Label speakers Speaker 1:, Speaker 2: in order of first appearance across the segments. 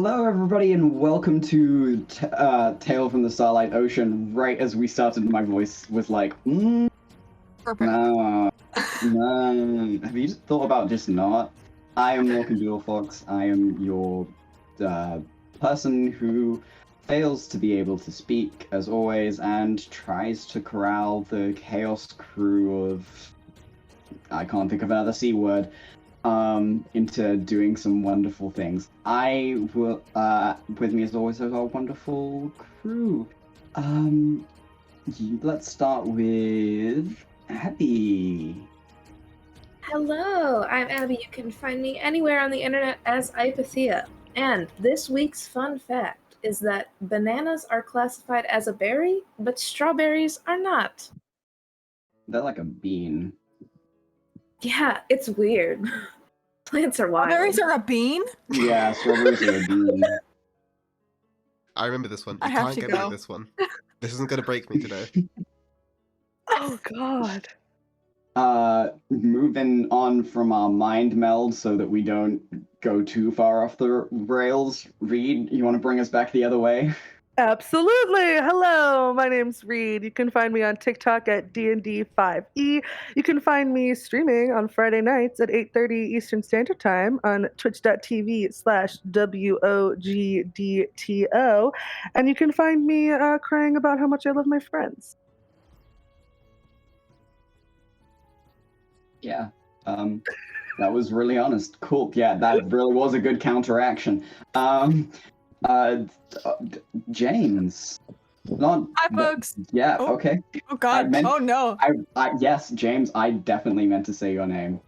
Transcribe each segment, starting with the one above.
Speaker 1: Hello, everybody, and welcome to Tale from the Starlight Ocean. Right as we started, my voice was like,
Speaker 2: Perfect.
Speaker 1: no. Have you thought about just not? I am Morgan Jewel Fox. I am your person who fails to be able to speak, as always, and tries to corral the Chaos crew of... I can't think of another C word. Into doing some wonderful things. I will, with me as always, is our wonderful crew. Let's start with Abby.
Speaker 3: Hello, I'm Abby. You can find me anywhere on the internet as Ipathea. And this week's fun fact is that bananas are classified as a berry, but strawberries are not.
Speaker 1: They're like a bean.
Speaker 3: Yeah, it's weird. Plants are wild.
Speaker 2: Strawberries are a bean?
Speaker 1: Yeah, strawberries are a bean.
Speaker 4: I remember this one. You
Speaker 2: I have
Speaker 4: can't
Speaker 2: to
Speaker 4: get rid
Speaker 2: go.
Speaker 4: of this one. This isn't going to break me today.
Speaker 5: Oh god.
Speaker 1: Moving on from our mind meld so that we don't go too far off the rails. Reed, you want to bring us back the other way?
Speaker 5: Absolutely. Hello, my name's Reed. You can find me on TikTok at DND5E. You can find me streaming on Friday nights at 8:30 Eastern Standard Time on twitch.tv/WOGDTO. And you can find me crying about how much I love my friends.
Speaker 1: Yeah. That was really honest. Cool. Yeah, that really was a good counteraction. James. Not.
Speaker 2: Hi, folks.
Speaker 1: Yeah.
Speaker 2: Oh.
Speaker 1: Okay.
Speaker 2: Oh, God. Oh, no.
Speaker 1: Yes, James. I definitely meant to say your name.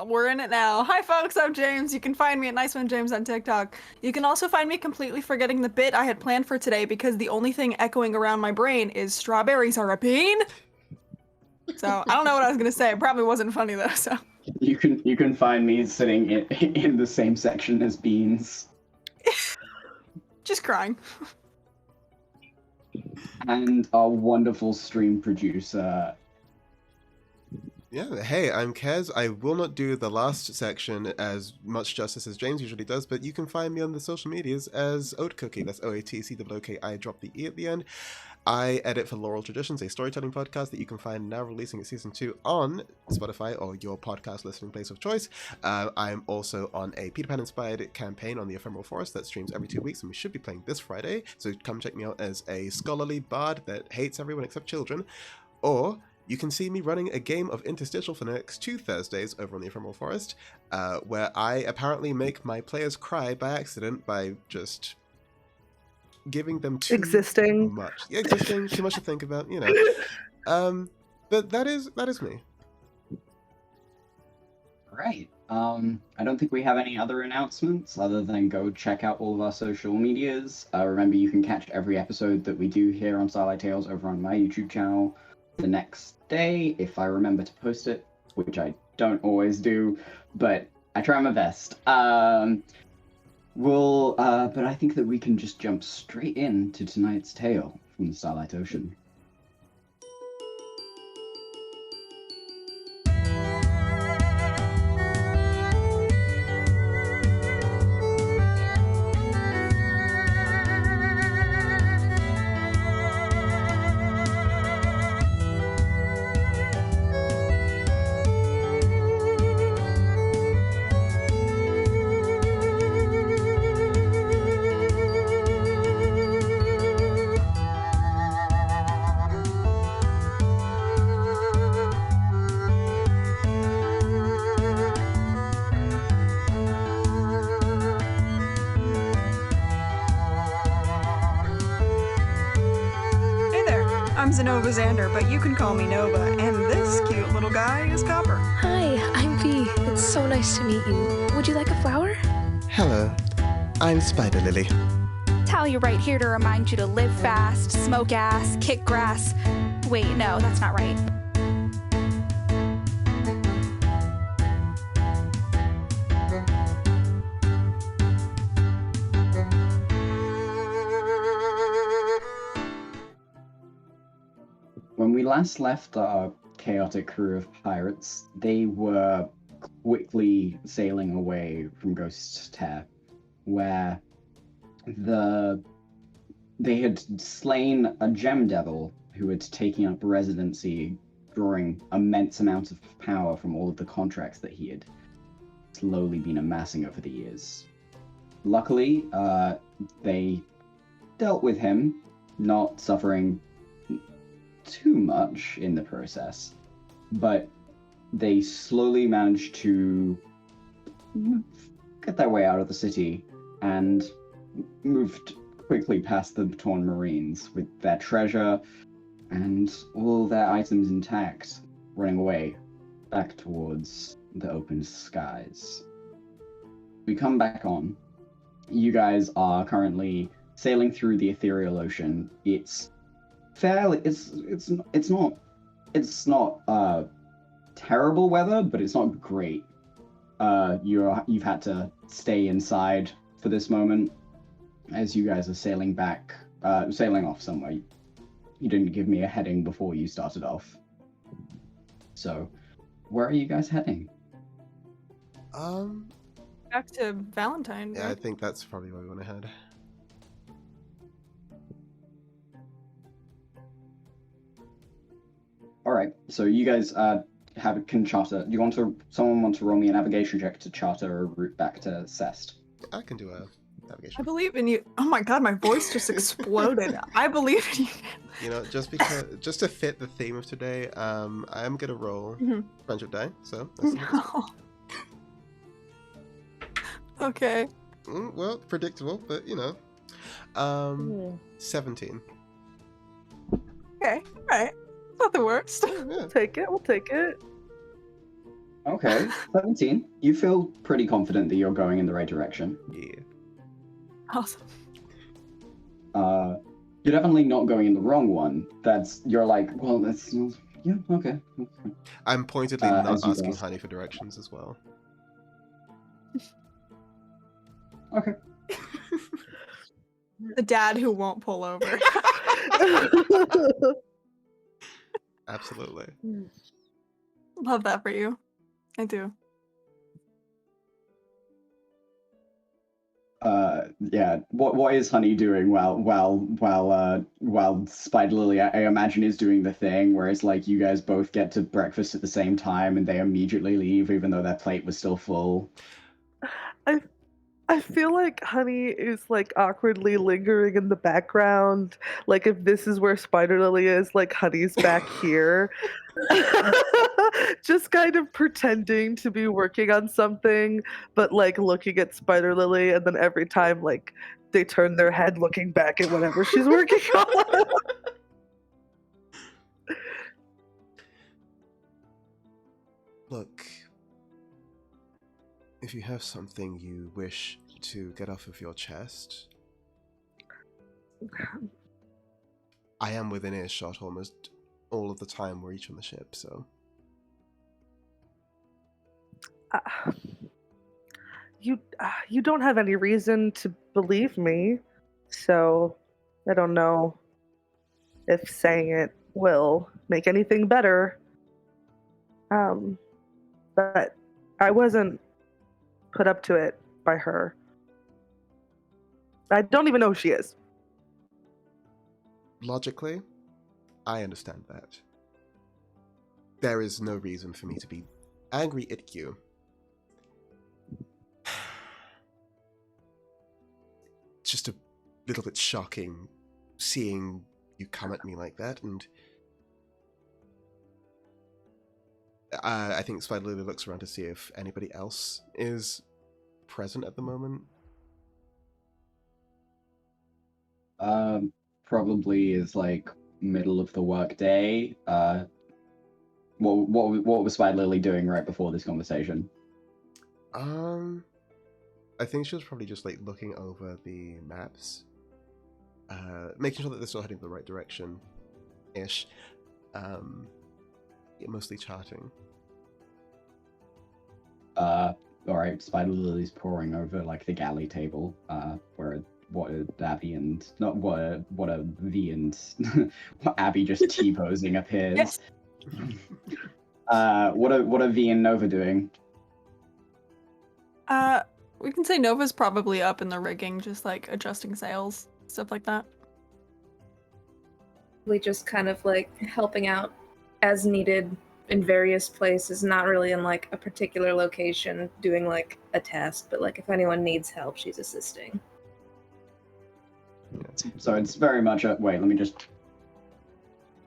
Speaker 2: We're in it now. Hi, folks. I'm James. You can find me at Nice One James on TikTok. You can also find me completely forgetting the bit I had planned for today because the only thing echoing around my brain is strawberries are a bean. So I don't know what I was gonna say. It probably wasn't funny though. So
Speaker 1: You can find me sitting in the same section as Beans.
Speaker 2: just crying.
Speaker 1: And our wonderful stream producer.
Speaker 4: Yeah, hey, I'm Kez. I will not do the last section as much justice as James usually does, but you can find me on the social medias as Oat Cookie. That's OATCOOKI. Drop the E at the end. I edit for Laurel Traditions, a storytelling podcast that you can find now releasing its season 2 on Spotify or your podcast listening place of choice. I'm also on a Peter Pan inspired campaign on the Ephemeral Forest that streams every 2 weeks, and we should be playing this Friday. So come check me out as a scholarly bard that hates everyone except children. Or you can see me running a game of Interstitial for the next 2 Thursdays over on the Ephemeral Forest, where I apparently make my players cry by accident by just giving them too much. Yeah, existing, too much to think about, you know. But that is me.
Speaker 1: Right. I don't think we have any other announcements other than go check out all of our social medias. Remember, you can catch every episode that we do here on Starlight Tales over on my YouTube channel the next day, if I remember to post it, which I don't always do, but I try my best. But I think that we can just jump straight into tonight's tale from the Starlight Ocean.
Speaker 2: I'm Zenova Xander, but you can call me Nova, and this cute little guy is Copper.
Speaker 6: Hi, I'm V. It's so nice to meet you. Would you like a flower?
Speaker 7: Hello, I'm Spider Lily.
Speaker 8: Talia right here to remind you to live fast, smoke ass, kick grass. Wait, no, that's not right.
Speaker 1: When we last left our chaotic crew of pirates, they were quickly sailing away from Ghost's Tear, where they had slain a gem devil who had taken up residency, drawing immense amounts of power from all of the contracts that he had slowly been amassing over the years. Luckily, they dealt with him, not suffering too much in the process, but they slowly managed to get their way out of the city and moved quickly past the Torn Marines with their treasure and all their items intact, running away back towards the open skies. We come back on. You guys are currently sailing through the ethereal ocean. It's fairly it's not terrible weather, but it's not great. You've had to stay inside for this moment as you guys are sailing off somewhere. You didn't give me a heading before you started off. So, where are you guys heading?
Speaker 2: Back to Valentine.
Speaker 4: Yeah,
Speaker 2: right?
Speaker 4: I think that's probably where we want to head.
Speaker 1: All right. So you guys can charter. Someone want to roll me a navigation check to charter a route back to Cest?
Speaker 4: I can do a navigation.
Speaker 2: I believe in you. Oh my god, my voice just exploded. I believe in you.
Speaker 4: You know, just to fit the theme of today, I am gonna roll friendship die. So that's
Speaker 2: Okay.
Speaker 4: well, predictable, but you know, 17.
Speaker 2: Okay. All right. Not the worst.
Speaker 4: Yeah.
Speaker 5: We'll take it.
Speaker 1: Okay, 17. You feel pretty confident that you're going in the right direction.
Speaker 4: Yeah.
Speaker 2: Awesome.
Speaker 1: You're definitely not going in the wrong one. You're like, well, that's yeah, okay.
Speaker 4: I'm pointedly not
Speaker 1: as you
Speaker 4: asking
Speaker 1: guys-
Speaker 4: Honey for directions as well.
Speaker 1: Okay.
Speaker 2: The dad who won't pull over.
Speaker 4: Absolutely.
Speaker 2: Love that for you. I do.
Speaker 1: Yeah. What is Honey doing while Spider Lily, I imagine, is doing the thing where it's like you guys both get to breakfast at the same time and they immediately leave even though their plate was still full.
Speaker 5: I feel like Honey is like awkwardly lingering in the background. Like if this is where Spider Lily is, like Honey's back here. Just kind of pretending to be working on something, but like looking at Spider Lily, and then every time like they turn their head looking back at whatever she's working on.
Speaker 4: Look, if you have something you wish to get off of your chest, I am within earshot almost all of the time we're each on the ship, so...
Speaker 5: You don't have any reason to believe me, so I don't know if saying it will make anything better. But I wasn't put up to it by her. I don't even know who she is.
Speaker 4: Logically, I understand that. There is no reason for me to be angry at you. It's just a little bit shocking seeing you come at me like that, and I think Spider Lily looks around to see if anybody else is present at the moment.
Speaker 1: Probably is like middle of the work day. What was Spider Lily doing right before this conversation?
Speaker 4: I think she was probably just like looking over the maps, making sure that they're still heading in the right direction, ish. Yeah, mostly charting.
Speaker 1: All right. Spider Lily's poring over like the galley table, where what are Abby and not what are V and Abby just T-posing appears.
Speaker 2: Yes.
Speaker 1: What are V and Nova doing?
Speaker 2: We can say Nova's probably up in the rigging, just like adjusting sails, stuff like that.
Speaker 3: We just kind of like helping out as needed in various places, not really in like a particular location doing like a task, but like if anyone needs help, she's assisting.
Speaker 1: So it's very much a wait. Let me just.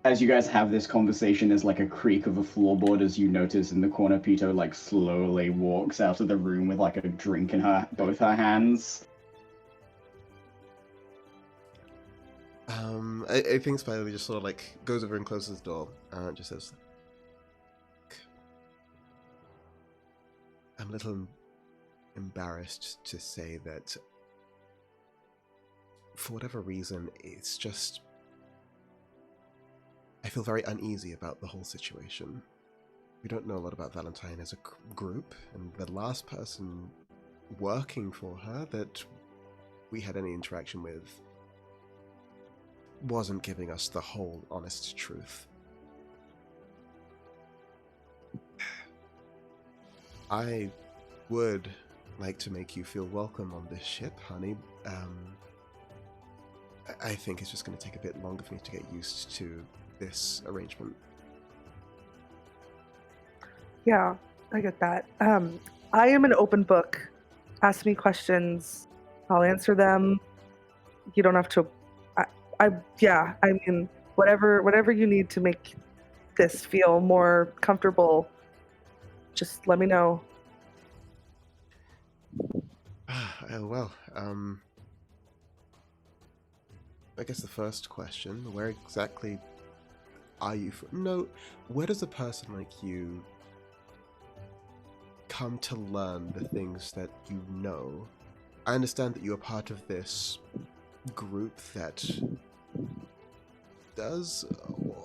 Speaker 1: As you guys have this conversation, there's like a creak of a floorboard as you notice in the corner. Pito like slowly walks out of the room with like a drink in both her hands.
Speaker 4: I think Spider just sort of like goes over and closes the door and just says, I'm a little embarrassed to say that for whatever reason, it's just I feel very uneasy about the whole situation. We don't know a lot about Valentine as a group, and the last person working for her that we had any interaction with wasn't giving us the whole honest truth. I would like to make you feel welcome on this ship, honey. I think it's just going to take a bit longer for me to get used to this arrangement.
Speaker 5: Yeah, I get that. I am an open book. Ask me questions. I'll answer them. You don't have to. I mean, whatever you need to make this feel more comfortable, just let me know.
Speaker 4: Well, I guess the first question, where exactly are you from? No, where does a person like you come to learn the things that you know? I understand that you're part of this group that does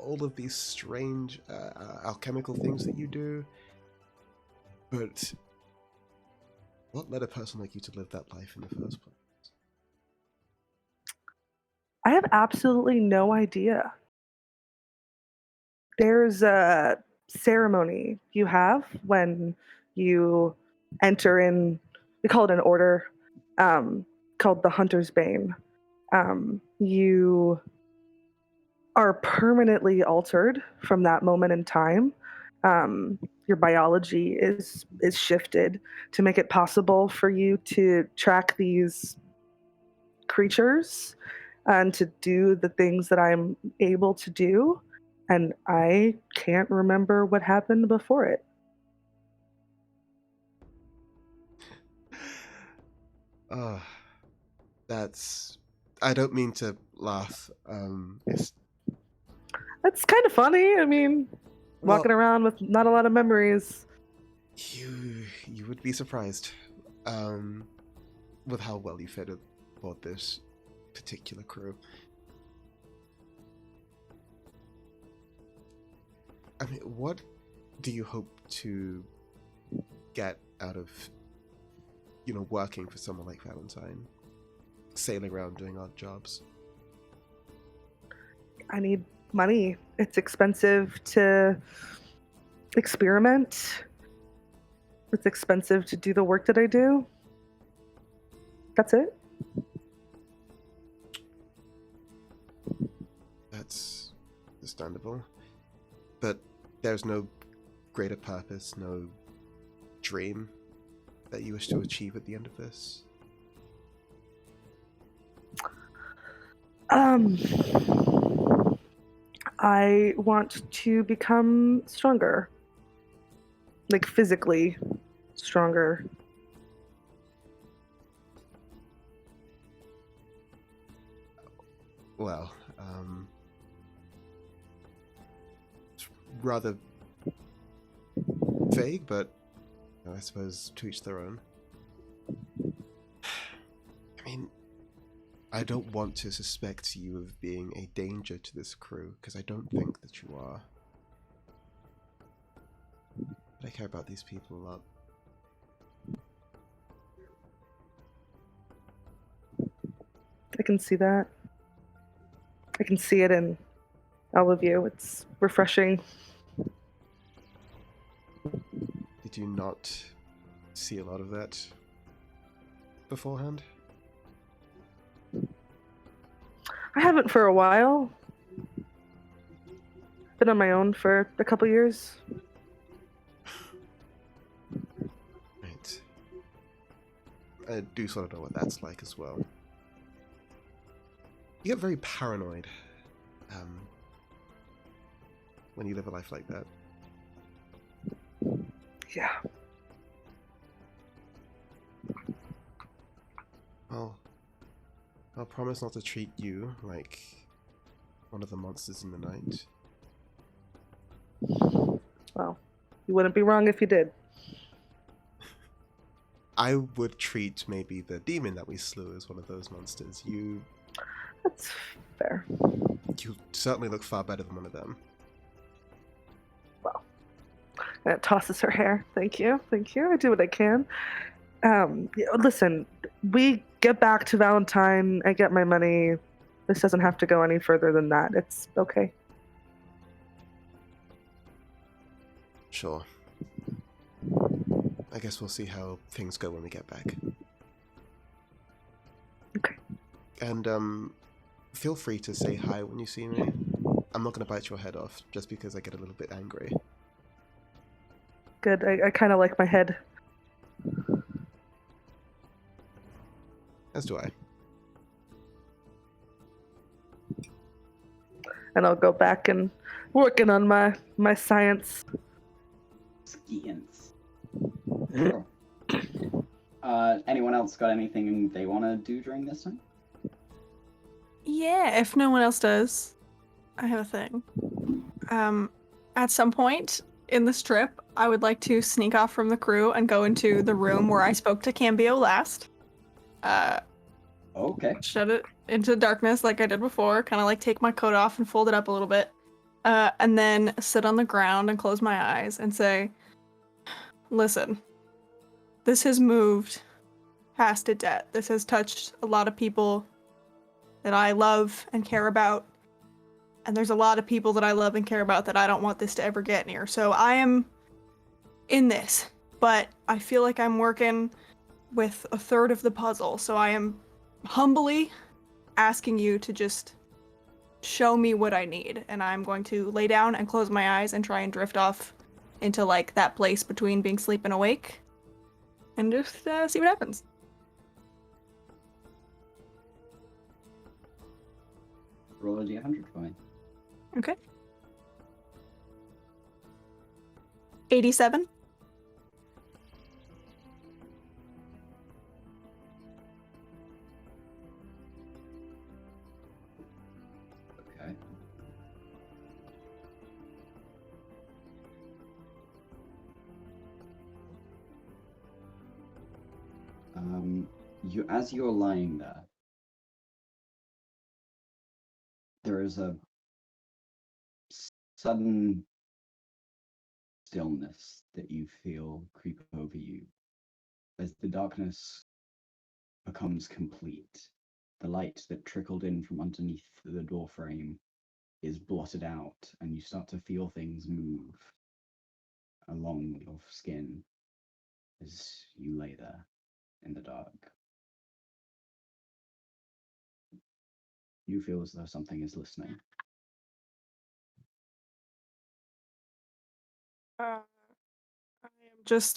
Speaker 4: all of these strange alchemical things that you do, but what led a person like you to live that life in the first place?
Speaker 5: I have absolutely no idea. There's a ceremony you have when you enter in, we call it an order, called the Hunter's Bane. You are permanently altered from that moment in time. Your biology is shifted to make it possible for you to track these creatures and to do the things that I'm able to do. And I can't remember what happened before it.
Speaker 4: That's... I don't mean to laugh. It's...
Speaker 5: That's kind of funny. I mean, walking around with not a lot of memories.
Speaker 4: You would be surprised with how well you fit aboard this particular crew. I mean, what do you hope to get out of, working for someone like Valentine? Sailing around doing odd jobs?
Speaker 5: I need money. It's expensive to experiment. It's expensive to do the work that I do. That's it.
Speaker 4: That's understandable. But there's no greater purpose, no dream that you wish to achieve at the end of this?
Speaker 5: I want to become stronger. Like physically stronger.
Speaker 4: Well, it's rather vague, but I suppose to each their own. I mean, I don't want to suspect you of being a danger to this crew, because I don't think that you are. But I care about these people a lot.
Speaker 5: I can see that. I can see it in all of you. It's refreshing.
Speaker 4: Did you not see a lot of that beforehand?
Speaker 5: I haven't for a while. Been on my own for a couple years.
Speaker 4: Right. I do sort of know what that's like as well. You get very paranoid when you live a life like that.
Speaker 5: Yeah.
Speaker 4: Well, I'll promise not to treat you like one of the monsters in the night.
Speaker 5: Well, you wouldn't be wrong if you did.
Speaker 4: I would treat maybe the demon that we slew as one of those monsters.
Speaker 5: That's fair.
Speaker 4: You certainly look far better than one of them.
Speaker 5: Well, and it tosses her hair. Thank you. Thank you. I do what I can. Listen, we get back to Valentine. I get my money. This doesn't have to go any further than that. It's okay.
Speaker 4: Sure. I guess we'll see how things go when we get back.
Speaker 5: Okay.
Speaker 4: And, feel free to say hi when you see me. I'm not going to bite your head off just because I get a little bit angry.
Speaker 5: Good. I kind of like my head.
Speaker 4: As do I.
Speaker 5: And I'll go back and working on my science.
Speaker 1: Science. Sure. Anyone else got anything they want to do during this time?
Speaker 2: Yeah, if no one else does, I have a thing. At some point in this trip, I would like to sneak off from the crew and go into the room where I spoke to Cambio last.
Speaker 1: Okay.
Speaker 2: Shut it into darkness like I did before, kind of like take my coat off and fold it up a little bit. And then sit on the ground and close my eyes and say, listen, this has moved past a debt. This has touched a lot of people that I love and care about. And there's a lot of people that I love and care about that I don't want this to ever get near. So I am in this, but I feel like I'm working with a third of the puzzle. So I am humbly asking you to just show me what I need. And I'm going to lay down and close my eyes and try and drift off into like that place between being asleep and awake. And just see what happens.
Speaker 1: Roll a d100 for me.
Speaker 2: Okay. 87.
Speaker 1: Okay. As you're lying there is a sudden stillness that you feel creep over you as the darkness becomes complete. The light that trickled in from underneath the door frame is blotted out, and you start to feel things move along your skin as you lay there in the dark. You feel as though something is listening.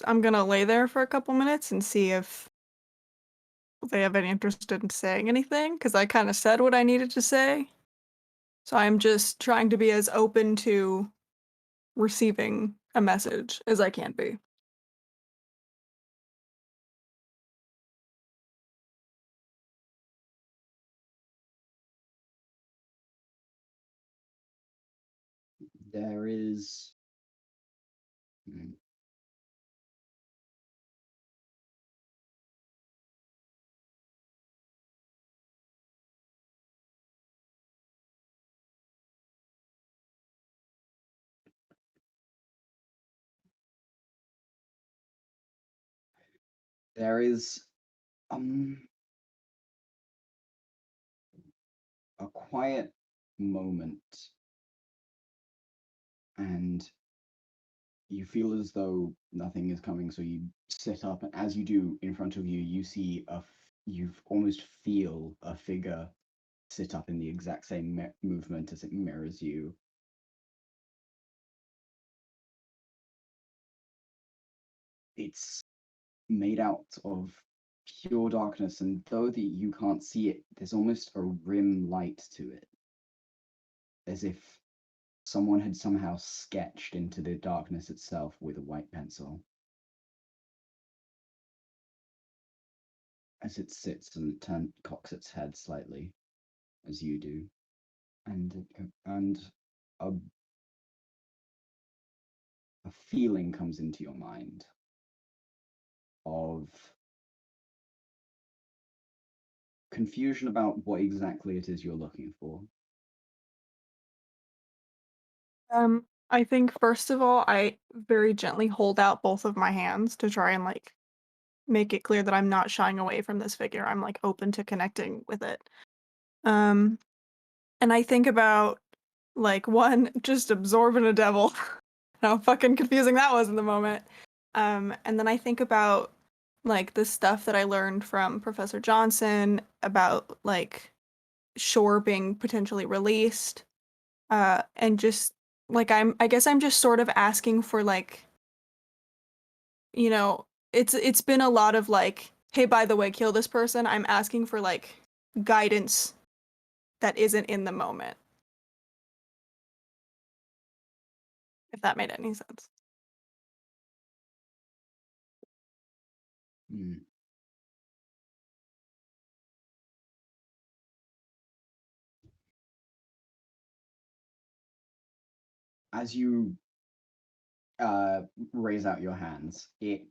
Speaker 2: I'm gonna lay there for a couple minutes and see if they have any interest in saying anything, because I kind of said what I needed to say. So I'm just trying to be as open to receiving a message as I can be.
Speaker 1: There is there is a quiet moment, and you feel as though nothing is coming, so you sit up, and as you do, in front of you, you see a you almost feel a figure sit up in the exact same movement as it mirrors you. It's made out of pure darkness, and though that you can't see it, there's almost a rim light to it, as if someone had somehow sketched into the darkness itself with a white pencil. As it sits and cocks its head slightly, as you do, and a feeling comes into your mind of confusion about what exactly it is you're looking for.
Speaker 2: I think first of all, I very gently hold out both of my hands to try and like make it clear that I'm not shying away from this figure. I'm like open to connecting with it. And I think about like one, just absorbing a devil. How fucking confusing that was in the moment. And then I think about like the stuff that I learned from Professor Johnson about like Shore being potentially released. And just like I guess I'm just sort of asking for like, you know, it's been a lot of like, hey, by the way, kill this person. I'm asking for like guidance that isn't in the moment. If that made any sense.
Speaker 1: Hmm. As you raise out your hands, it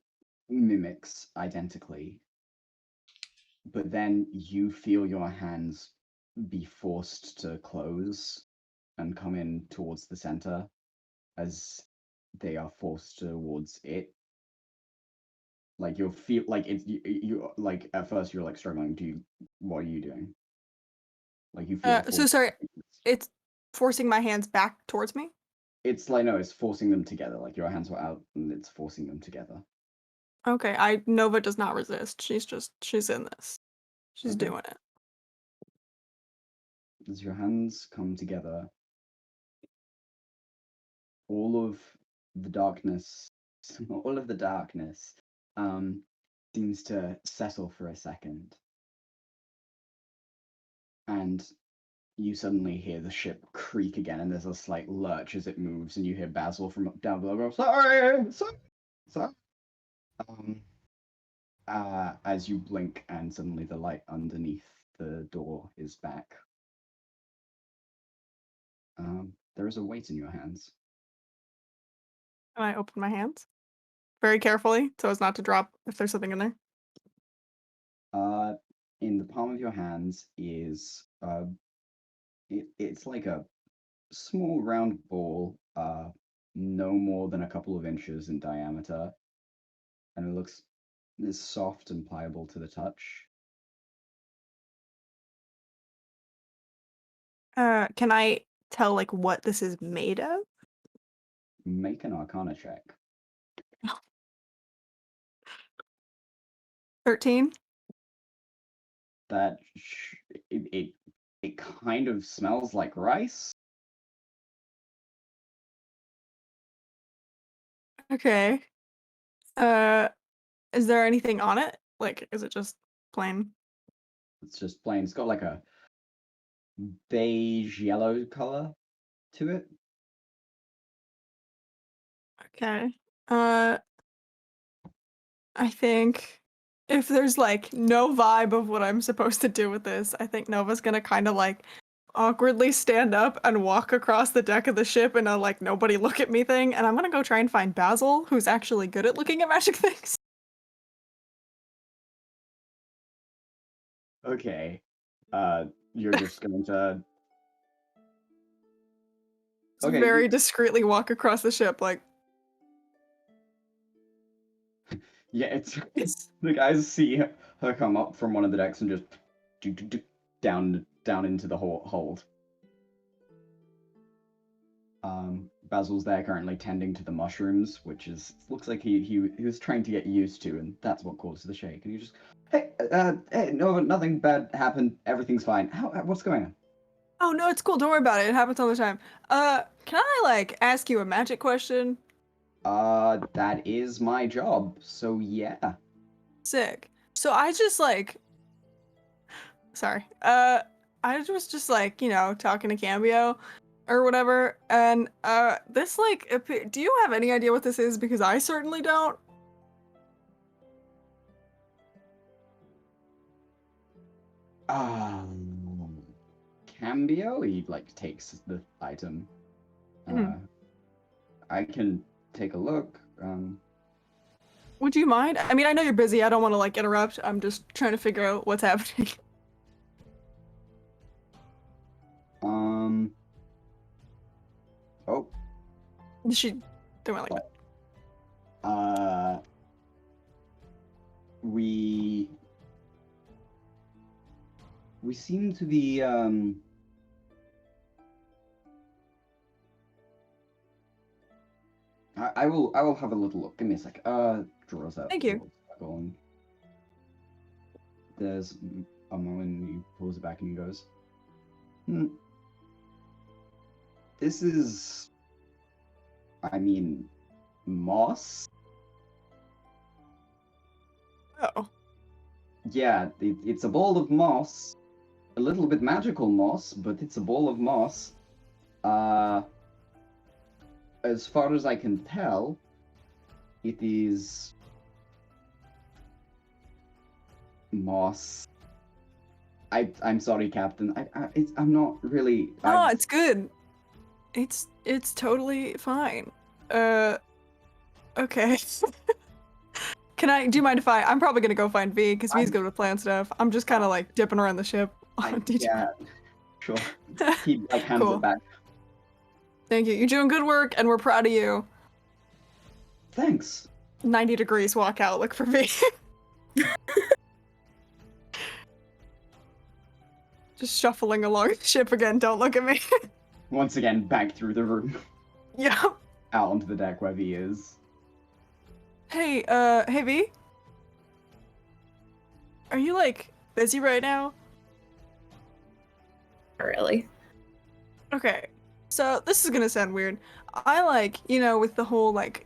Speaker 1: mimics identically, but then you feel your hands be forced to close and come in towards the center as they are forced towards it. Like you'll feel like it's you like at first you're like struggling. What are you doing? Like you feel
Speaker 2: So
Speaker 1: forced.
Speaker 2: sorry, it's forcing my hands back towards me.
Speaker 1: It's like no, it's forcing them together. Like your hands were out and it's forcing them together.
Speaker 2: Okay, Nova does not resist. She's in this. She's
Speaker 1: Okay.
Speaker 2: doing it.
Speaker 1: As your hands come together, all of the darkness, all of the darkness, seems to settle for a second, and you suddenly hear the ship creak again, and there's a slight lurch as it moves, and you hear Basil from down below go, "Sorry, sorry, sorry." As you blink, and suddenly the light underneath the door is back. There is a weight in your hands.
Speaker 2: And I open my hands very carefully so as not to drop if there's something in there.
Speaker 1: In the palm of your hands is it's like a small round ball, no more than a couple of inches in diameter, and it looks is soft and pliable to the touch.
Speaker 2: Can I tell like what this is made of?
Speaker 1: Make an Arcana check.
Speaker 2: 13?
Speaker 1: That it kind of smells like rice.
Speaker 2: Okay. Uh, is there anything on it? Like, is it just plain?
Speaker 1: It's just plain. It's got like a beige yellow color to it.
Speaker 2: Okay. I think if there's like no vibe of what I'm supposed to do with this, I think Nova's gonna kind of like awkwardly stand up and walk across the deck of the ship in a like nobody look at me thing, and I'm gonna go try and find Basil, who's actually good at looking at magic things.
Speaker 1: Okay. You're just going to.
Speaker 2: Just
Speaker 1: Okay.
Speaker 2: very discreetly walk across the ship, like
Speaker 1: Yeah, it's the guys see her come up from one of the decks and just down into the hold. Basil's there currently tending to the mushrooms, which is looks like he was trying to get used to, and that's what caused the shake. And Hey, no, nothing bad happened. Everything's fine. What's going on?
Speaker 2: Oh no, it's cool. Don't worry about it. It happens all the time. Can I like ask you a magic question?
Speaker 1: That is my job. So yeah.
Speaker 2: Sick. So I just like, sorry. I was just like, talking to Cambio or whatever, and this like, do you have any idea what this is? Because I certainly don't.
Speaker 1: Cambio, he like takes the item. I can take a look.
Speaker 2: Would you mind? I mean, I know you're busy. I don't want to like interrupt. I'm just trying to figure out what's happening.
Speaker 1: Oh.
Speaker 2: She don't like that.
Speaker 1: We seem to be I will have a little look. Give me a sec. Draws out.
Speaker 2: Thank you.
Speaker 1: There's a moment he pulls it back and he goes, This is, I mean, moss?
Speaker 2: Oh.
Speaker 1: Yeah, it's a ball of moss. A little bit magical moss, but it's a ball of moss. As far as I can tell, it is moss. I'm sorry, Captain. I'm not really.
Speaker 2: No, it's good. It's totally fine. Okay. Do you mind if I'm probably gonna go find V, because V's good with plant stuff. I'm just kind of like dipping around the ship.
Speaker 1: Yeah, sure. He like hands
Speaker 2: Cool.
Speaker 1: it back.
Speaker 2: Thank you. You're doing good work, and we're proud of you.
Speaker 1: Thanks.
Speaker 2: 90 degrees, walk out, look for V. Just shuffling along the ship again, don't look at me.
Speaker 1: Once again, back through the room.
Speaker 2: Yeah.
Speaker 1: Out onto the deck where V is.
Speaker 2: Hey, hey V? Are you, like, busy right now?
Speaker 3: Not really.
Speaker 2: Okay. So, this is gonna sound weird. I, like, with the whole, like,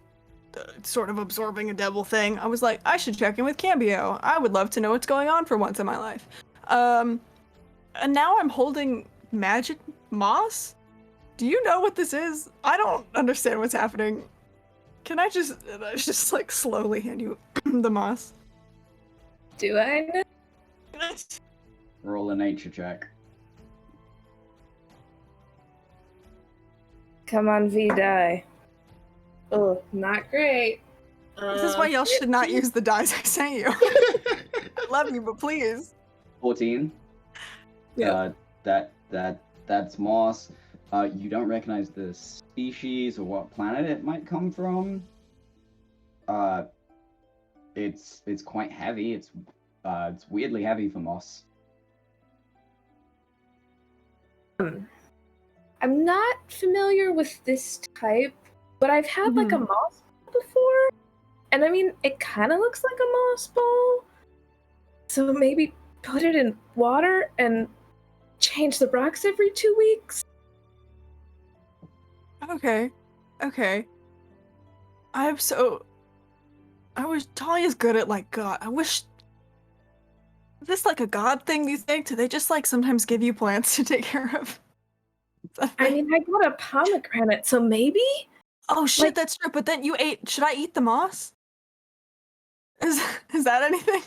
Speaker 2: sort of absorbing a devil thing, I was like, I should check in with Cambio. I would love to know what's going on for once in my life. And now I'm holding magic moss? Do you know what this is? I don't understand what's happening. Can I just like slowly hand you the moss?
Speaker 3: Do I know?
Speaker 1: Roll a nature check.
Speaker 3: Come on, V, die. Oh, not great.
Speaker 2: This is why y'all should not use the dice I sent you. I love you, but please.
Speaker 1: 14.
Speaker 3: Yeah.
Speaker 1: That's moss. You don't recognize the species or what planet it might come from. It's quite heavy. It's weirdly heavy for moss.
Speaker 3: I'm not familiar with this type, but I've had like a moss ball before, and I mean, it kind of looks like a moss ball. So maybe put it in water and change the rocks every 2 weeks.
Speaker 2: Okay. Talia's good at like God. I wish. Is this like a God thing, do you think? Do they just like sometimes give you plants to take care of?
Speaker 3: I mean, I got a pomegranate, so maybe?
Speaker 2: Oh shit, that's true. But then you ate. Should I eat the moss? Is that anything?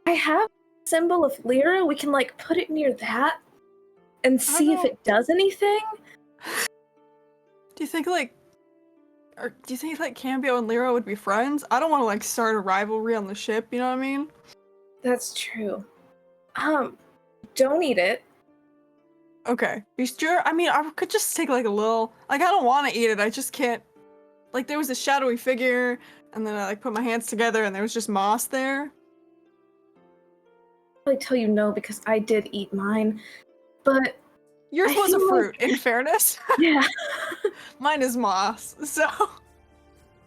Speaker 3: I have a symbol of Lyra. We can like put it near that and see if it does anything.
Speaker 2: Do you think like Cambio and Lyra would be friends? I don't want to like start a rivalry on the ship. You know what I mean?
Speaker 3: That's true. Don't eat it.
Speaker 2: Okay. You sure? I mean, I could just take like a little. Like, I don't want to eat it. I just can't. Like, there was a shadowy figure, and then I like put my hands together, and there was just moss there.
Speaker 3: I tell you no because I did eat mine, but
Speaker 2: yours was a fruit.
Speaker 3: Like...
Speaker 2: In fairness,
Speaker 3: yeah,
Speaker 2: mine is moss. So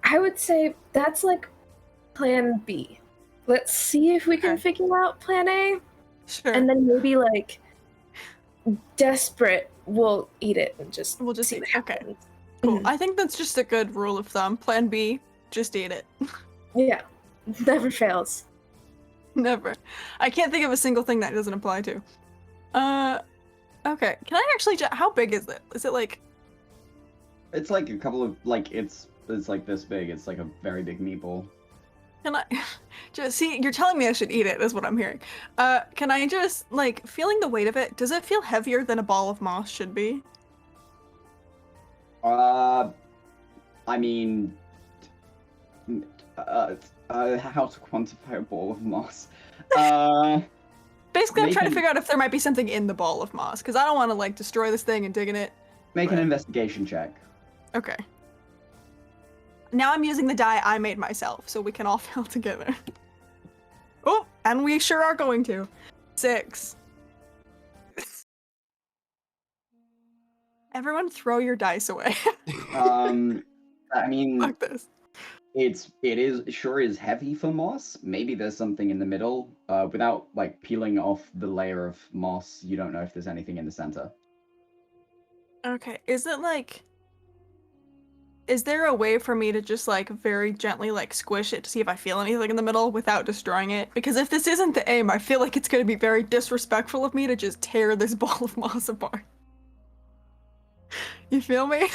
Speaker 3: I would say that's like plan B. Let's see if we can
Speaker 2: Okay.
Speaker 3: figure out plan A,
Speaker 2: Sure.
Speaker 3: and then maybe like desperate, we'll eat it and just
Speaker 2: We'll just
Speaker 3: see
Speaker 2: eat
Speaker 3: what
Speaker 2: it. Okay.
Speaker 3: happens.
Speaker 2: Cool.
Speaker 3: Mhm.
Speaker 2: I think that's just a good rule of thumb. Plan B, just eat it.
Speaker 3: Yeah, never fails.
Speaker 2: Never. I can't think of a single thing that doesn't apply to. Okay. Can I actually how big is it? Is it like
Speaker 1: It's like a couple of like it's like this big. It's like a very big meatball.
Speaker 2: can I just see you're telling me I should eat it is what I'm hearing. Can I just like feeling the weight of it, does it feel heavier than a ball of moss should be?
Speaker 1: I mean, how to quantify a ball of moss?
Speaker 2: Basically I'm trying to
Speaker 1: Maybe-
Speaker 2: figure out if there might be something in the ball of moss, because I don't want to like destroy this thing and dig in it.
Speaker 1: Make an
Speaker 2: Right.
Speaker 1: investigation check.
Speaker 2: Okay. Now I'm using the die I made myself, so we can all fail together. Oh, and we sure are going to. 6. Everyone throw your dice away.
Speaker 1: I mean,
Speaker 2: Fuck this.
Speaker 1: it sure is heavy for moss. Maybe there's something in the middle. Without like peeling off the layer of moss, you don't know if there's anything in the center.
Speaker 2: Okay, is there a way for me to just like very gently like squish it to see if I feel anything in the middle without destroying it? Because if this isn't the aim, I feel like it's going to be very disrespectful of me to just tear this ball of moss apart. You feel me?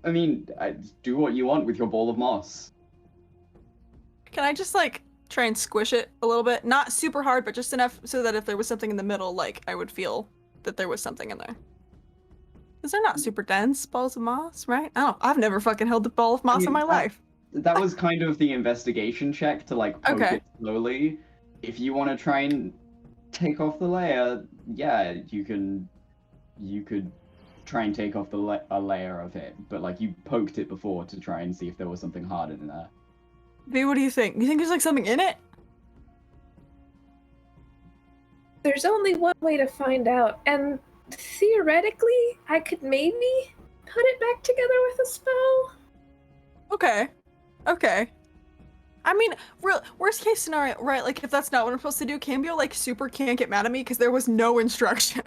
Speaker 1: I mean, do what you want with your ball of moss.
Speaker 2: Can I just like try and squish it a little bit? Not super hard, but just enough so that if there was something in the middle, like I would feel that there was something in there. Because they're not super dense balls of moss, right? Oh, I've never fucking held a ball of moss in my life.
Speaker 1: That was kind of the investigation check to like poke
Speaker 2: Okay.
Speaker 1: it slowly. If you want to try and take off the layer, yeah, you could try and take off a layer of it, but like you poked it before to try and see if there was something hard in there.
Speaker 2: V, what do you think? You think there's like something in it?
Speaker 3: There's only one way to find out, and theoretically, I could maybe put it back together with a spell.
Speaker 2: Okay. I mean, worst case scenario, right? Like, if that's not what I'm supposed to do, Cambio, like, super can't get mad at me because there was no instruction.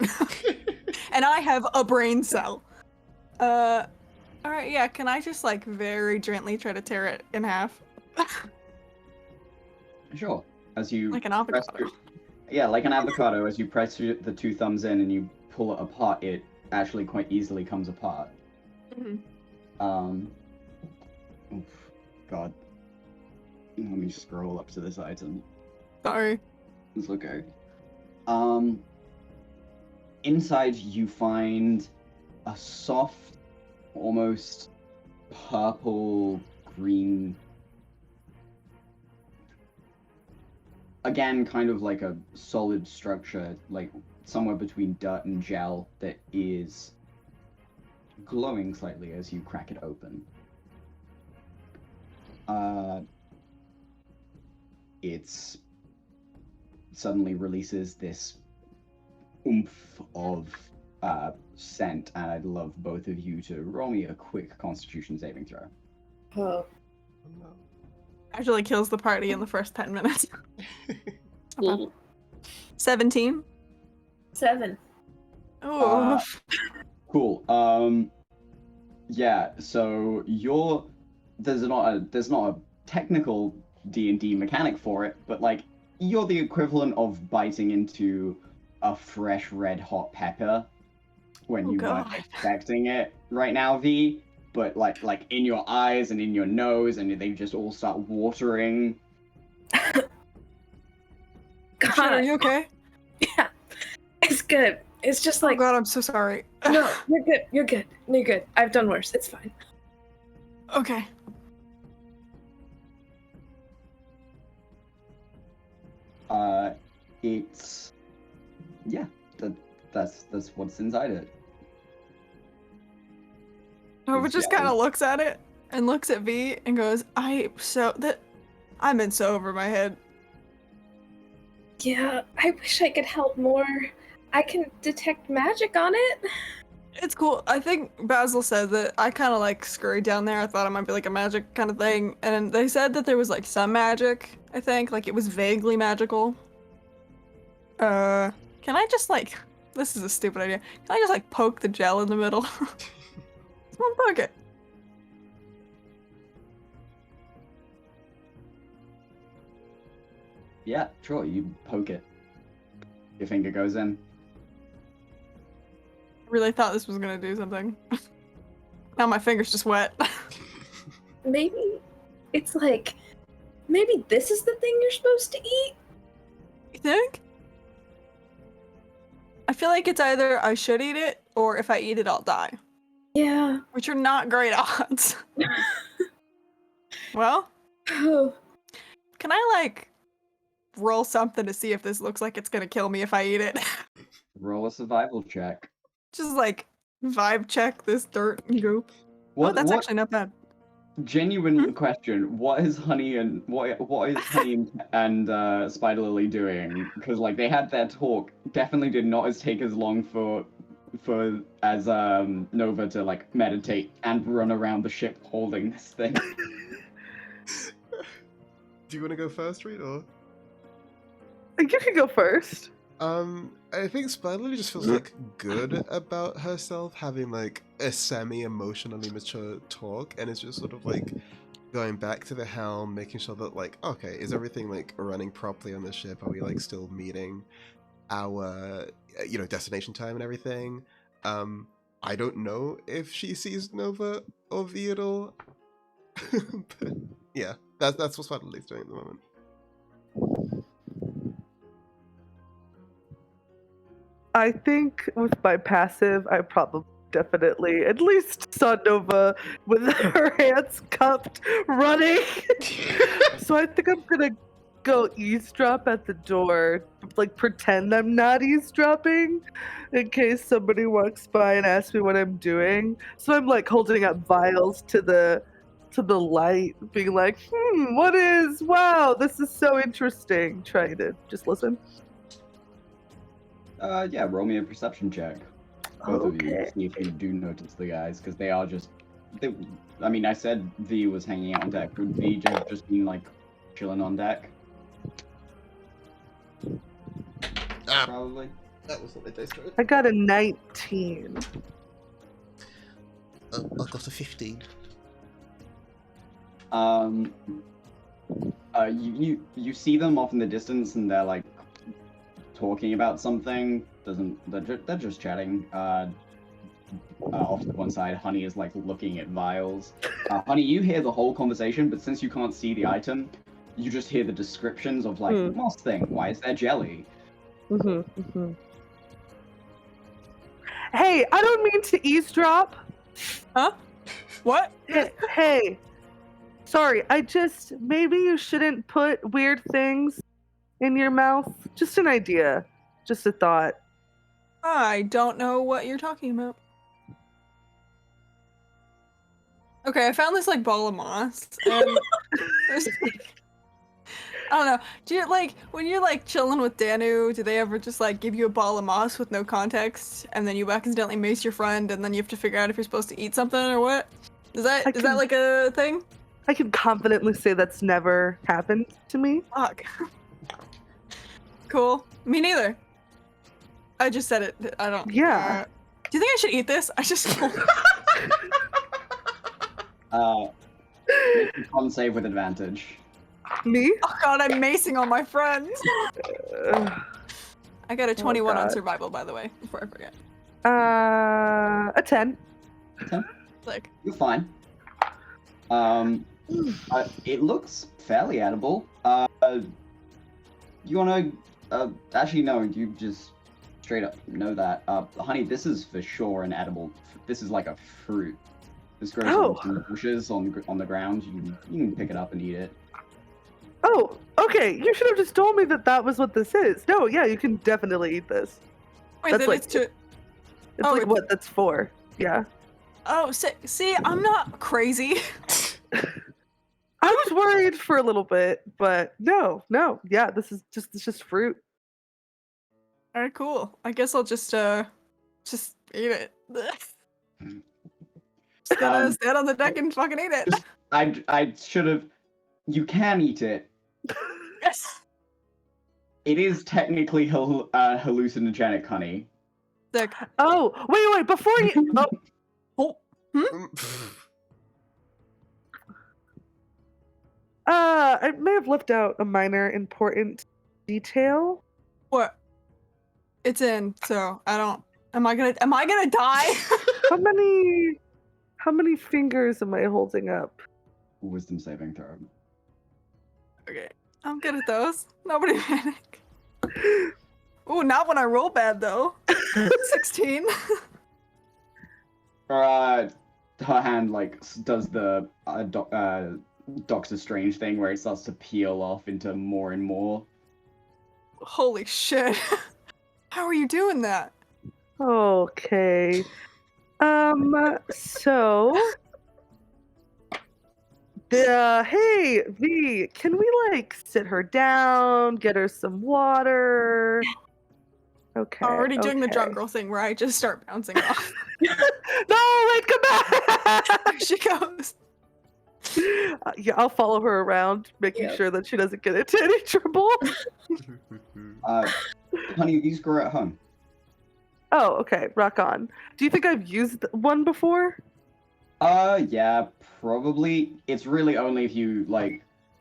Speaker 2: And I have a brain cell. Alright, yeah, can I just, like, very gently try to tear it in half?
Speaker 1: Sure. As you
Speaker 2: Like an
Speaker 1: press
Speaker 2: avocado.
Speaker 1: yeah, like an avocado, as you press the two thumbs in and you pull it apart, it actually quite easily comes apart.
Speaker 2: Mhm.
Speaker 1: Oof, God. Let me scroll up to this item.
Speaker 2: Sorry.
Speaker 1: It's okay. Inside you find a soft, almost purple green. Again, kind of like a solid structure, like somewhere between dirt and gel, that is glowing slightly as you crack it open. It suddenly releases this oomph of scent, and I'd love both of you to roll me a quick Constitution saving throw.
Speaker 3: Oh.
Speaker 2: Actually kills the party in the first 10 minutes.
Speaker 3: Ooh.
Speaker 2: 17.
Speaker 3: 7.
Speaker 2: Oh.
Speaker 1: Cool. Yeah. So there's not a technical D&D mechanic for it, but like you're the equivalent of biting into a fresh red hot pepper when you weren't
Speaker 2: God.
Speaker 1: expecting it right now, V. But like in your eyes and in your nose, and they just all start watering.
Speaker 3: God.
Speaker 2: Sure, are you okay?
Speaker 3: Yeah. It's good. It's just like,
Speaker 2: Oh god, I'm so sorry.
Speaker 3: no, you're good. You're good. You're good. I've done worse. It's fine.
Speaker 2: Okay.
Speaker 1: It's that's what's inside it.
Speaker 2: Nova
Speaker 1: It's
Speaker 2: just
Speaker 1: jelly.
Speaker 2: kind of looks at it and looks at V and goes, I'm in so over my head.
Speaker 3: Yeah, I wish I could help more. I can detect magic on it.
Speaker 2: it's cool. I think Basil said that I kind of like scurried down there. I thought it might be like a magic kind of thing. And they said that there was like some magic, I think. Like it was vaguely magical. Can I just like, this is a stupid idea. Can I just like poke the gel in the middle? Someone poke it.
Speaker 1: Yeah, sure, you poke it. Your finger goes in.
Speaker 2: Really thought this was gonna do something. Now my finger's just wet.
Speaker 3: Maybe it's like, maybe this is the thing you're supposed to eat?
Speaker 2: You think? I feel like it's either I should eat it, or if I eat it, I'll die.
Speaker 3: Yeah.
Speaker 2: Which are not great odds. Well,
Speaker 3: Oh,
Speaker 2: can I, like, roll something to see if this looks like it's gonna kill me if I eat it?
Speaker 1: Roll a survival check.
Speaker 2: Just, like, vibe check this dirt and goop. Oh, that's actually not bad.
Speaker 1: Genuine question. What is Honey and Spider Lily doing? Because like they had their talk. Definitely did not take as long for Nova to like meditate and run around the ship holding this thing.
Speaker 4: Do you want to go first, Reed, or?
Speaker 5: You can go first.
Speaker 4: I think Spider Lily just feels like good about herself having like a semi-emotionally mature talk, and it's just sort of like going back to the helm, making sure that like, okay, is everything like running properly on the ship? Are we like still meeting our destination time and everything? I don't know if she sees Nova or V at all. But yeah, that's what Spider Lily's doing at the moment.
Speaker 5: I think with my passive, I probably definitely at least saw Nova with her hands cupped running. So I think I'm gonna go eavesdrop at the door, like pretend I'm not eavesdropping in case somebody walks by and asks me what I'm doing. So I'm like holding up vials to the light, being like, wow, this is so interesting. Trying to just listen.
Speaker 1: Yeah, roll me a perception check. Both of you,
Speaker 5: Okay.
Speaker 1: see if you do notice the guys, because they are just. I mean, I said V was hanging out on deck. Would V just been like chilling on deck? Probably.
Speaker 4: That was not the dice roll.
Speaker 5: I got a 19.
Speaker 7: I got a 15.
Speaker 1: You see them off in the distance, and they're like talking about something. They're just chatting. Off to one side, Honey is like looking at vials. Honey, you hear the whole conversation, but since you can't see the item, you just hear the descriptions of like moss thing. Why is there jelly?
Speaker 5: Hey, I don't mean to eavesdrop.
Speaker 2: Huh? What?
Speaker 5: Hey. Sorry, maybe you shouldn't put weird things in your mouth. Just an idea. Just a thought.
Speaker 2: I don't know what you're talking about. Okay, I found this like ball of moss, and there's like, I don't know. Do you like when you're like chilling with Danu? Do they ever just like give you a ball of moss with no context, and then you accidentally mace your friend, and then you have to figure out if you're supposed to eat something or what? Is that like a thing?
Speaker 5: I can confidently say that's never happened to me.
Speaker 2: Fuck. Cool. Me neither. I just said it. I don't.
Speaker 5: Yeah.
Speaker 2: Do you think I should eat this? I just.
Speaker 1: Make a con save with advantage.
Speaker 5: Me?
Speaker 2: Oh god, I'm macing on my friends. I got a 21 on survival, by the way, before I forget.
Speaker 5: A 10.
Speaker 1: 10?
Speaker 2: Like.
Speaker 1: You're fine. It looks fairly edible. You wanna? Actually, no. You just straight up know that. Honey, this is for sure an edible. This is like a fruit. This grows in the bushes on the ground. You can pick it up and eat it.
Speaker 5: Oh, okay. You should have just told me that was what this is. No, yeah, you can definitely eat this.
Speaker 2: Wait,
Speaker 5: that's
Speaker 2: then
Speaker 5: like, it's like what that's for. Yeah.
Speaker 2: Oh, see, I'm not crazy.
Speaker 5: I was worried for a little bit, but no, yeah, it's just fruit.
Speaker 2: All right, cool. I guess I'll just eat it. Stand on the deck and fucking eat it.
Speaker 1: I should have. You can eat it.
Speaker 2: Yes.
Speaker 1: It is technically hallucinogenic honey.
Speaker 2: Sick.
Speaker 5: Oh, wait, before you. Oh, I may have left out a minor important detail.
Speaker 2: What? It's in, so I don't. Am I gonna die?
Speaker 5: How many fingers am I holding up?
Speaker 1: Wisdom saving throw.
Speaker 2: Okay, I'm good at those. Nobody panic. Ooh, not when I roll bad though. 16.
Speaker 1: Her hand does the Doctor Strange thing where it starts to peel off into more and more.
Speaker 2: Holy shit. How are you doing that?
Speaker 5: Okay. So hey, V, can we sit her down, get her some water? Okay.
Speaker 2: Already doing the
Speaker 5: okay.
Speaker 2: drunk girl thing where I just start bouncing off.
Speaker 5: No, wait, come back!
Speaker 2: There she goes.
Speaker 5: Yeah, I'll follow her around, making
Speaker 3: Yep.
Speaker 5: sure that she doesn't get into any trouble.
Speaker 1: Honey, these grow at home.
Speaker 5: Oh, okay, rock on. Do you think I've used one before?
Speaker 1: Yeah, probably. It's really only if you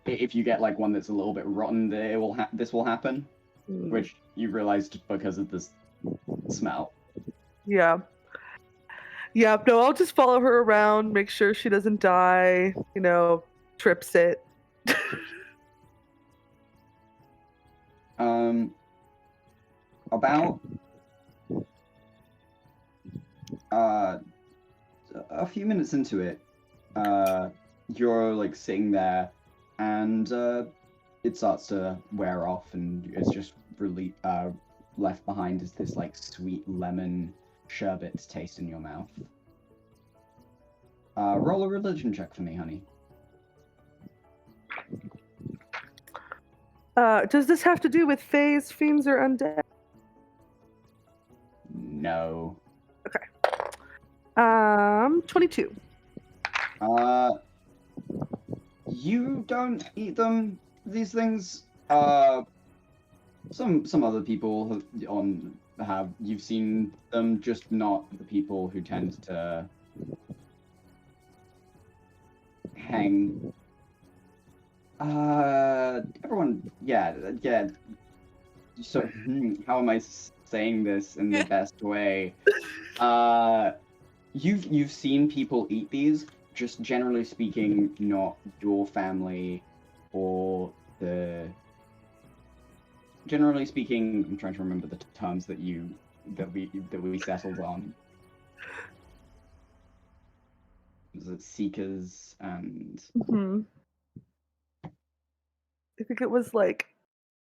Speaker 1: if you get one that's a little bit rotten that it will this will happen, which you realized because of this smell.
Speaker 5: Yeah. Yeah, no, I'll just follow her around, make sure she doesn't die, trips it.
Speaker 1: About a few minutes into it, you're sitting there, and it starts to wear off, and it's just really left behind is this sweet lemon sherbet taste in your mouth. Roll a religion check for me, honey.
Speaker 5: Does this have to do with fays, fiends, or undead?
Speaker 1: No.
Speaker 5: 22.
Speaker 1: You don't eat them. These things. Some other people have. You've seen them, just not the people who tend to hang. Everyone. Yeah. So, how am I saying this in the best way? You've seen people eat these, just generally speaking, not your family or the. Generally speaking, I'm trying to remember the terms that we settled on. Was it seekers and?
Speaker 5: Mm-hmm. I think it was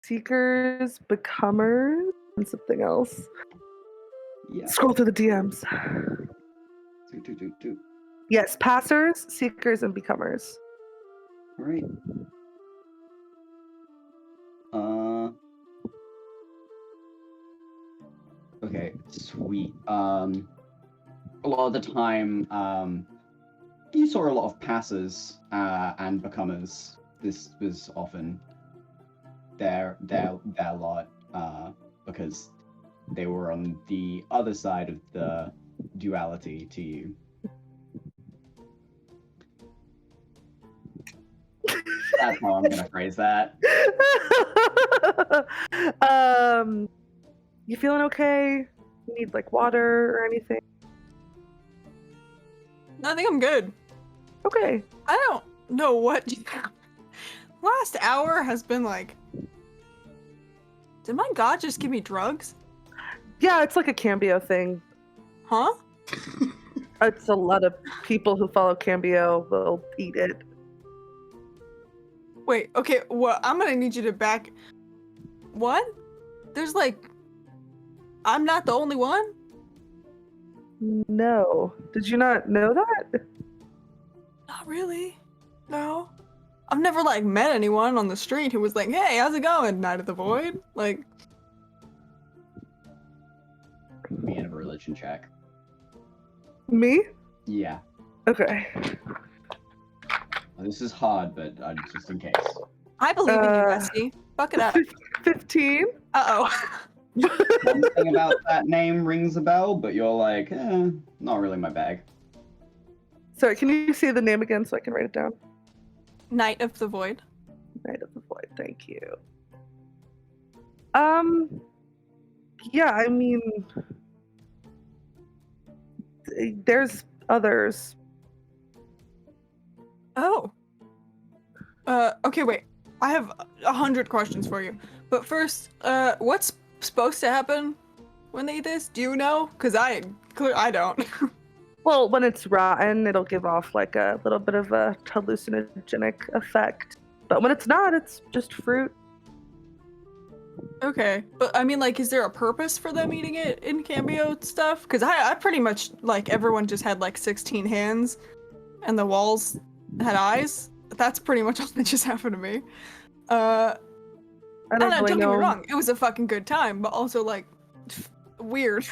Speaker 5: seekers, becomers, and something else.
Speaker 1: Yeah.
Speaker 5: Scroll through the DMs.
Speaker 1: Do.
Speaker 5: Yes, passers, seekers, and becomers.
Speaker 1: All right. Okay, sweet. A lot of the time, you saw a lot of passers and becomers. This was often their lot, because they were on the other side of the duality to you. That's how I'm gonna phrase that.
Speaker 5: You feeling okay? You need water or anything?
Speaker 2: No, I think I'm good.
Speaker 5: Okay.
Speaker 2: I don't know what last hour has been like. Did my god just give me drugs?
Speaker 5: Yeah, it's like a Cambio thing.
Speaker 2: Huh?
Speaker 5: It's a lot of people who follow Cambio will eat it.
Speaker 2: Wait, okay, well, I'm gonna need you to back. What? There's I'm not the only one?
Speaker 5: No. Did you not know that?
Speaker 2: Not really. No. I've never met anyone on the street who was like, hey, how's it going? Night of the Void?
Speaker 1: Me and a religion check.
Speaker 5: Me?
Speaker 1: Yeah.
Speaker 5: Okay.
Speaker 1: This is hard, but just in case.
Speaker 2: I believe in you, Bestie. Fuck it up.
Speaker 5: 15?
Speaker 2: Uh-oh.
Speaker 1: Something about that name rings a bell, but you're like, not really my bag.
Speaker 5: Sorry, can you say the name again so I can write it down?
Speaker 2: Knight of the Void.
Speaker 5: Knight of the Void, thank you. Yeah, I mean, there's others.
Speaker 2: Oh. Okay, wait. I have 100 questions for you. But first, what's supposed to happen when they eat this? Do you know? Because I don't.
Speaker 5: Well, when it's rotten, it'll give off like a little bit of a hallucinogenic effect. But when it's not, it's just fruit.
Speaker 2: Okay. But I mean, like, is there a purpose for them eating it in Cambio stuff? Because I pretty much, like, everyone just had, like, 16 hands and the walls had eyes. That's pretty much all that just happened to me.
Speaker 5: I don't really
Speaker 2: don't get me
Speaker 5: know.
Speaker 2: wrong. It was a fucking good time, but also, like, weird.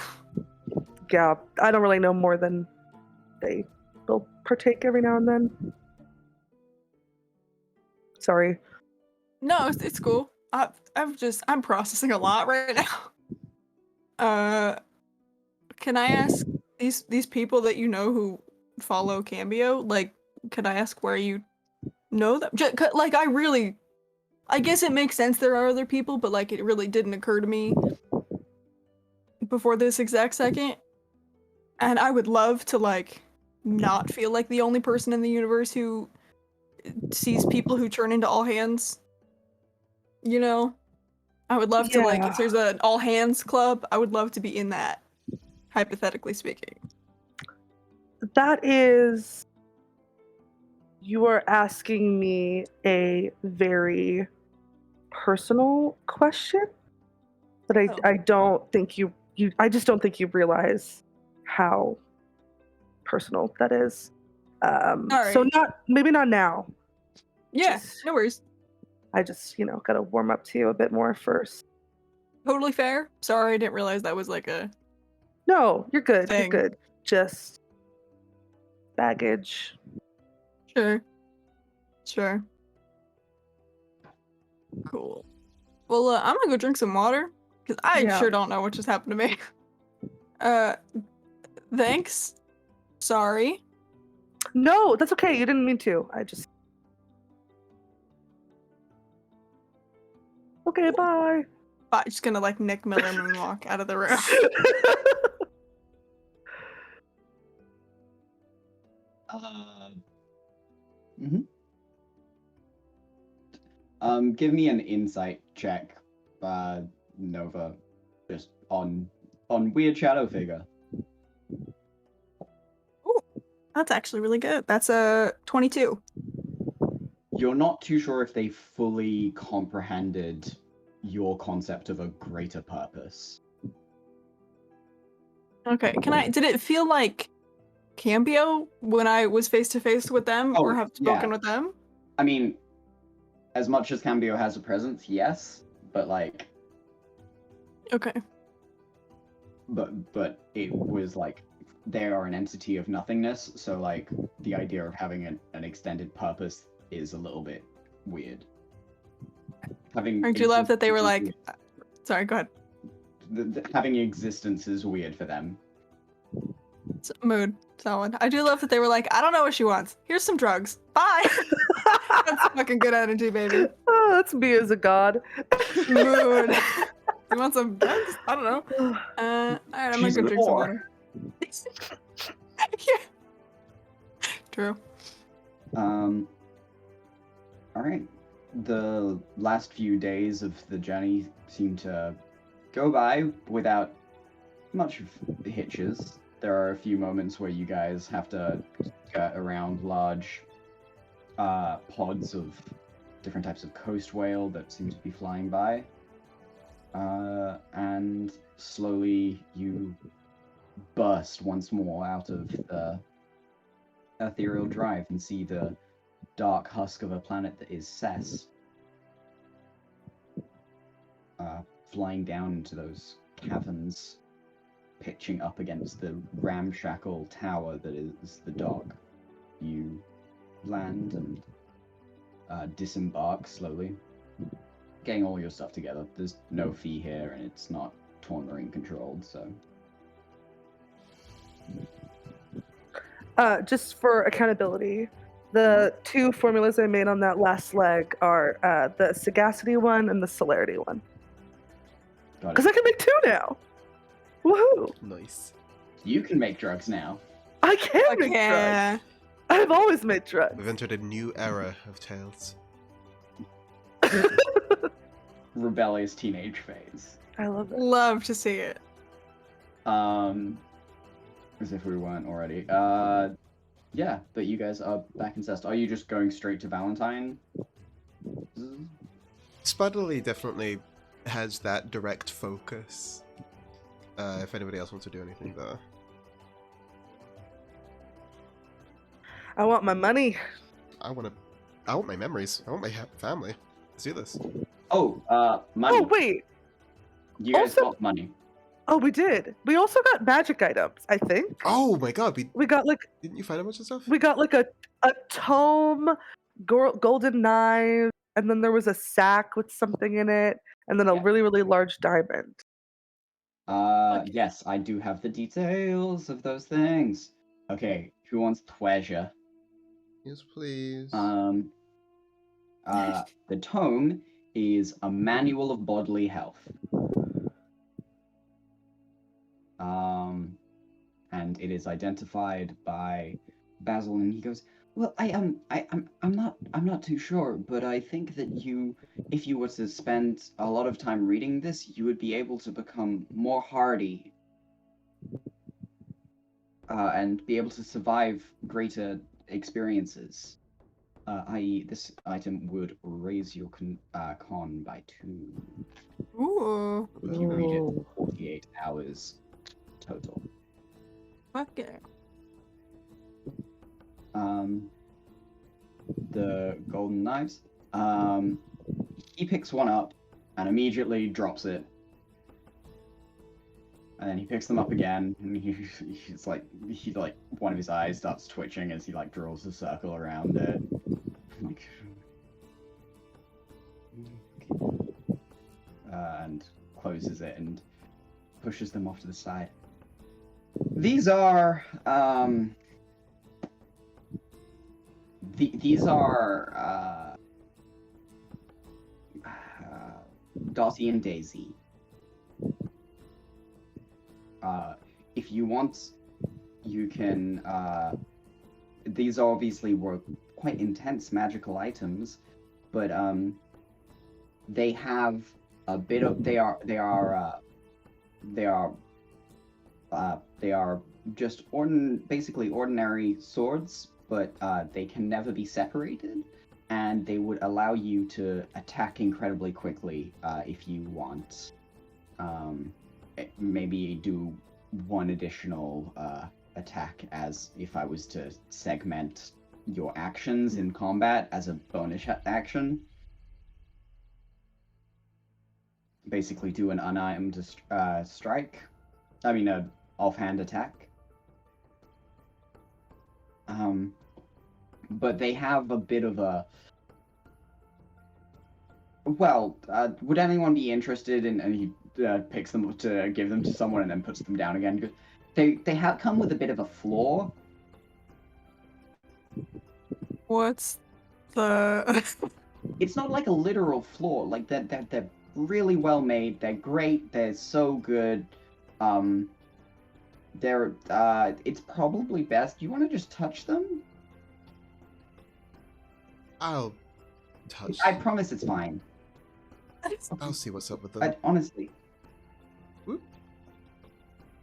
Speaker 5: Yeah, I don't really know more than they will partake every now and then. Sorry.
Speaker 2: No, it's cool. I'm processing a lot right now. Can I ask these people that you know who follow Cambio? Like, can I ask where you know them? Like, I guess it makes sense there are other people, but like, it really didn't occur to me before this exact second. And I would love to like not feel like the only person in the universe who sees people who turn into all hands. You know? I would love to like, if there's an all hands club, I would love to be in that, hypothetically speaking.
Speaker 5: That is, you are asking me a very personal question, but I don't think I just don't think you realize how personal that is. So maybe not now.
Speaker 2: Yeah, no worries.
Speaker 5: I just, gotta warm up to you a bit more first.
Speaker 2: Totally fair. Sorry, I didn't realize that was like a...
Speaker 5: No, you're good.
Speaker 2: thing.
Speaker 5: You're good. Just baggage.
Speaker 2: Sure. Cool. Well, I'm gonna go drink some water, because I sure don't know what just happened to me. Thanks. Sorry.
Speaker 5: No, that's okay. You didn't mean to. Okay, bye.
Speaker 2: Bye. Just gonna like Nick Miller moonwalk out of the room.
Speaker 1: Give me an insight check, Nova, just on weird shadow figure.
Speaker 2: Ooh, that's actually really good. That's a 22.
Speaker 1: You're not too sure if they fully comprehended your concept of a greater purpose.
Speaker 2: Okay, did it feel like Cambio when I was face to face with them or have spoken with them?
Speaker 1: I mean, as much as Cambio has a presence, yes, but like...
Speaker 2: Okay.
Speaker 1: But it was like, they are an entity of nothingness, so like, the idea of having an extended purpose is a little bit weird.
Speaker 2: Aren't you love that they were like... Sorry, go ahead.
Speaker 1: Having existence is weird for them.
Speaker 2: Mood. Solid. I do love that they were like, I don't know what she wants. Here's some drugs. Bye! That's fucking good energy, baby.
Speaker 5: Oh, that's me as a god.
Speaker 2: Mood. You want some drugs? I don't know. Alright, I'm gonna go drink some water. Yeah. True.
Speaker 1: Alright. The last few days of the journey seem to go by without much of hitches. There are a few moments where you guys have to get around large pods of different types of coast whale that seem to be flying by. And slowly you burst once more out of the ethereal drive and see the dark husk of a planet that is Cess, flying down into those caverns pitching up against the ramshackle tower that is the dock. You land and disembark slowly, getting all your stuff together. There's no fee here, and it's not Tourmaline controlled, so.
Speaker 5: Just for accountability, the two formulas I made on that last leg are the sagacity one and the celerity one.
Speaker 1: Got
Speaker 5: Because
Speaker 1: it.
Speaker 5: I can make two now. Woohoo!
Speaker 4: Nice.
Speaker 1: You can make drugs now.
Speaker 5: I can make drugs.
Speaker 2: Okay.
Speaker 5: I've always made drugs.
Speaker 4: We've entered a new era of Tales.
Speaker 1: Rebellious teenage phase.
Speaker 5: I love it.
Speaker 2: Love to see it.
Speaker 1: As if we weren't already. Yeah, but you guys are back in Cest. Are you just going straight to Valentine?
Speaker 4: Spiderly definitely has that direct focus. If anybody else wants to do anything though.
Speaker 5: I want my money.
Speaker 4: I want my memories. I want my family. Let's do this.
Speaker 1: Oh, money.
Speaker 5: Oh, wait.
Speaker 1: You guys
Speaker 5: also-
Speaker 1: got money.
Speaker 5: Oh, we did. We also got magic items, I think.
Speaker 4: Oh my god,
Speaker 5: We got like
Speaker 4: didn't you find a bunch of stuff?
Speaker 5: we got like a tome, golden knife, and then there was a sack with something in it, and then a
Speaker 1: Yeah.
Speaker 5: really, really large diamond.
Speaker 1: Yes, I do have the details of those things. Okay, who wants treasure?
Speaker 4: Yes, please.
Speaker 1: The tome is a manual of bodily health. And it is identified by Basil, and he goes, "Well, I'm not too sure, but I think that if you were to spend a lot of time reading this, you would be able to become more hardy, and be able to survive greater experiences. I.e., this item would raise your con by 2
Speaker 2: Ooh.
Speaker 1: if you read it for 48 hours total."
Speaker 2: Okay.
Speaker 1: The golden knives. He picks one up and immediately drops it. And then he picks them up again, and he's like, one of his eyes starts twitching as he like draws a circle around it. Like, and closes it and pushes them off to the side. These are Dottie and Daisy. If you want, you can. These obviously were quite intense magical items, but they have a bit of. They are just basically ordinary swords, but they can never be separated, and they would allow you to attack incredibly quickly if you want. Maybe do one additional attack as if I was to segment your actions in combat as a bonus action. Basically do an unarmed strike. I mean, a offhand attack. But they have a bit of a... Well, would anyone be interested in... And he picks them up to give them to someone and then puts them down again. They come with a bit of a flaw.
Speaker 2: What's the...
Speaker 1: It's not like a literal flaw. Like, they're really well made. They're great. They're so good. It's probably best. You want to just touch them?
Speaker 4: I'll touch.
Speaker 1: I promise it's fine.
Speaker 4: I'll see what's up with them.
Speaker 1: But honestly.
Speaker 4: Whoop.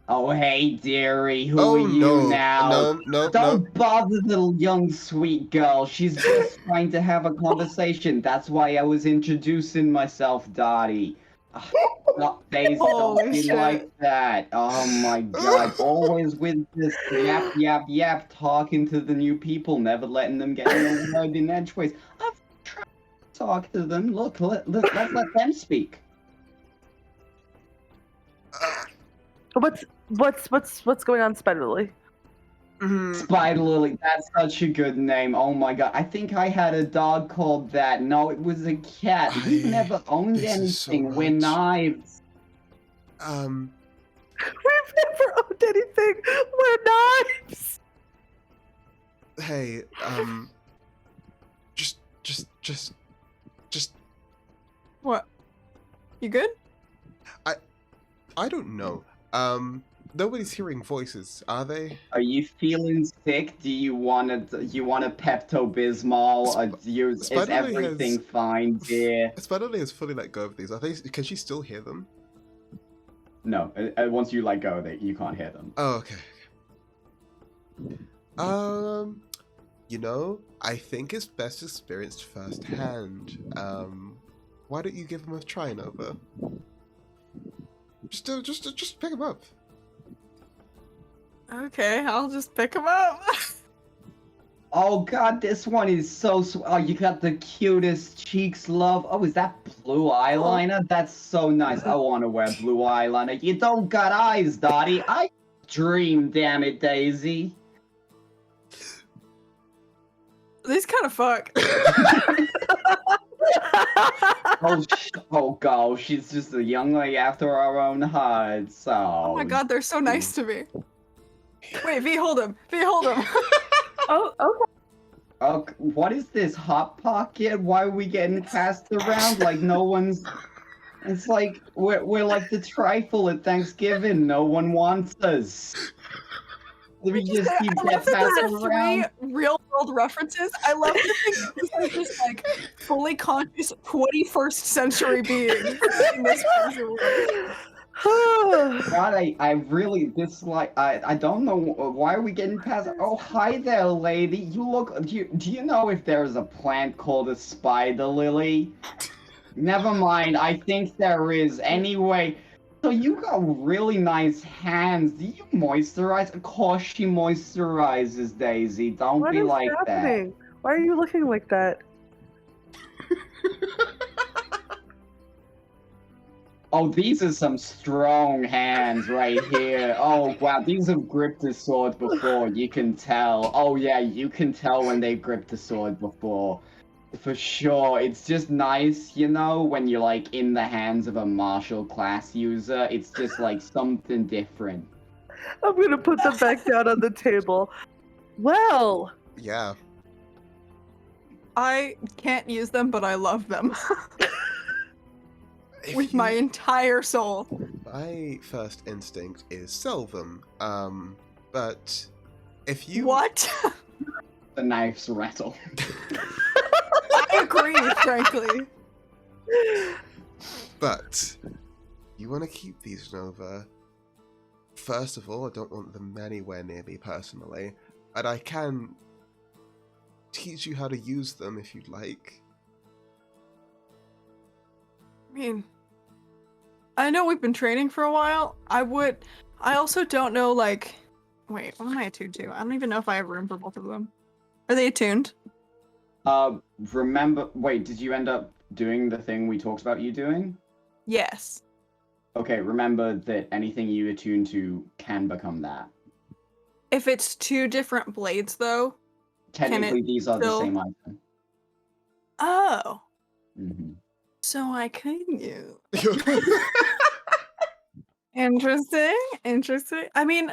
Speaker 1: Oh, hey, dearie. Who
Speaker 4: Oh
Speaker 1: are you
Speaker 4: no!
Speaker 1: now?
Speaker 4: No!
Speaker 1: Don't bother the young sweet girl. She's just trying to have a conversation. That's why I was introducing myself, Dottie. Not phased
Speaker 2: Holy shit.
Speaker 1: like that. Oh my god. Always with this yap talking to the new people, never letting them get in word in edgeways. I've tried to talk to them. Look, let's let them speak.
Speaker 5: What's going on, Spider Lily?
Speaker 1: Spider Lily, that's such a good name. Oh my god. I think I had a dog called that. No, it was a cat. We've never owned
Speaker 4: this is so
Speaker 1: anything. We're
Speaker 4: much.
Speaker 1: knives.
Speaker 5: We've never owned anything. We're knives.
Speaker 4: Hey, just.
Speaker 2: What? You good?
Speaker 4: I don't know. Nobody's hearing voices, are they?
Speaker 1: Are you feeling sick? Do you want a Pepto-Bismol? Is
Speaker 4: Spider Lily
Speaker 1: everything
Speaker 4: has-
Speaker 1: fine, dear?
Speaker 4: Spider Lily has fully let go of these. Are they? Can she still hear them?
Speaker 1: No, once you let go, you can't hear them.
Speaker 4: Oh, okay. I think it's best experienced firsthand. Why don't you give him a try, Nova? Just pick him up.
Speaker 2: Okay, I'll just pick him up.
Speaker 1: Oh god, this one is so oh, you got the cutest cheeks, love. Oh, is that blue eyeliner? That's so nice. I want to wear blue eyeliner. You don't got eyes, Dottie. I dream, damn it, Daisy.
Speaker 2: These kind of fuck.
Speaker 1: Oh god, she's just a young lady after our own heart. So.
Speaker 2: Oh my god, they're so nice to me. Wait, V, hold him. V, hold him.
Speaker 5: Oh, okay.
Speaker 1: Oh, what is this hot pocket? Why are we getting passed around like no one's? It's like we're like the trifle at Thanksgiving. No one wants us. We just keep
Speaker 2: I love
Speaker 1: getting
Speaker 2: that
Speaker 1: passed
Speaker 2: those are
Speaker 1: around.
Speaker 2: 3 real-world references. I love to think that these are just like fully conscious 21st century beings in this crazy world.
Speaker 1: God, I really dislike. I don't know why are we getting past. Oh, hi there, lady. You look. Do you know if there's a plant called a spider lily? Never mind. I think there is. Anyway, so you got really nice hands. Do you moisturize? Of course, she moisturizes, Daisy. Don't
Speaker 5: What
Speaker 1: be
Speaker 5: is
Speaker 1: like
Speaker 5: happening? Why are you looking like that?
Speaker 1: Oh, these are some strong hands right here. Oh, wow, these have gripped a sword before, you can tell. Oh, yeah, you can tell when they've gripped a sword before. For sure, it's just nice, you know, when you're, like, in the hands of a martial class user. It's just, like, something different.
Speaker 5: I'm gonna put them back down on the table. Well,
Speaker 4: Yeah.
Speaker 2: I can't use them, but I love them.
Speaker 4: If
Speaker 2: With my
Speaker 4: you-
Speaker 2: entire soul.
Speaker 4: My first instinct is sell them. But if you
Speaker 2: What?
Speaker 1: The knives rattle.
Speaker 2: I agree, frankly.
Speaker 4: But you want to keep these, Nova. First of all, I don't want them anywhere near me personally, but I can teach you how to use them if you'd like.
Speaker 2: I mean, I know we've been training for a while. I also don't know, like, wait, what am I attuned to? I don't even know if I have room for both of them. Are they attuned?
Speaker 1: Wait, did you end up doing the thing we talked about you doing?
Speaker 2: Yes.
Speaker 1: Okay, remember that anything you attune to can become that.
Speaker 2: If it's 2 different blades, though.
Speaker 1: Technically, these are the
Speaker 2: still-
Speaker 1: same item.
Speaker 2: Oh.
Speaker 1: Mm-hmm.
Speaker 2: So I can use. Interesting. I mean,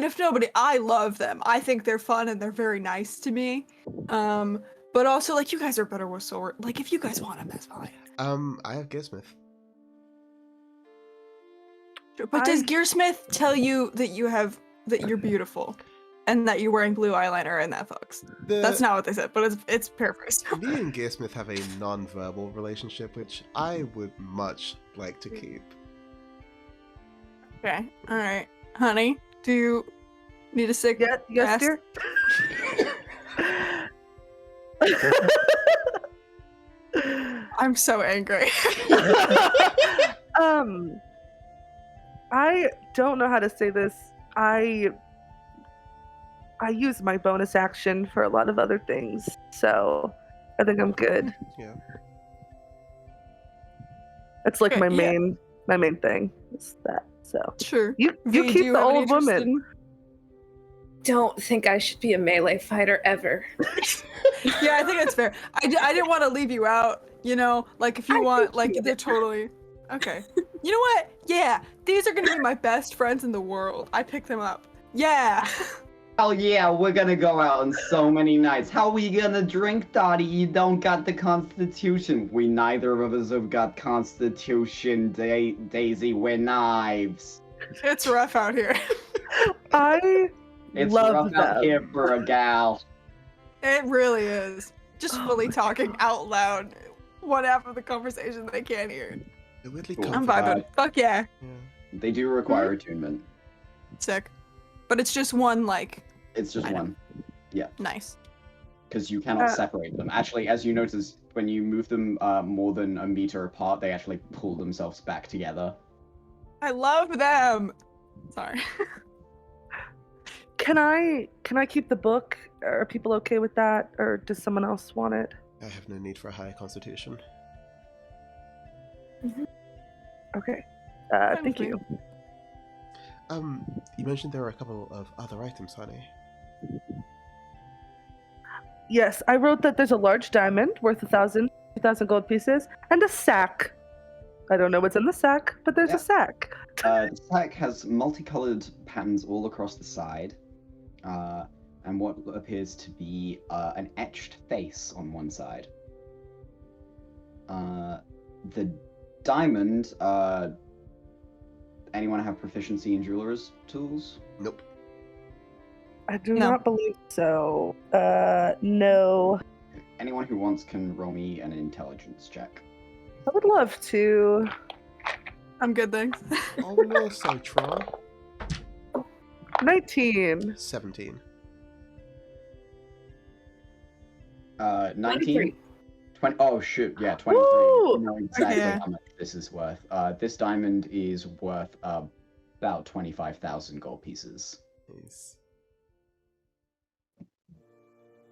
Speaker 2: if nobody, I love them. I think they're fun and they're very nice to me. But also, like, you guys are better with sword. Like, if you guys want them, that's fine.
Speaker 4: I have Gearsmith.
Speaker 2: But does Gearsmith tell you that you're beautiful, and that you're wearing blue eyeliner and that fucks? That's not what they said, but it's paraphrased.
Speaker 4: Me and Gearsmith have a non-verbal relationship, which I would much like to keep.
Speaker 2: Okay, all right, honey. Do you need a sick?
Speaker 5: Yes, dear.
Speaker 2: I'm so angry.
Speaker 5: I don't know how to say this. I use my bonus action for a lot of other things, so I think I'm good.
Speaker 4: Yeah.
Speaker 5: It's like
Speaker 2: Okay,
Speaker 5: my
Speaker 2: yeah.
Speaker 5: main thing. It's that. So
Speaker 2: Sure.
Speaker 5: you
Speaker 2: V, do
Speaker 5: keep
Speaker 2: you
Speaker 5: the
Speaker 2: have any
Speaker 5: old
Speaker 2: interest
Speaker 5: woman.
Speaker 2: in-
Speaker 3: Don't think I should be a melee fighter ever.
Speaker 2: Yeah, I think that's fair. I didn't want to leave you out, you know? Like, if you
Speaker 3: I
Speaker 2: want,
Speaker 3: think
Speaker 2: like,
Speaker 3: you
Speaker 2: they're totally... Okay. You know what? Yeah, these are gonna be my best friends in the world. I picked them up. Yeah!
Speaker 1: Hell yeah, we're gonna go out on so many nights. How we gonna drink, Dottie? You don't got the Constitution. We neither of us have got Constitution, Daisy. We're knives.
Speaker 2: It's rough out here.
Speaker 5: I
Speaker 1: It's
Speaker 5: love
Speaker 1: rough
Speaker 5: them.
Speaker 1: out here for a gal.
Speaker 2: It really is. Just
Speaker 5: Oh
Speaker 2: fully
Speaker 5: my
Speaker 2: talking out loud. One half of the conversation they can't hear.
Speaker 4: They're weirdly
Speaker 1: Cool.
Speaker 2: I'm
Speaker 4: comforting.
Speaker 2: vibing. Fuck yeah.
Speaker 4: Yeah.
Speaker 1: They do require attunement.
Speaker 2: Sick. But it's just one, like,
Speaker 1: It's just
Speaker 2: Item.
Speaker 1: one.
Speaker 2: nice.
Speaker 1: Because you cannot
Speaker 5: Uh,
Speaker 1: separate them. Actually, as you notice, when you move them more than a meter apart, they actually pull themselves back together.
Speaker 2: I love them. Sorry.
Speaker 5: Can I keep the book? Are people okay with that, or does someone else want it?
Speaker 4: I have no need for a higher constitution.
Speaker 5: Okay.
Speaker 2: Fine
Speaker 5: Thank
Speaker 2: with me.
Speaker 5: you.
Speaker 4: You mentioned there were a couple of other items, honey.
Speaker 5: Yes, I wrote that there's a large diamond worth 2,000 gold pieces and a sack. I don't know what's in the sack, but there's
Speaker 1: Yeah.
Speaker 5: a sack.
Speaker 1: The sack has multicolored patterns all across the side, and what appears to be an etched face on one side. The diamond, anyone have proficiency in jeweler's tools?
Speaker 4: Nope.
Speaker 5: I do
Speaker 2: No.
Speaker 5: not believe so. No.
Speaker 1: Anyone who wants can roll me an intelligence check.
Speaker 5: I would love to.
Speaker 2: I'm good, thanks.
Speaker 4: I'll also try.
Speaker 5: 19.
Speaker 4: 17.
Speaker 1: 19?
Speaker 3: 23.
Speaker 1: 20, oh shoot, yeah, 23.
Speaker 5: Woo!
Speaker 1: You know exactly
Speaker 2: Yeah.
Speaker 1: how much this is worth. This diamond is worth about 25,000 gold pieces.
Speaker 4: Nice.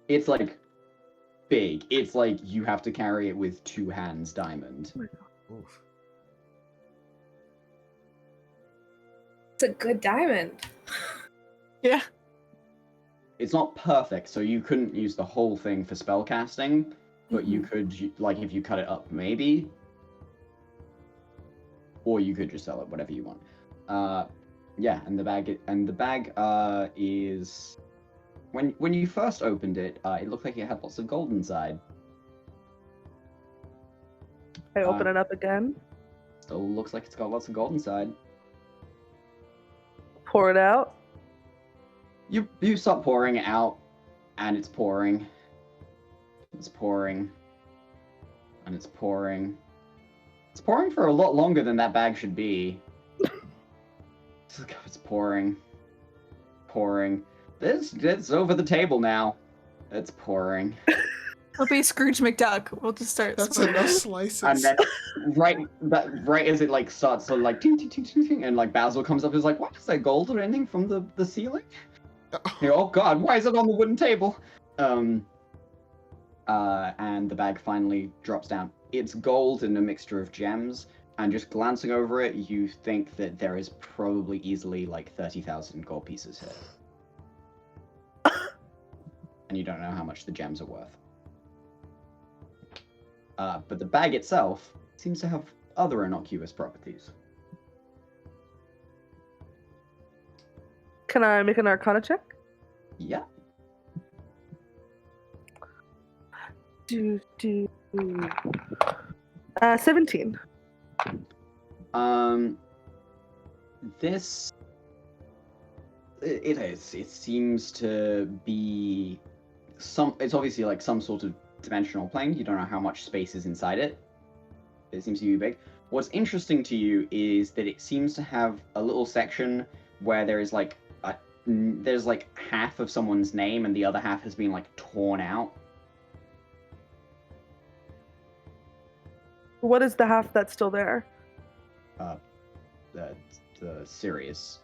Speaker 1: It's like big. It's like you have to carry it with two hands diamond.
Speaker 4: Oof.
Speaker 3: It's a good diamond.
Speaker 2: Yeah.
Speaker 1: It's not perfect, so you couldn't use the whole thing for spell casting, but you could, like, if you cut it up, maybe. Or you could just sell it, whatever you want. Yeah, and the bag is when you first opened it, it looked like it had lots of gold inside.
Speaker 5: I open it up again,
Speaker 1: Still looks like it's got lots of gold inside.
Speaker 5: pour it out.
Speaker 1: You start pouring it out, and it's pouring. It's pouring. And it's pouring. It's pouring for a lot longer than that bag should be. It's pouring. Pouring. It's over the table now. It's pouring.
Speaker 2: We'll be Scrooge McDuck. We'll just start.
Speaker 4: That's
Speaker 2: swirling.
Speaker 4: enough slices.
Speaker 1: And then right as it like starts to like ting, ting, ting, ting, ting, and like Basil comes up and is like, what is that gold or anything from the ceiling? Oh god, why is it on the wooden table? And the bag finally drops down. It's gold and a mixture of gems, and just glancing over it, you think that there is probably easily like 30,000 gold pieces here. And you don't know how much the gems are worth. But the bag itself seems to have other innocuous properties.
Speaker 5: Can I make an Arcana check?
Speaker 1: Yeah.
Speaker 5: 17.
Speaker 1: This it seems to be it's obviously like some sort of dimensional plane. You don't know how much space is inside it. It seems to be big. What's interesting to you is that it seems to have a little section where there is like there's like half of someone's name and the other half has been like torn out.
Speaker 5: What is the half that's still there?
Speaker 1: The Sirius.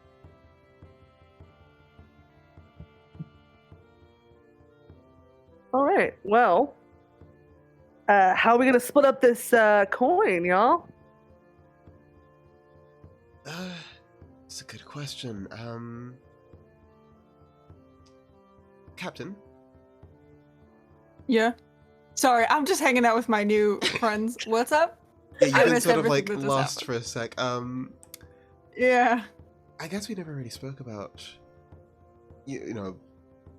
Speaker 5: All right. Well, how are we gonna split up this coin, y'all?
Speaker 4: question. Captain?
Speaker 2: Yeah. Sorry, I'm just hanging out with my new friends. What's up?
Speaker 4: Yeah, you've
Speaker 2: I
Speaker 4: been
Speaker 2: missed
Speaker 4: sort of
Speaker 2: everything
Speaker 4: like
Speaker 2: that just
Speaker 4: lost
Speaker 2: happened.
Speaker 4: for a sec.
Speaker 2: Yeah.
Speaker 4: I guess we never really spoke about, you know,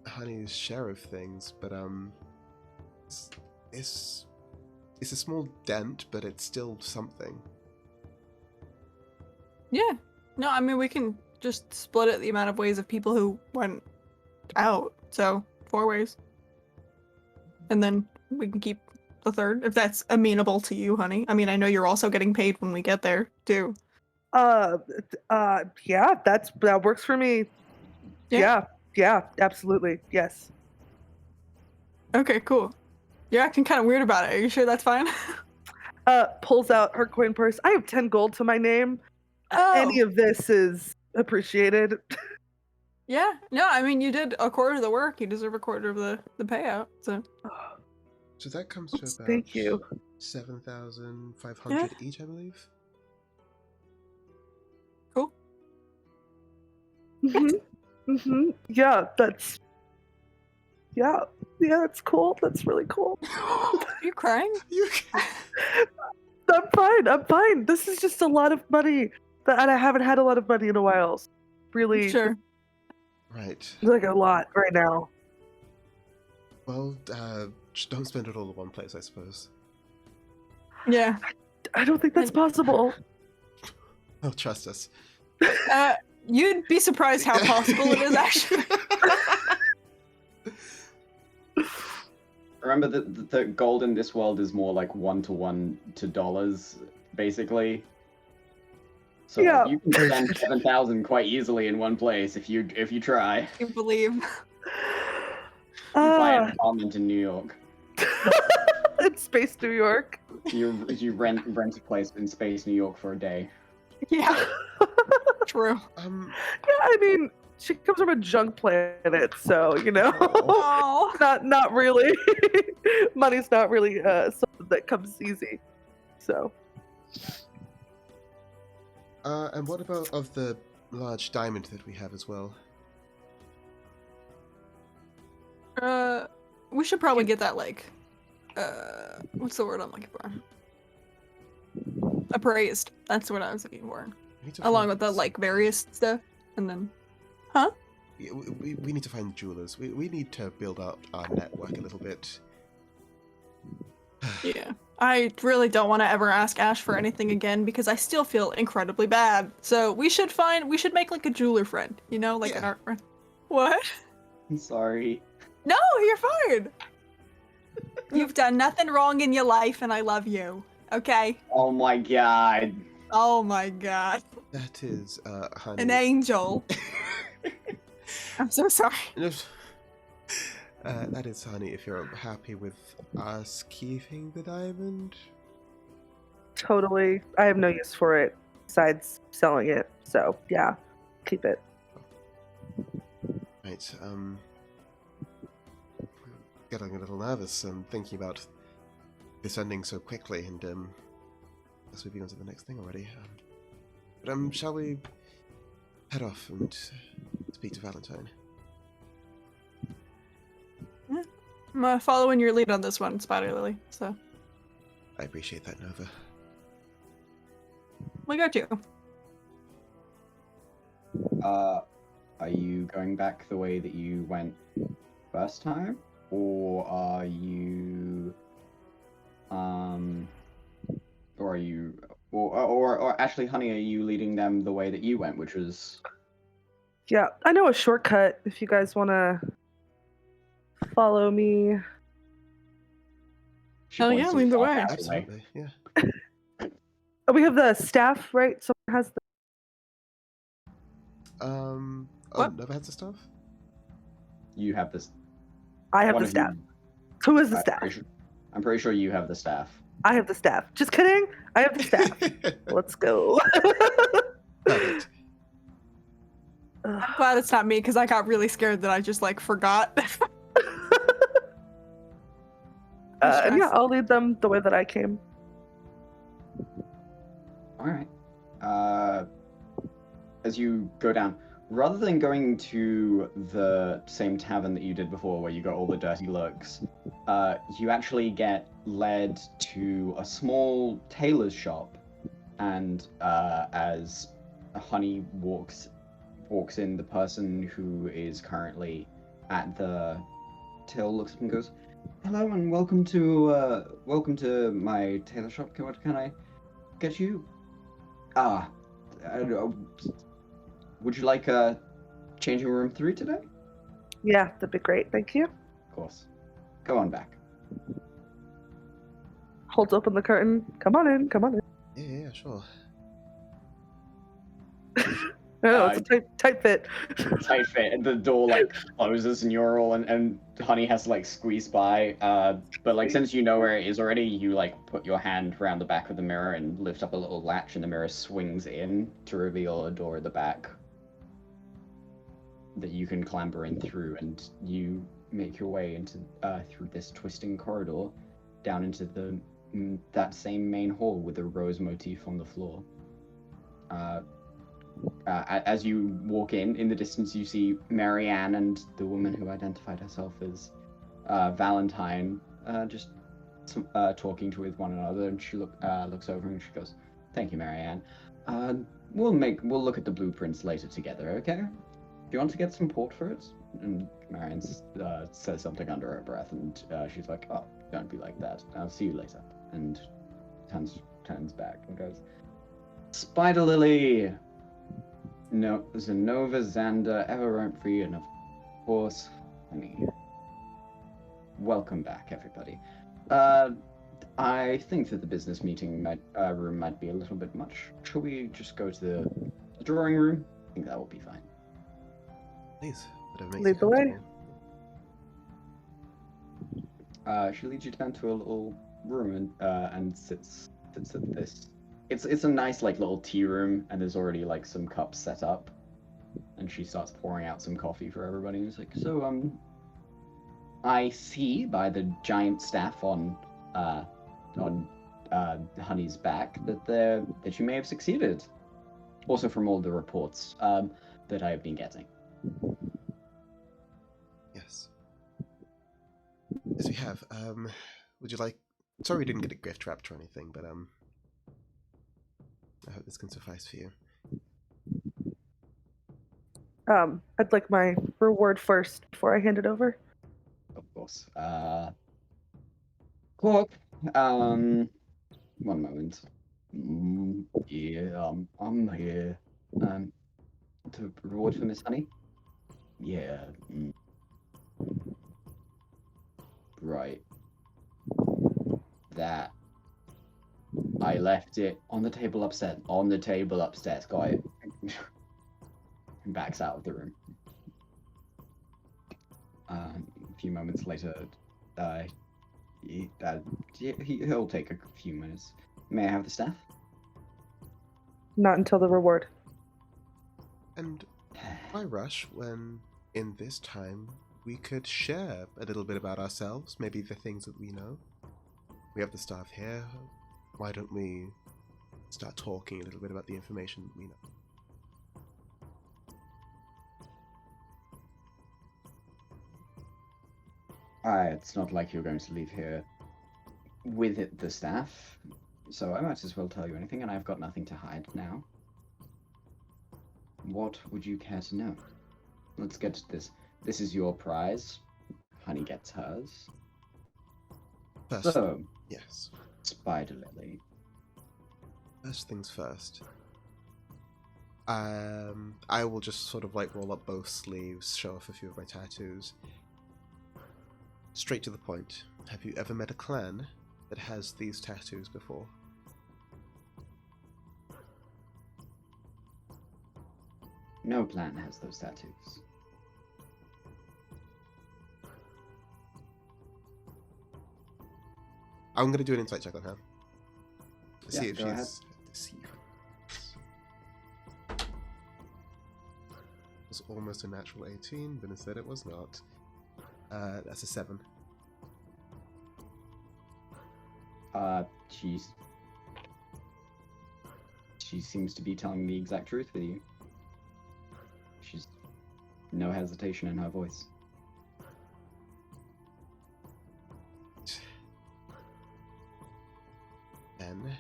Speaker 4: Honey's share of things, but it's a small dent, but it's still something.
Speaker 2: Yeah. No, I mean, we can just split it the amount of ways of people who went out. So, 4 ways. And then we can keep the third, if that's amenable to you, honey. I mean, I know you're also getting paid when we get there, too.
Speaker 5: Yeah, that works for me. Yeah, absolutely. Yes.
Speaker 2: Okay, cool. You're acting kind of weird about it. Are you sure that's fine?
Speaker 5: Pulls out her coin purse. I have 10 gold to my name. Any of this is appreciated.
Speaker 2: Yeah. No, I mean, you did a quarter of the work. You deserve a quarter of the payout. So
Speaker 4: that comes to about
Speaker 5: Thank you.
Speaker 4: 7,500 each, I believe.
Speaker 2: Cool.
Speaker 5: Yeah, that's cool. That's really cool.
Speaker 2: Are you crying?
Speaker 5: I'm fine. This is just a lot of money that I haven't had a lot of money in a while. Really,
Speaker 2: Sure.
Speaker 4: Right.
Speaker 5: like a lot right now.
Speaker 4: Well, just don't spend it all in one place, I suppose.
Speaker 2: Yeah.
Speaker 5: I don't think that's possible.
Speaker 4: Oh, trust us.
Speaker 2: You'd be surprised how possible it is, actually.
Speaker 1: Remember that the gold in this world is more like 1-to-1 to dollars, basically. So
Speaker 5: Yeah.
Speaker 1: you can spend 7,000 quite easily in one place if you try.
Speaker 2: You believe.
Speaker 1: You buy an apartment in New York.
Speaker 5: In Space New York.
Speaker 1: You rent a place in Space New York for a day.
Speaker 2: Yeah. True.
Speaker 5: Yeah, I mean, she comes from a junk planet, so you know,
Speaker 2: Oh.
Speaker 5: not really. Money's not really something that comes easy. So.
Speaker 4: And what about of the large diamond that we have as well?
Speaker 2: We should probably get that, like, what's the word I'm looking for? Appraised. That's what I was looking for. Along with the, like, various stuff, and then... Huh?
Speaker 4: Yeah, we need to find jewelers. We need to build out our network a little bit.
Speaker 2: Yeah. I really don't want to ever ask Ash for anything again because I still feel incredibly bad. So we should make like a jeweler friend, you know, like an art friend. What?
Speaker 1: I'm sorry.
Speaker 2: No, you're fine. You've done nothing wrong in your life and I love you. Okay?
Speaker 1: Oh my god.
Speaker 2: Oh my god.
Speaker 4: That is, honey.
Speaker 2: An angel. I'm so sorry.
Speaker 4: That is, honey, if you're happy with us keeping the diamond.
Speaker 5: Totally. I have no use for it besides selling it. So, yeah, keep it.
Speaker 4: Right, getting a little nervous and thinking about this ending so quickly, and guess we've been on to the next thing already. But shall we head off and speak to Valentine?
Speaker 2: Yeah. I'm following your lead on this one, Spider Lily, so.
Speaker 4: I appreciate that, Nova.
Speaker 2: We got you.
Speaker 1: Are you going back the way that you went first time? Or are you... Or actually, honey, are you leading them the way that you went, which was...
Speaker 5: Yeah, I know a shortcut if you guys want to follow me.
Speaker 2: Hell yeah, lead the way.
Speaker 4: Absolutely, yeah.
Speaker 5: Oh, we have the staff, right? Someone has the...
Speaker 4: Oh,
Speaker 2: What?
Speaker 4: Nova has the stuff?
Speaker 1: You have this...
Speaker 5: I have
Speaker 1: one
Speaker 5: the
Speaker 1: of
Speaker 5: staff.
Speaker 1: you-
Speaker 5: Who is the
Speaker 1: I'm
Speaker 5: staff?
Speaker 1: pretty sure you have the staff.
Speaker 5: I have the staff. Just kidding. I have the staff. Let's go.
Speaker 4: Perfect.
Speaker 2: I'm glad it's not me because I got really scared that I just like forgot.
Speaker 5: And yeah, I'll lead them the way that I came.
Speaker 1: as you go down, rather than going to the same tavern that you did before, where you got all the dirty looks, you actually get led to a small tailor's shop, and as Honey walks in, the person who is currently at the till looks up and goes, "Hello and welcome to my tailor shop. What can I get you? I don't know. Would you like changing room 3 today?"
Speaker 5: Yeah, that'd be great. Thank you.
Speaker 1: Of course. Go on back.
Speaker 5: Holds open the curtain. Come on in. Come on in.
Speaker 4: Yeah, sure.
Speaker 5: No, it's a tight fit.
Speaker 1: Tight fit, and the door like closes, and you're all and Honey has to like squeeze by. But like since you know where it is already, you like put your hand around the back of the mirror and lift up a little latch, and the mirror swings in to reveal a door at the back that you can clamber in through, and you make your way into through this twisting corridor down into that same main hall with a rose motif on the floor. As you walk in the distance, you see Marianne and the woman who identified herself as Valentine just talking with one another, and she looks over and she goes, "Thank you, Marianne. We'll look at the blueprints later together, okay? Do you want to get some port for it?" And Marianne says something under her breath, and she's like, "Oh, don't be like that. I'll see you later." And turns back and goes, "Spider Lily! No, Zenova, Xander, Ever Free, and of course, Honey. Welcome back, everybody. I think that the business meeting room might be a little bit much. Shall we just go to the drawing room? I think that will be fine."
Speaker 4: Please, whatever makes
Speaker 5: Lead
Speaker 4: you
Speaker 5: the way.
Speaker 1: comfortable. She leads you down to a little room and sits at this. It's a nice like little tea room, and there's already like some cups set up, and she starts pouring out some coffee for everybody. And it's like, "So I see by the giant staff on Honey's back that you may have succeeded. Also from all the reports that I have been getting."
Speaker 4: Yes. Yes, we have. Would you like... Sorry we didn't get a gift wrapped or anything, but I hope this can suffice for you.
Speaker 5: I'd like my reward first before I hand it over.
Speaker 1: Of course. Cool. One moment. Yeah, I'm here. To reward for Miss Honey? Yeah. Right. That. I left it on the table upstairs. On the table upstairs. Got it. And backs out of the room. A few moments later, he'll take a few minutes. May I have the staff?
Speaker 5: Not until the reward.
Speaker 4: And why rush when, in this time, we could share a little bit about ourselves, maybe the things that we know? We have the staff here. Why don't we start talking a little bit about the information that we know?
Speaker 1: It's not like you're going to leave here with the staff, so I might as well tell you anything, and I've got nothing to hide now. What would you care to know? Let's get to this. This is your prize. Honey gets hers.
Speaker 4: First,
Speaker 1: So,
Speaker 4: yes.
Speaker 1: Spider Lily.
Speaker 4: First things first. I will just sort of like roll up both sleeves, show off a few of my tattoos. Straight to the point. Have you ever met a clan that has these tattoos before?
Speaker 1: No clan has those tattoos.
Speaker 4: I'm going to do an insight check on her.
Speaker 1: Yeah,
Speaker 4: See if
Speaker 1: go
Speaker 4: she's deceived. It was almost a natural 18, but instead it was not. That's a 7.
Speaker 1: She seems to be telling the exact truth with you. No hesitation in her voice.
Speaker 4: Then,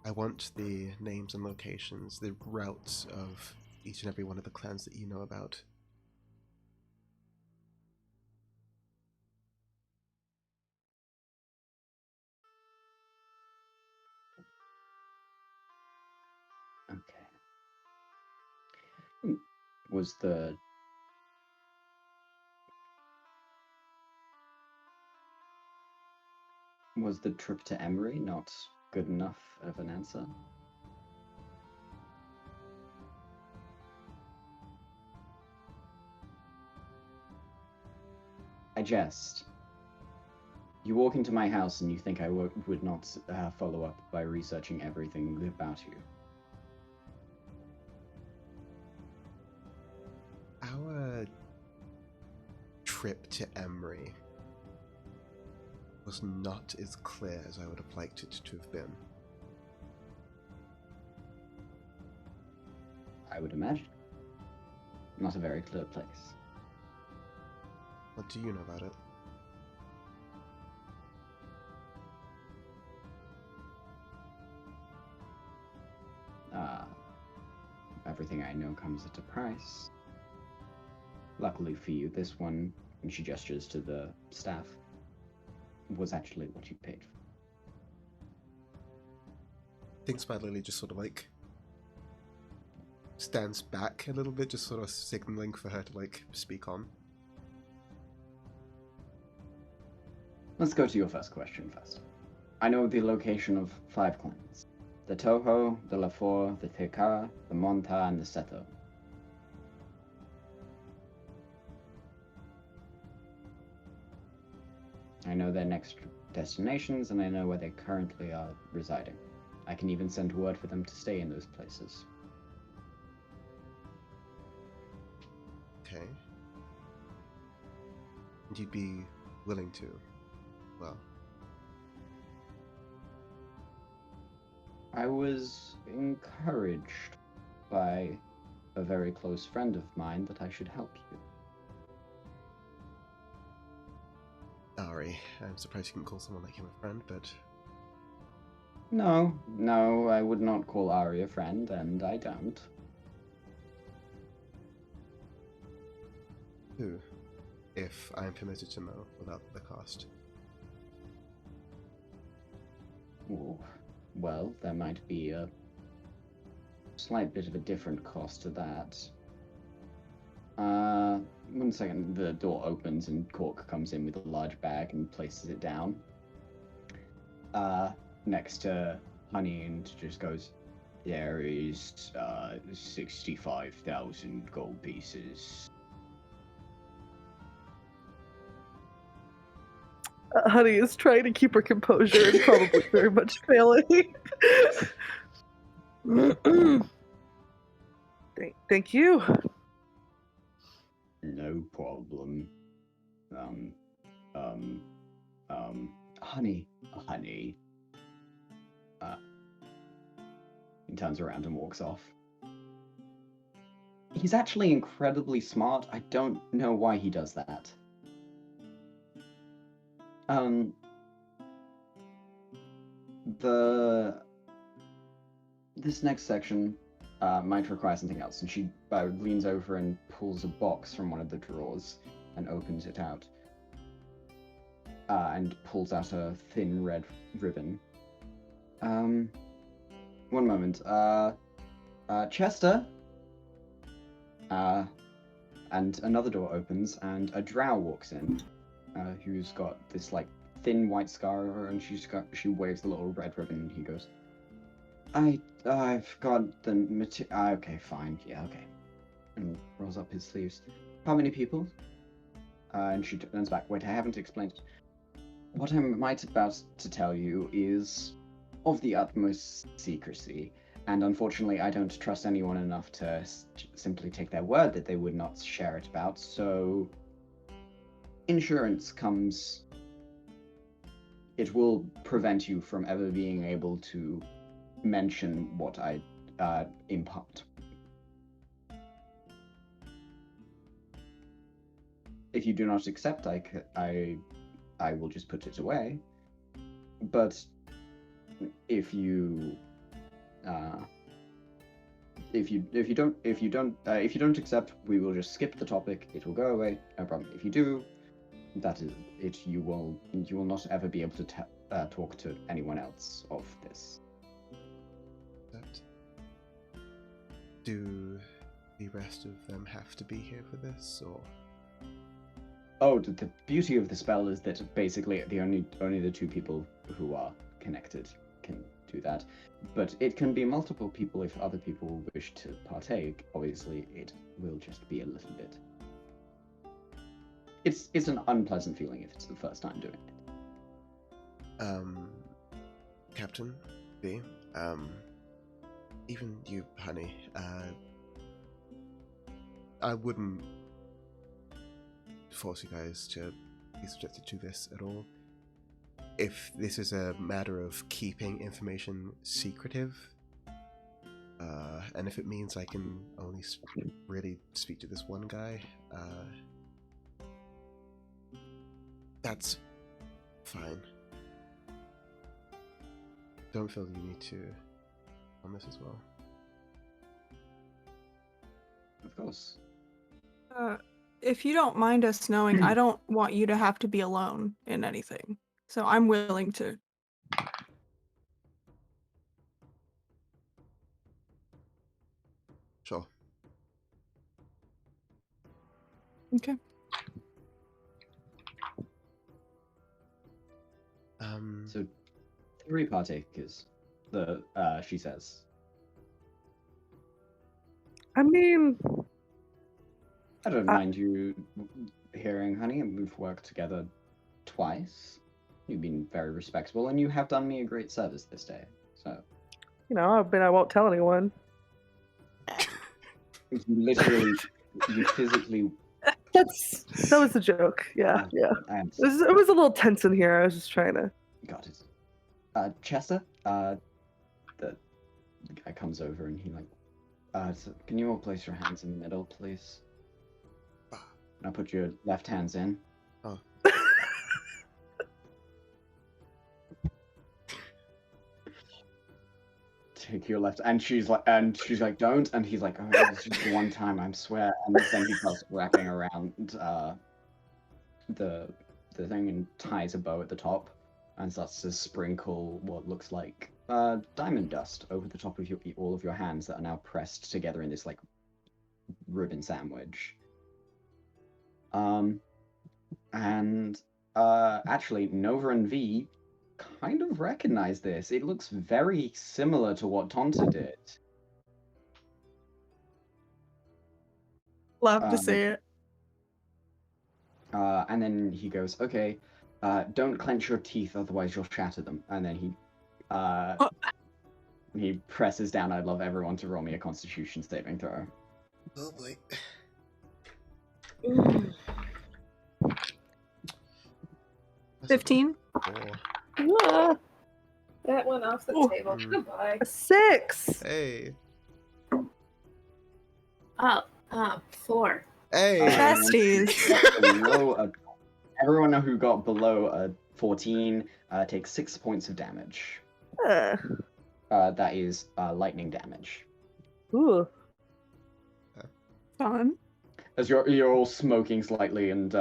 Speaker 4: I want the names and locations, the routes of each and every one of the clans that you know about.
Speaker 1: Okay. Was the trip to Emery not good enough of an answer? I jest. You walk into my house and you think I would not follow up by researching everything about you.
Speaker 4: Our trip to Emery was not as clear as I would have liked it to have been.
Speaker 1: I would imagine. Not a very clear place.
Speaker 4: What do you know about it?
Speaker 1: Everything I know comes at a price. Luckily for you, this one, and she gestures to the staff, was actually what you paid for.
Speaker 4: I think Spider Lily just sort of like stands back a little bit, just sort of signaling for her to like speak on.
Speaker 1: Let's go to your first question first. I know the location of 5 clans. The Touhou, the Lafour, the Theka, the Monta, and the Seto. I know their next destinations, and I know where they currently are residing. I can even send word for them to stay in those places.
Speaker 4: Okay. And you'd be willing to, well...
Speaker 1: I was encouraged by a very close friend of mine that I should help you.
Speaker 4: Ari, I'm surprised you can call someone like him a friend, but...
Speaker 1: No, I would not call Ari a friend, and I don't.
Speaker 4: Who? If I'm permitted to know without the cost.
Speaker 1: Ooh. Well, there might be a slight bit of a different cost to that. 1 second, the door opens and Cork comes in with a large bag and places it down next to Honey and just goes, there is 65,000 gold pieces.
Speaker 5: Honey is trying to keep her composure and probably very much failing. Thank you.
Speaker 1: No problem. Honey. He turns around and walks off. He's actually incredibly smart. I don't know why he does that. This next section might require something else, and she leans over and pulls a box from one of the drawers and opens it out, and pulls out a thin red ribbon. One moment. Chester? And another door opens, and a drow walks in, who's got this, like, thin white scar over her, and she waves the little red ribbon, and he goes, I've got the material. Okay, fine. Yeah, okay. And rolls up his sleeves. How many people? And she turns back. Wait, I haven't explained. What I'm about to tell you is of the utmost secrecy, and unfortunately I don't trust anyone enough to simply take their word that they would not share it about, so insurance comes. It will prevent you from ever being able to mention what I impart. if you do not accept, I will just put it away. But if you don't accept, we will just skip the topic. It will go away. No problem. If you do, that is it. You will not ever be able to talk to anyone else of this.
Speaker 4: Do the rest of them have to be here for this, or?
Speaker 1: Oh, the beauty of the spell is that basically only the two people who are connected can do that. But it can be multiple people if other people wish to partake. Obviously, it will just be a little bit. It's an unpleasant feeling if it's the first time doing it.
Speaker 4: Captain B, even you, honey, I wouldn't force you guys to be subjected to this at all. If this is a matter of keeping information secretive, and if it means I can only really speak to this one guy, that's fine. Don't feel you need to on this as well.
Speaker 1: Of course.
Speaker 2: If you don't mind us knowing, I don't want you to have to be alone in anything. So I'm willing to.
Speaker 4: Sure.
Speaker 2: Okay.
Speaker 1: So 3 partakers. She says.
Speaker 5: I mean,
Speaker 1: I don't mind you hearing, honey, and we've worked together twice. You've been very respectable, and you have done me a great service this day. So,
Speaker 5: I won't tell anyone.
Speaker 1: you physically.
Speaker 5: That was a joke. Yeah. It was a little tense in here. I was just trying to.
Speaker 1: Got it. Chester, the guy comes over and he so can you all place your hands in the middle, please? Now put your left hands in.
Speaker 4: Oh.
Speaker 1: Take your left, and she's like, don't, and he's like, oh, it's just one time, I swear, and then he starts wrapping around the thing and ties a bow at the top, and starts to sprinkle what looks like diamond dust over the top of all of your hands that are now pressed together in this like ribbon sandwich. And actually, Nova and V kind of recognize this. It looks very similar to what Tonta did.
Speaker 2: Love to see it.
Speaker 1: And then he goes, okay, don't clench your teeth, otherwise you'll shatter them. And then he presses down. I'd love everyone to roll me a Constitution saving throw.
Speaker 4: Oh boy.
Speaker 3: Ooh.
Speaker 2: 15.
Speaker 3: Ah, that went off the table.
Speaker 4: Mm.
Speaker 3: Goodbye.
Speaker 5: A 6.
Speaker 4: Hey.
Speaker 3: 4.
Speaker 4: Hey.
Speaker 2: Besties.
Speaker 1: Everyone who got below a 14 takes 6 points of damage. That is lightning damage.
Speaker 5: Ooh.
Speaker 2: Fun.
Speaker 1: As you're all smoking slightly, and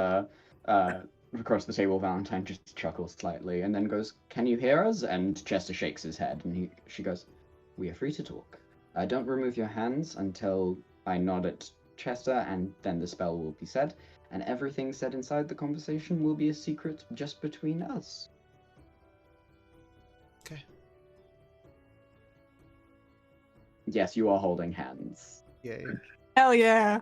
Speaker 1: across the table, Valentine just chuckles slightly, and then goes, "Can you hear us?" And Chester shakes his head, and she goes, "We are free to talk. Don't remove your hands until I nod at Chester, and then the spell will be said, and everything said inside the conversation will be a secret just between us."
Speaker 4: Okay.
Speaker 1: Yes, you are holding hands.
Speaker 4: Yay.
Speaker 2: Hell yeah.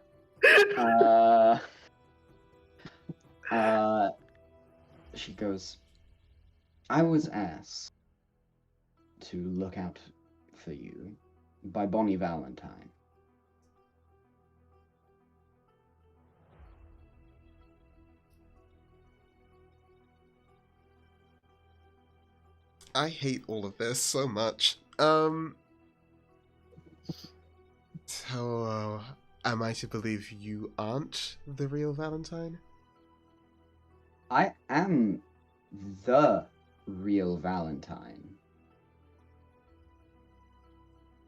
Speaker 1: She goes, "I was asked to look out for you by Bonnie Valentine.
Speaker 4: I hate all of this so much. So, am I to believe you aren't the real Valentine?
Speaker 1: I am the real Valentine.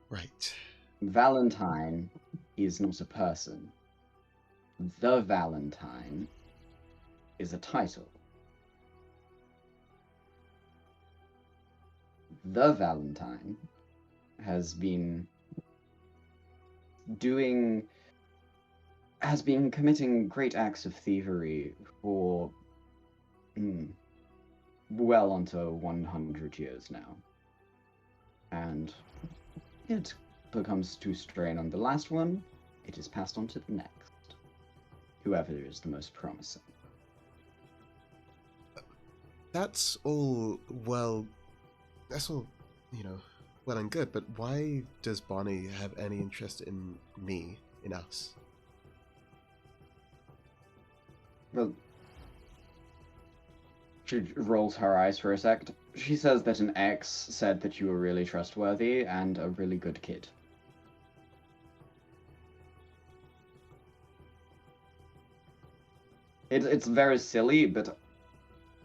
Speaker 4: Right.
Speaker 1: Valentine is not a person. The Valentine is a title. The Valentine has been committing great acts of thievery for well onto 100 years now. And it becomes too strain on the last one, it is passed on to the next. Whoever is the most promising.
Speaker 4: That's all well, well and good, but why does Bonnie have any interest in me, in us?
Speaker 1: Well, she rolls her eyes for a sec. She says that an ex said that you were really trustworthy and a really good kid. It's very silly, but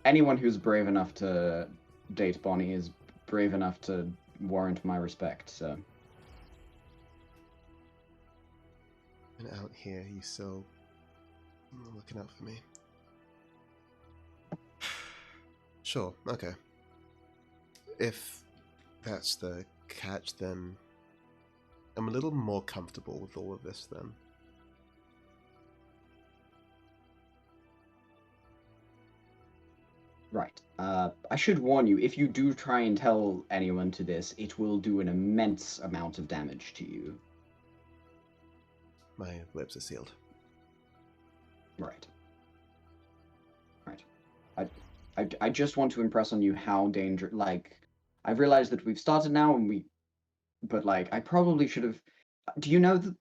Speaker 1: anyone who's brave enough to date Bonnie is brave enough to warrant my respect, so...
Speaker 4: And out here, you still looking out for me. Sure, okay. If that's the catch, then I'm a little more comfortable with all of this then.
Speaker 1: Right. I should warn you, if you do try and tell anyone to this, it will do an immense amount of damage to you.
Speaker 4: My lips are sealed.
Speaker 1: Right. Right. I just want to impress on you how dangerous... Like, I've realized that we've started now, and but, like, I probably should have... Do you know the...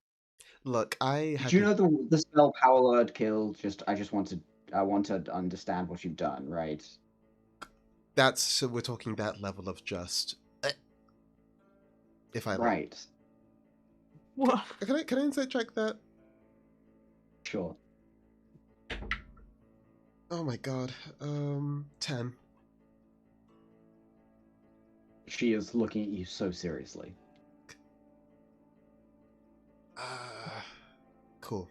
Speaker 4: Look, I had...
Speaker 1: Do you know the spell Power Word Kill? I want to understand what you've done, right?
Speaker 4: That's... So we're talking that level of just... If I...
Speaker 1: Right.
Speaker 2: What?
Speaker 4: Can I insight check that?
Speaker 1: Sure.
Speaker 4: Oh my god. 10.
Speaker 1: She is looking at you so seriously.
Speaker 4: Cool.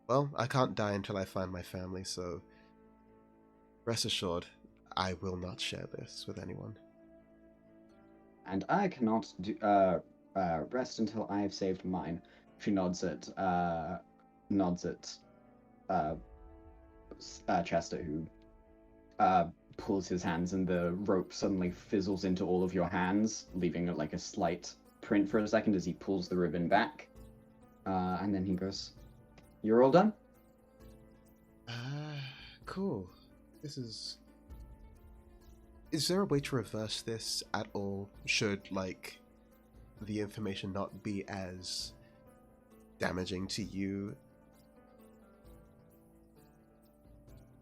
Speaker 4: Well, I can't die until I find my family, so rest assured, I will not share this with anyone.
Speaker 1: And I cannot rest until I have saved mine. She nods at Chester, who pulls his hands, and the rope suddenly fizzles into all of your hands, leaving like a slight print for a second as he pulls the ribbon back. And then he goes, "You're all done?"
Speaker 4: Cool. Is there a way to reverse this at all? Should, like, the information not be as damaging to you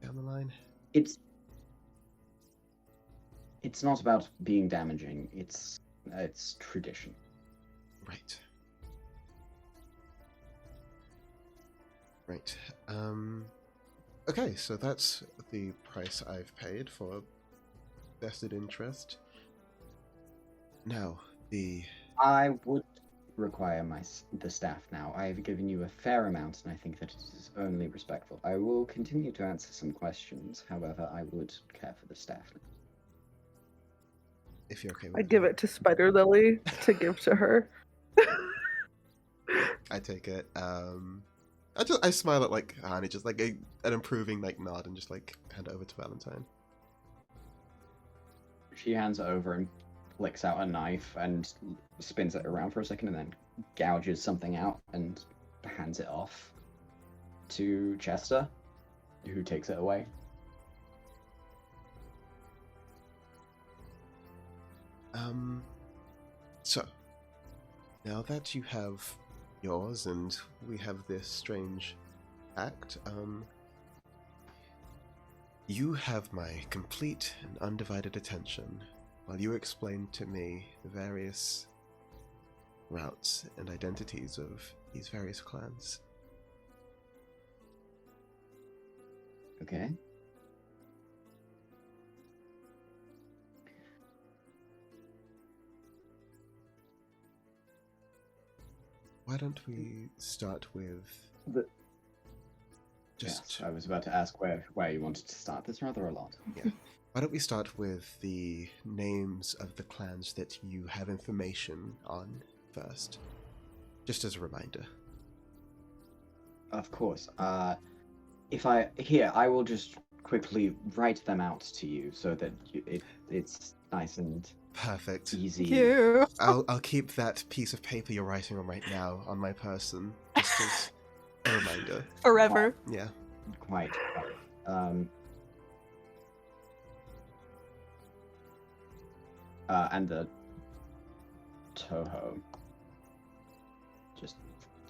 Speaker 4: down the line?
Speaker 1: It's not about being damaging. It's tradition.
Speaker 4: Right. Okay, so that's the price I've paid for vested interest. Now,
Speaker 1: I would require the staff now. I have given you a fair amount, and I think that it is only respectful. I will continue to answer some questions, however, I would care for the staff now.
Speaker 4: If you're okay with
Speaker 5: I give it to Spider Lily to give to her.
Speaker 4: I take it. I smile at like Hani, just like an approving like nod, and just like hand it over to Valentine.
Speaker 1: She hands it over and flicks out a knife and spins it around for a second, and then gouges something out and hands it off to Chester, who takes it away.
Speaker 4: So now that you have yours and we have this strange act, you have my complete and undivided attention while you explain to me the various routes and identities of these various clans.
Speaker 1: Okay.
Speaker 4: Why don't we start with
Speaker 1: The-
Speaker 4: just
Speaker 1: Yes, I was about to ask where you wanted to start. There's rather a lot.
Speaker 4: yeah. Why don't we start with the names of the clans that you have information on first, just as a reminder.
Speaker 1: Of course. I will just quickly write them out to you so that it's nice and
Speaker 4: Perfect.
Speaker 1: easy.
Speaker 2: You.
Speaker 4: I'll keep that piece of paper you're writing on right now on my person, just as a reminder.
Speaker 2: Forever.
Speaker 4: Yeah.
Speaker 1: Quite. And the Touhou just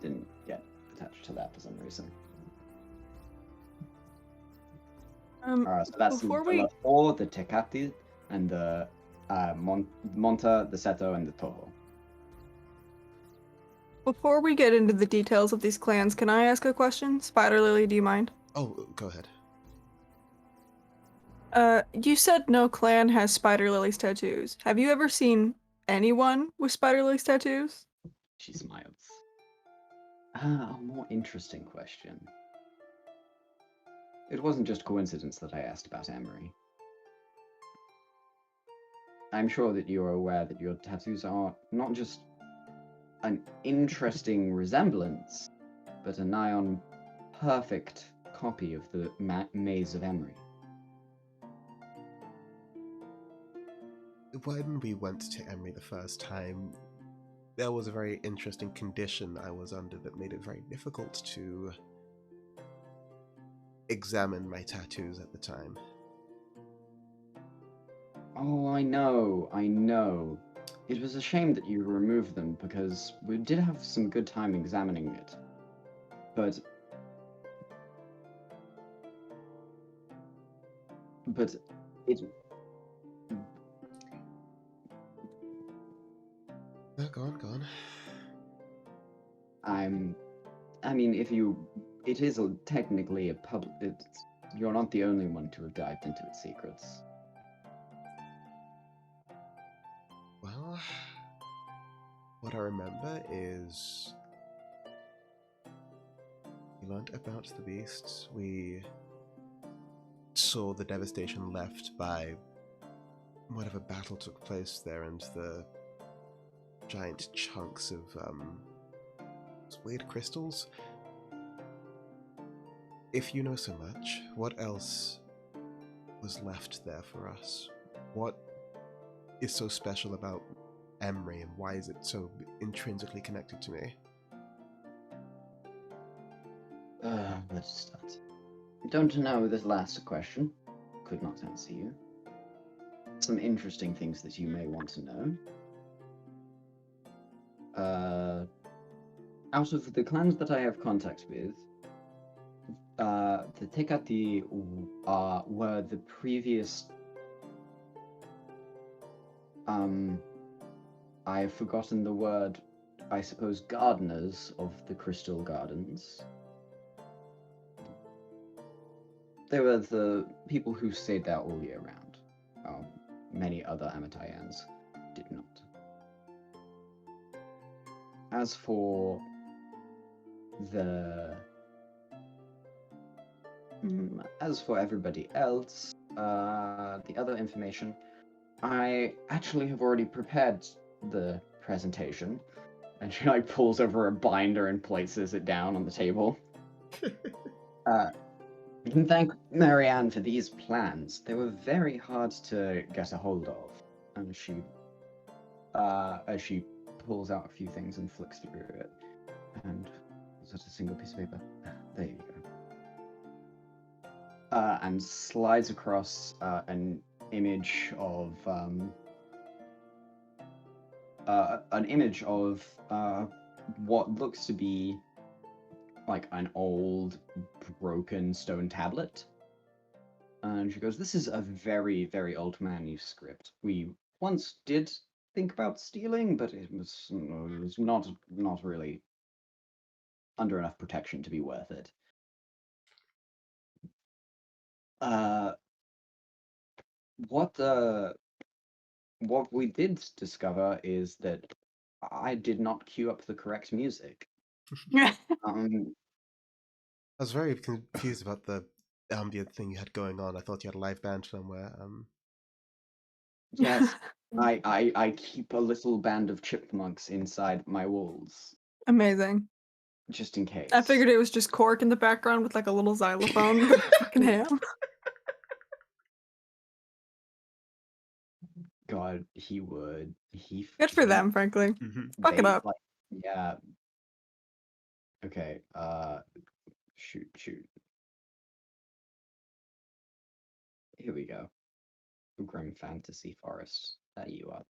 Speaker 1: didn't get attached to that for some reason. So that's
Speaker 2: before
Speaker 1: the four, the Tecati, and the Monta, the Seto, and the Touhou.
Speaker 2: Before we get into the details of these clans, can I ask a question? Spider Lily, do you mind?
Speaker 4: Oh, go ahead.
Speaker 2: You said no clan has Spider Lily's tattoos. Have you ever seen anyone with Spider Lily's tattoos?
Speaker 1: She smiles. A more interesting question. It wasn't just coincidence that I asked about Emery. I'm sure that you are aware that your tattoos are not just an interesting resemblance, but a nigh-on perfect copy of the Maze of Emery.
Speaker 4: When we went to Emery the first time, there was a very interesting condition I was under that made it very difficult to examine my tattoos at the time.
Speaker 1: Oh, I know. It was a shame that you removed them because we did have some good time examining it. But it
Speaker 4: Oh, go on.
Speaker 1: I mean, it is technically a public. You're not the only one to have dived into its secrets.
Speaker 4: Well, what I remember is we learned about the beasts. We saw the devastation left by whatever battle took place there, and the giant chunks of weird crystals. If you know so much, what else was left there for us? What is so special about Emery, and why is it so intrinsically connected to me?
Speaker 1: Let's start. Don't know this last question. Could not answer you. Some interesting things that you may want to know. Out of the clans that I have contact with, the Tekati were the previous. I've forgotten the word. I suppose gardeners of the Crystal Gardens. They were the people who stayed there all year round. Many other Amatayans did not. As for everybody else, the other information, I actually have already prepared the presentation, and she like pulls over a binder and places it down on the table. You can thank Marianne for these plans. They were very hard to get a hold of, and as she pulls out a few things and flicks through it, and is that a single piece of paper? There you go. And slides across an image of what looks to be like an old, broken stone tablet. And she goes, "This is a very, very old manuscript. We once did think about stealing, but it was not really under enough protection to be worth it." What we did discover is that I did not queue up the correct music. Um,
Speaker 4: I was very confused about the ambient thing you had going on. I thought you had a live band somewhere.
Speaker 1: yes, I keep a little band of chipmunks inside my walls,
Speaker 2: Amazing.
Speaker 1: just in case.
Speaker 2: I figured it was just Cork in the background with like a little xylophone. But fucking ham.
Speaker 1: God, he would.
Speaker 2: Good for them, frankly. Fuck it up.
Speaker 1: Like, yeah. Okay. Shoot. Here we go. Grim Fantasy Forest. There you are.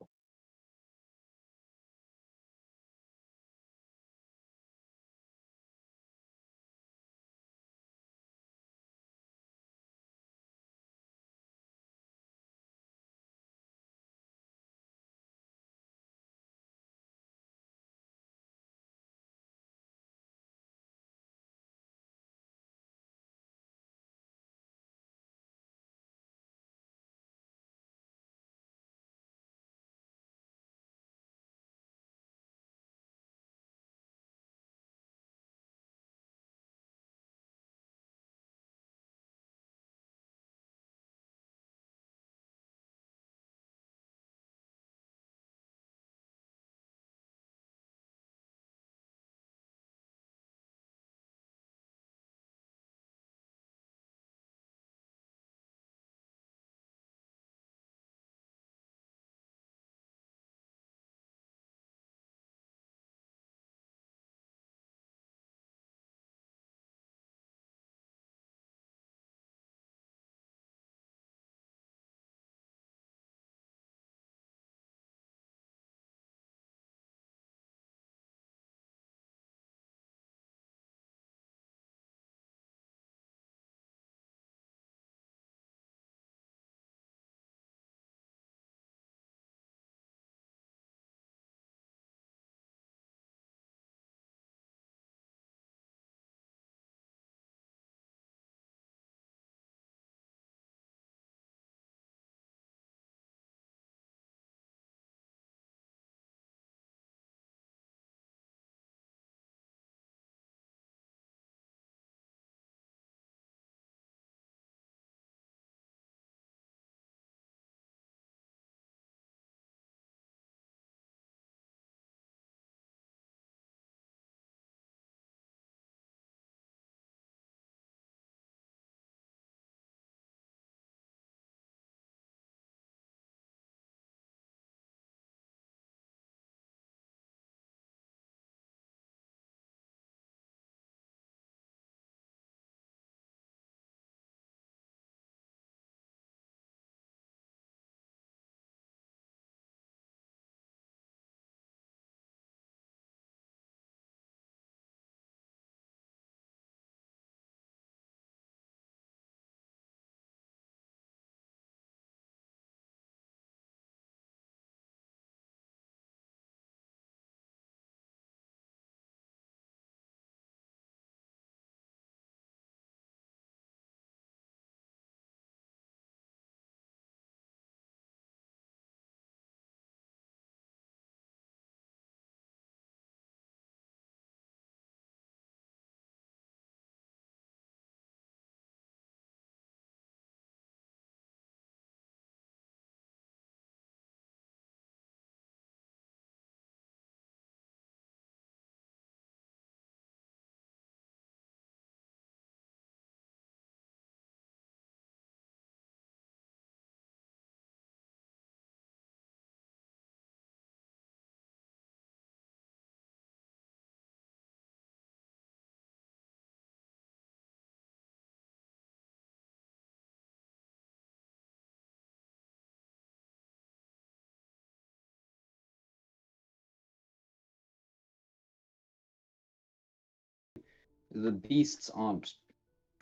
Speaker 1: The beasts aren't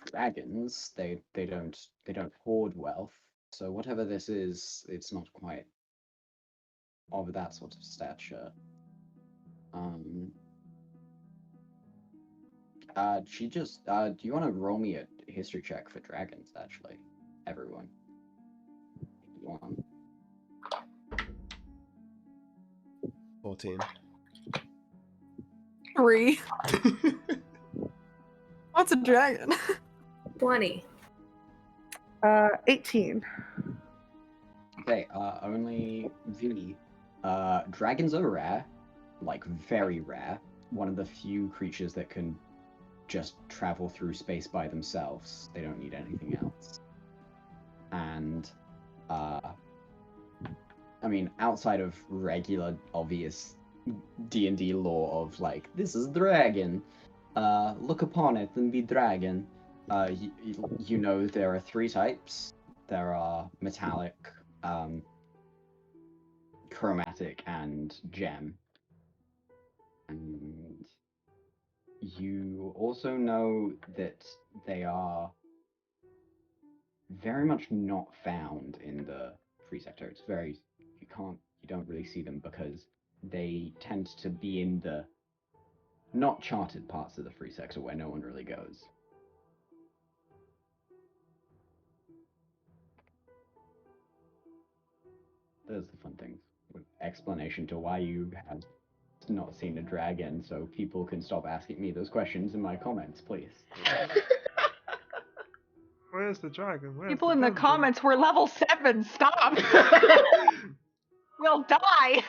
Speaker 1: dragons. They don't hoard wealth. So whatever this is, it's not quite of that sort of stature. She just do you want to roll me a history check for dragons? Actually, everyone. One.
Speaker 4: 14.
Speaker 2: 3. What's a dragon?
Speaker 3: 20.
Speaker 5: 18.
Speaker 1: Okay, only V. Dragons are rare, like very rare. One of the few creatures that can just travel through space by themselves. They don't need anything else. And, I mean, outside of regular, obvious D&D lore of, like, this is dragon, look upon it and be dragon, you know there are 3 types. There are metallic, chromatic, and gem. And you also know that they are very much not found in the free sector. It's very, you don't really see them because they tend to be in the not charted parts of the free sector where no one really goes. Those are the fun things. With explanation to why you have not seen a dragon, so people can stop asking me those questions in my comments, please.
Speaker 4: Where's the dragon? Where's
Speaker 2: People
Speaker 4: the
Speaker 2: in the
Speaker 4: dragon?
Speaker 2: comments, we're level 7. Stop. We'll die.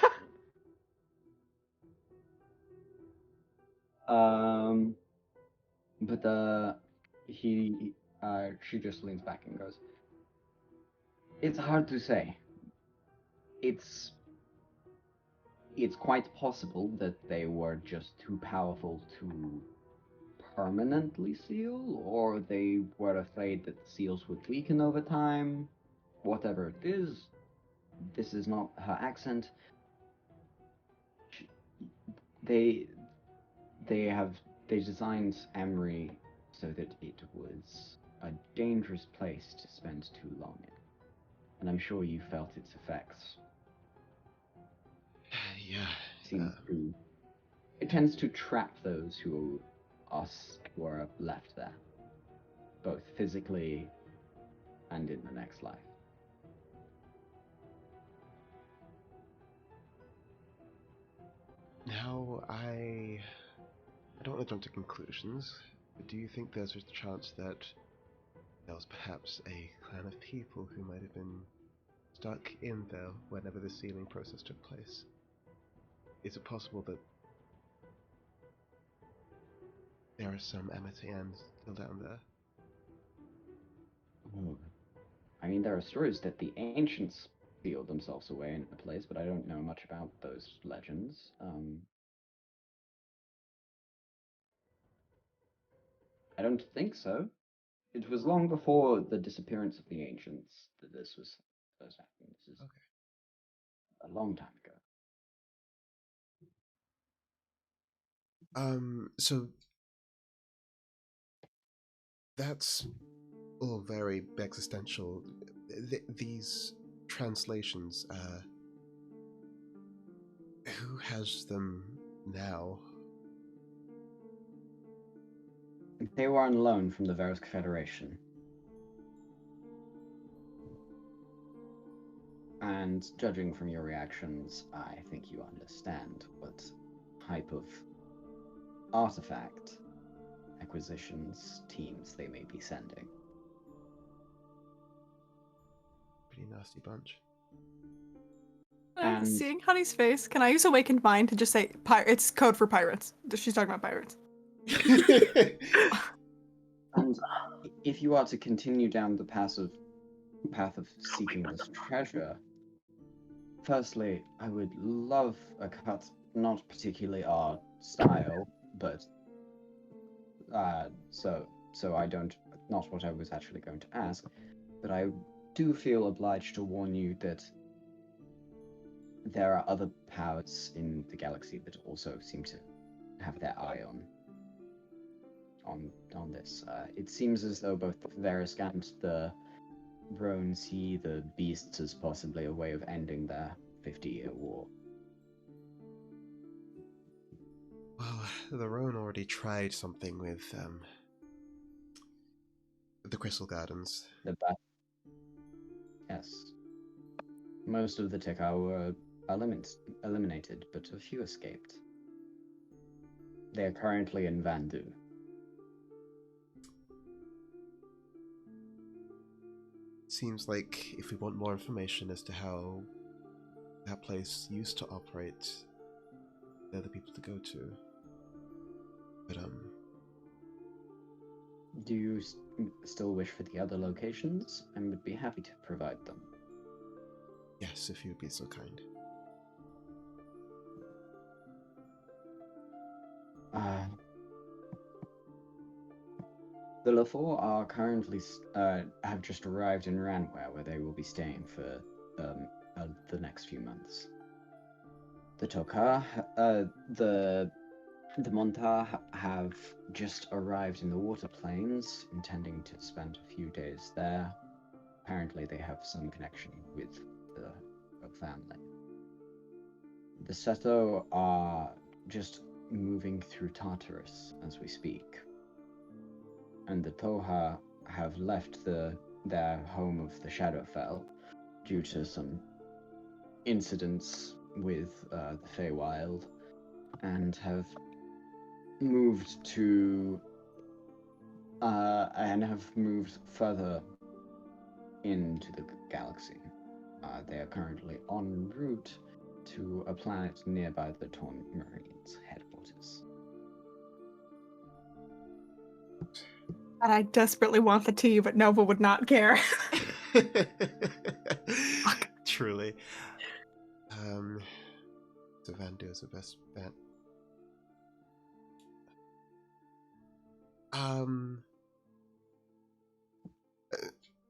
Speaker 1: But she just leans back and goes, it's hard to say. It's quite possible that they were just too powerful to permanently seal, or they were afraid that the seals would weaken over time. Whatever it is, this is not her accent. They designed Emery so that it was a dangerous place to spend too long in. And I'm sure you felt its effects.
Speaker 4: Yeah.
Speaker 1: It tends to trap those who were left there, both physically and in the next life.
Speaker 4: Now, I don't want to jump to conclusions, but do you think there's a chance that there was perhaps a clan of people who might have been stuck in there whenever the sealing process took place? Is it possible that there are some Amatians still down there?
Speaker 1: I mean, there are stories that the ancients sealed themselves away in a place, but I don't know much about those legends. I don't think so. It was long before the disappearance of the ancients that this was first happening. This is a long time ago.
Speaker 4: So that's all very existential. These translations, who has them now?
Speaker 1: They were on loan from the Varus Confederation. And judging from your reactions, I think you understand what type of artifact acquisitions teams they may be sending.
Speaker 4: Pretty nasty bunch.
Speaker 1: And
Speaker 2: Seeing Honey's face, can I use Awakened Mind to just say it's code for pirates? She's talking about pirates.
Speaker 1: And if you are to continue down the path of seeking this treasure, firstly, I would love a cut, not particularly our style, but so I don't, not what I was actually going to ask, but I do feel obliged to warn you that there are other powers in the galaxy that also seem to have their eye on this. It seems as though both Verisk and the Roan see the beasts as possibly a way of ending their 50-year war.
Speaker 4: Well, the Roan already tried something with the Crystal Gardens.
Speaker 1: Yes. Most of the Touhou were eliminated, but a few escaped. They are currently in Vandu.
Speaker 4: Seems like if we want more information as to how that place used to operate, they're the people to go to. But
Speaker 1: Do you still wish for the other locations? I would be happy to provide them.
Speaker 4: yes, if you'd be so kind.
Speaker 1: The LaFour are currently have just arrived in Ranware, where they will be staying for the next few months. The Tokar, the Montar have just arrived in the Water Plains, intending to spend a few days there. Apparently, they have some connection with the family. The Seto are just moving through Tartarus as we speak. And the Touhou have left their home of the Shadowfell due to some incidents with the Feywild, and have moved to further into the galaxy. They are currently en route to a planet nearby the Torn Marines headquarters.
Speaker 2: And I desperately want the tea, but Nova would not care.
Speaker 4: Truly. So Vandu is the best bet.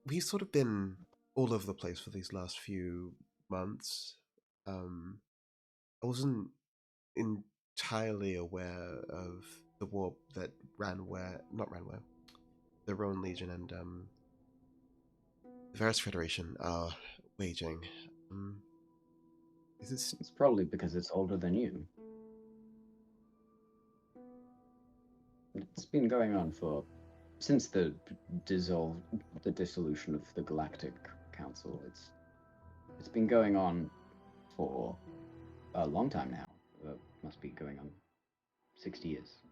Speaker 4: We've sort of been all over the place for these last few months. I wasn't entirely aware of the war that the Roan Legion and the Varus Federation are waging. Is this...
Speaker 1: It's probably because it's older than you. It's been going on since the dissolution of the Galactic Council. It's been going on for a long time now. Must be going on 60 years.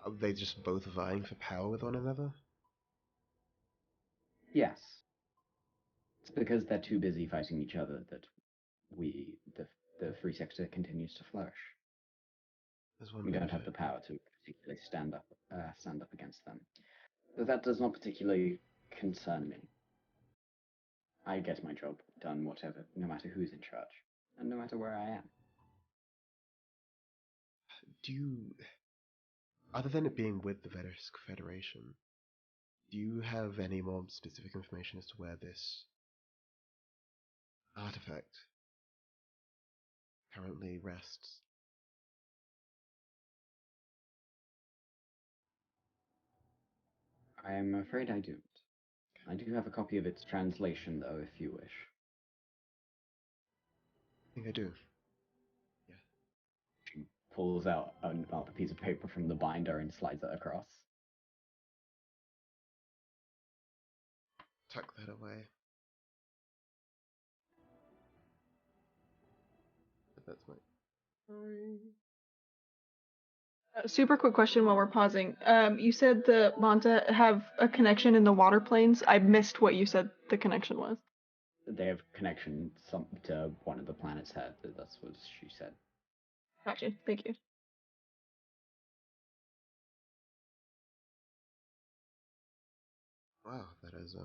Speaker 4: Are they just both vying for power with one another?
Speaker 1: Yes. It's because they're too busy fighting each other that the free sector continues to flourish. We don't have the power to particularly stand up against them. But that does not particularly concern me. I get my job done, no matter who's in charge, and no matter where I am.
Speaker 4: Do you, other than it being with the Varus Federation, do you have any more specific information as to where this artifact currently rests?
Speaker 1: I am afraid I don't. I do have a copy of its translation, though, if you wish.
Speaker 4: I think I do. Yeah.
Speaker 1: She pulls out a piece of paper from the binder and slides it across.
Speaker 4: Tuck that away. That's my... Sorry.
Speaker 2: Super quick question while we're pausing. You said the Manta have a connection in the water plains. I missed what you said the connection was.
Speaker 1: They have connection to one of the planets' head. That's what she said.
Speaker 2: Gotcha. Thank you.
Speaker 4: Wow, that is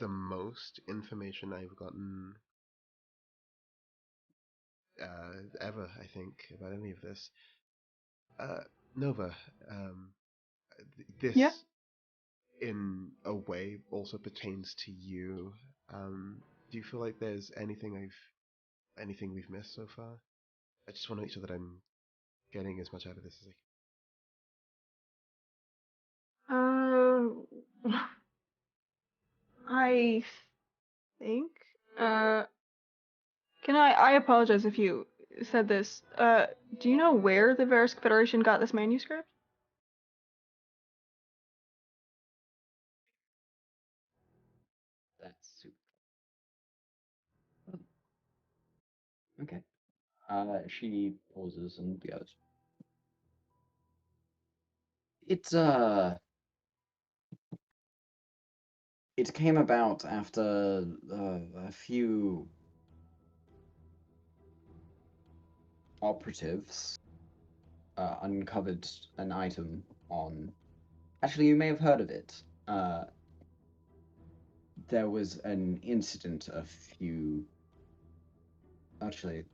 Speaker 4: the most information I've gotten ever, I think, about any of this. Nova, this
Speaker 2: Yeah?
Speaker 4: in a way also pertains to you. Do you feel like there's anything we've missed so far? I just want to make sure that I'm getting as much out of this as
Speaker 2: I think. I apologize if you said this. Do you know where the Varus Federation got this manuscript?
Speaker 1: That's super. Okay. She pauses and goes. It's it came about after a few operatives uncovered an item on. Actually, you may have heard of it. There was an incident a few. Actually,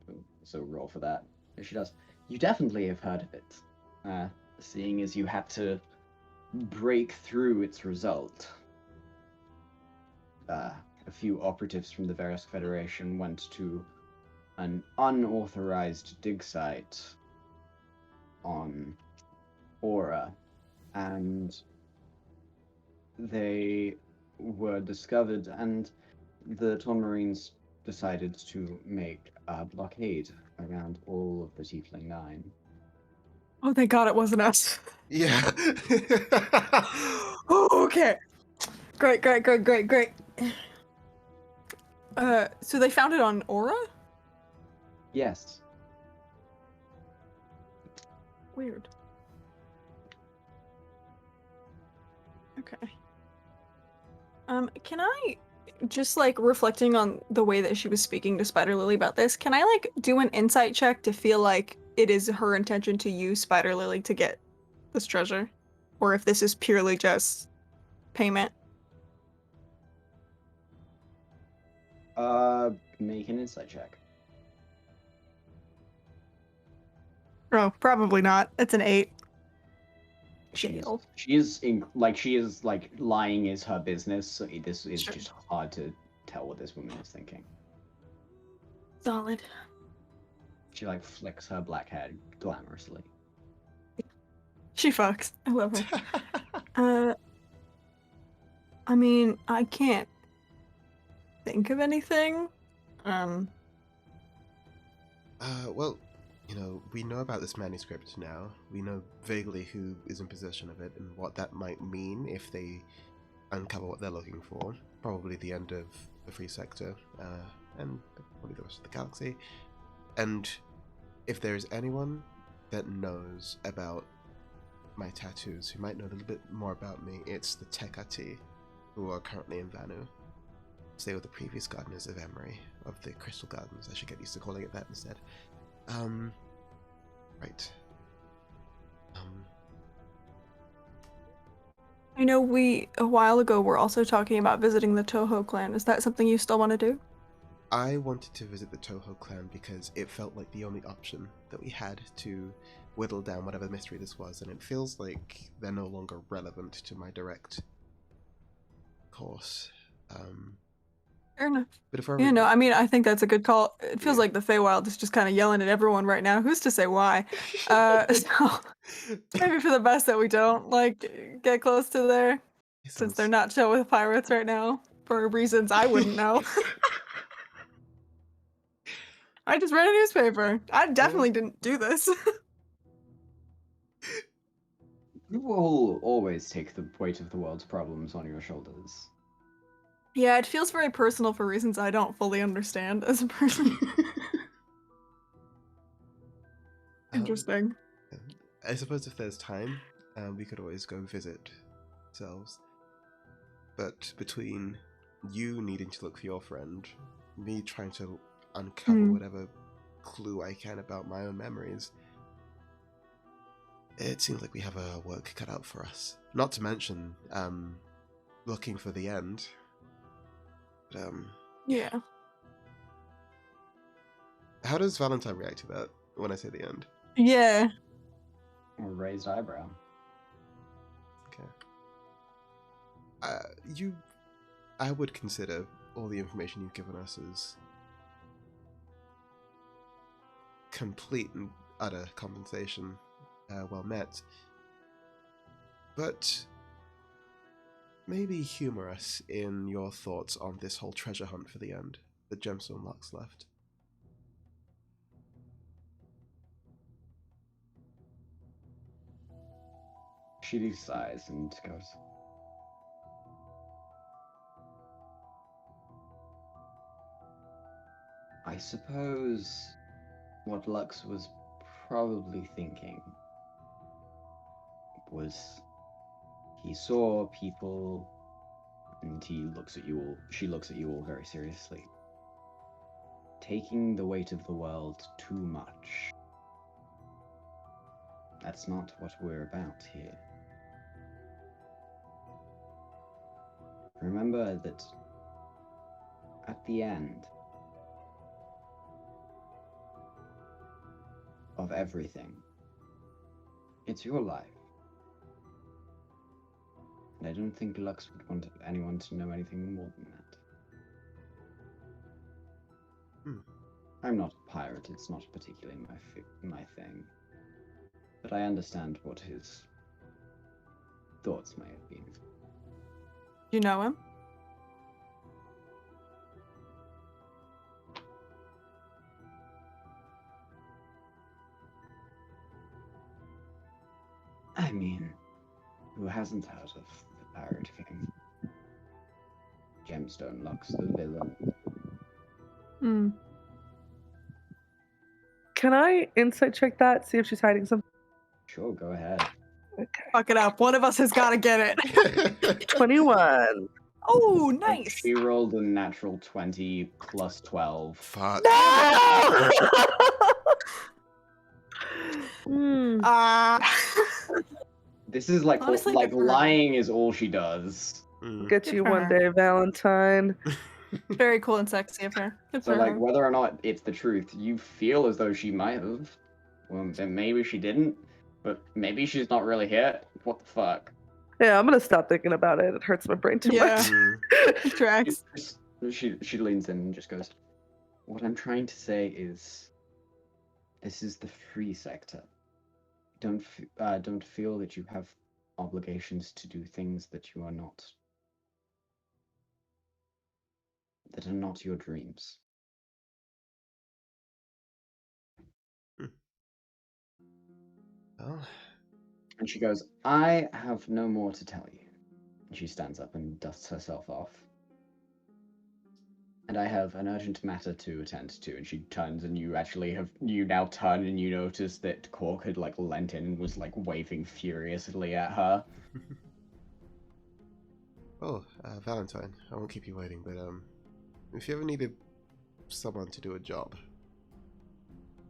Speaker 1: so roll for that. If she does, you definitely have heard of it. Seeing as you had to break through its result. A few operatives from the Verisk Federation went to an unauthorized dig site on Aura, and they were discovered, and the Ton Marines decided to make a blockade around all of the Tiefling Nine.
Speaker 2: Oh, thank God it wasn't us.
Speaker 4: Yeah.
Speaker 2: Oh, okay. Great. So they found it on Aura?
Speaker 1: Yes.
Speaker 2: Weird. Okay. Can I just like reflecting on the way that she was speaking to Spider Lily about this, can I like do an insight check to feel like it is her intention to use Spider Lily to get this treasure? Or if this is purely just payment?
Speaker 1: Make an insight check.
Speaker 2: Oh, probably not. It's an 8.
Speaker 1: She is
Speaker 2: Jail.
Speaker 1: lying is her business, so this is
Speaker 2: Sure.
Speaker 1: just hard to tell what this woman is thinking.
Speaker 2: Solid.
Speaker 1: She like flicks her black hair glamorously.
Speaker 2: She fucks. I love her. I mean, I can't think of anything.
Speaker 4: Well, we know about this manuscript now. We know vaguely who is in possession of it and what that might mean if they uncover what they're looking for. Probably the end of the Free Sector, and probably the rest of the galaxy. And if there's anyone that knows about my tattoos, who might know a little bit more about me, it's the Tekati, who are currently in Vanu. They were the previous gardeners of Emery, of the Crystal Gardens. I should get used to calling it that instead. Right.
Speaker 2: I know a while ago, were also talking about visiting the Touhou clan. Is that something you still want to do?
Speaker 4: I wanted to visit the Touhou clan because it felt like the only option that we had to whittle down whatever mystery this was, and it feels like they're no longer relevant to my direct course.
Speaker 2: Fair enough.
Speaker 4: But if I
Speaker 2: Yeah, no, I mean, I think that's a good call. It feels like the Feywild is just kind of yelling at everyone right now. Who's to say why? So it's maybe for the best that we don't, like, get close to there, since they're not chill with pirates right now, for reasons I wouldn't know. I just read a newspaper. I definitely didn't do this.
Speaker 1: You will always take the weight of the world's problems on your shoulders.
Speaker 2: Yeah, it feels very personal for reasons I don't fully understand as a person. Interesting.
Speaker 4: I suppose if there's time, we could always go visit ourselves. But between you needing to look for your friend, me trying to uncover whatever clue I can about my own memories, it seems like we have our work cut out for us. Not to mention, looking for the end.
Speaker 2: Yeah.
Speaker 4: How does Valentine react to that when I say the end?
Speaker 2: Yeah.
Speaker 1: A raised eyebrow.
Speaker 4: Okay. I would consider all the information you've given us as complete and utter compensation, well met. But maybe humor us in your thoughts on this whole treasure hunt for the end that Gemstone Locks left.
Speaker 1: She sighs and goes, I suppose what Lux was probably thinking was he saw people and he looks at you all, she looks at you all very seriously. Taking the weight of the world too much. That's not what we're about here. Remember that at the end of everything, it's your life. And I don't think Lux would want anyone to know anything more than that. I'm not a pirate, it's not particularly my thing. But I understand what his thoughts may have been.
Speaker 2: You know him?
Speaker 1: I mean, who hasn't heard of the Pirate King? Gemstone Lux, the villain.
Speaker 2: Hmm.
Speaker 5: Can I insight check that? See if she's hiding something?
Speaker 1: Sure, go ahead.
Speaker 5: Okay.
Speaker 2: Fuck it up. One of us has got to get it.
Speaker 5: 21.
Speaker 2: Oh,
Speaker 1: And
Speaker 2: nice.
Speaker 1: she rolled a natural 20 plus 12.
Speaker 4: Fuck.
Speaker 5: No! Hmm.
Speaker 1: This is like
Speaker 2: Honestly,
Speaker 1: like
Speaker 2: good for her.
Speaker 1: lying is all she does.
Speaker 4: Mm.
Speaker 5: Get
Speaker 2: Good
Speaker 5: you
Speaker 2: for
Speaker 5: one
Speaker 2: her.
Speaker 5: day, Valentine.
Speaker 2: Very cool and sexy of her. Good
Speaker 1: So
Speaker 2: for
Speaker 1: like
Speaker 2: her.
Speaker 1: whether or not it's the truth, you feel as though she might have. Well, then maybe she didn't. But maybe she's not really here. What the fuck?
Speaker 5: Yeah, I'm gonna stop thinking about it. It hurts my brain too
Speaker 2: Yeah.
Speaker 5: much.
Speaker 4: Mm.
Speaker 2: Tracks.
Speaker 1: She leans in and just goes, "What I'm trying to say is, this is the free sector. Don't feel that you have obligations to do things that you are not, that are not your dreams."
Speaker 4: Oh,
Speaker 1: And she goes, "I have no more to tell you." And she stands up and dusts herself off. "And I have an urgent matter to attend to." And she turns, and you now turn and you notice that Cork had like leant in and was like waving furiously at her.
Speaker 4: oh, Valentine. I won't keep you waiting, but if you ever needed someone to do a job,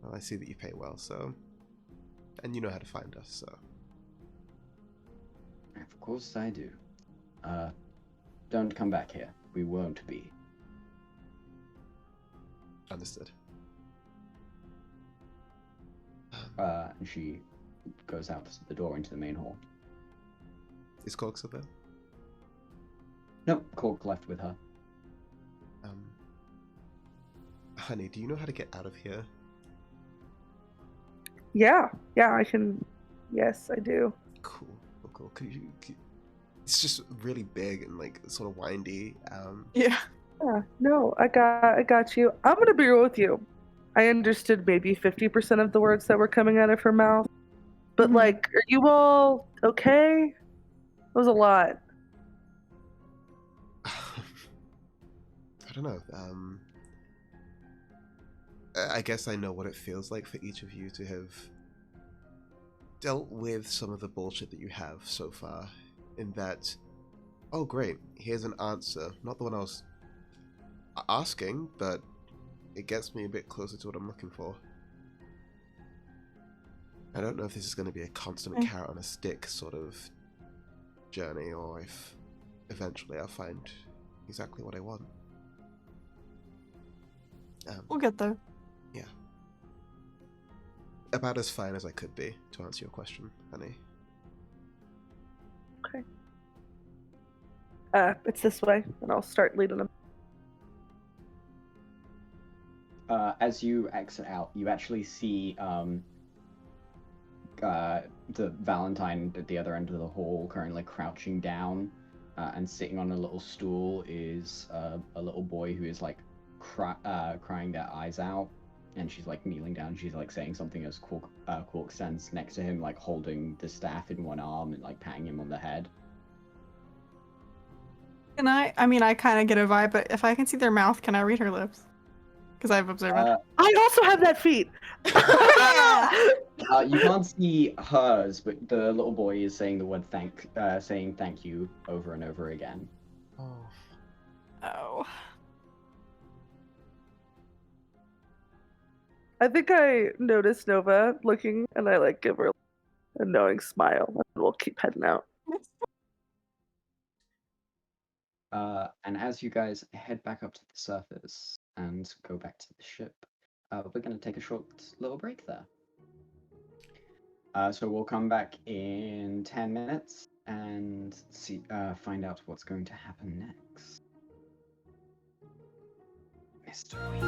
Speaker 4: well, I see that you pay well, so, and you know how to find us, so.
Speaker 1: Of course I do. Don't come back here. We won't be.
Speaker 4: Understood.
Speaker 1: And she goes out the door into the main hall.
Speaker 4: Is Cork still there?
Speaker 1: Nope, Cork left with her.
Speaker 4: Honey, do you know how to get out of here?
Speaker 5: Yeah, I can. Yes, I do.
Speaker 4: Cool. It's just really big and like sort of windy.
Speaker 2: Yeah.
Speaker 5: Yeah, no, I got you. I'm gonna be real with you. I understood maybe 50% of the words that were coming out of her mouth, but
Speaker 2: Mhm.
Speaker 5: like, are you all okay? That was a lot.
Speaker 4: I don't know. I guess I know what it feels like for each of you to have dealt with some of the bullshit that you have so far. In that, oh great, here's an answer. Not the one I was asking, but it gets me a bit closer to what I'm looking for. I don't know if this is going to be a constant carrot on a stick sort of journey, or if eventually I'll find exactly what I want.
Speaker 2: We'll get there.
Speaker 4: Yeah. About as fine as I could be, to answer your question, honey.
Speaker 5: Okay. It's this way, and I'll start leading them.
Speaker 1: As you exit out, you actually see the Valentine at the other end of the hall, currently crouching down, and sitting on a little stool is a little boy who is like crying their eyes out, and she's like kneeling down. She's like saying something as Cork stands next to him, like holding the staff in one arm and like patting him on the head.
Speaker 2: Can I mean, I kind of get a vibe, but if I can see their mouth, can I read her lips? because I have observant.
Speaker 5: I also have that feat.
Speaker 1: You can't see hers, but the little boy is saying the word saying thank you over and over again.
Speaker 2: Oh.
Speaker 5: I think I noticed Nova looking, and I like give her a knowing smile, and we'll keep heading out.
Speaker 1: And as you guys head back up to the surface and go back to the ship, we're going to take a short little break there. So we'll come back in 10 minutes and find out what's going to happen next. Mystery.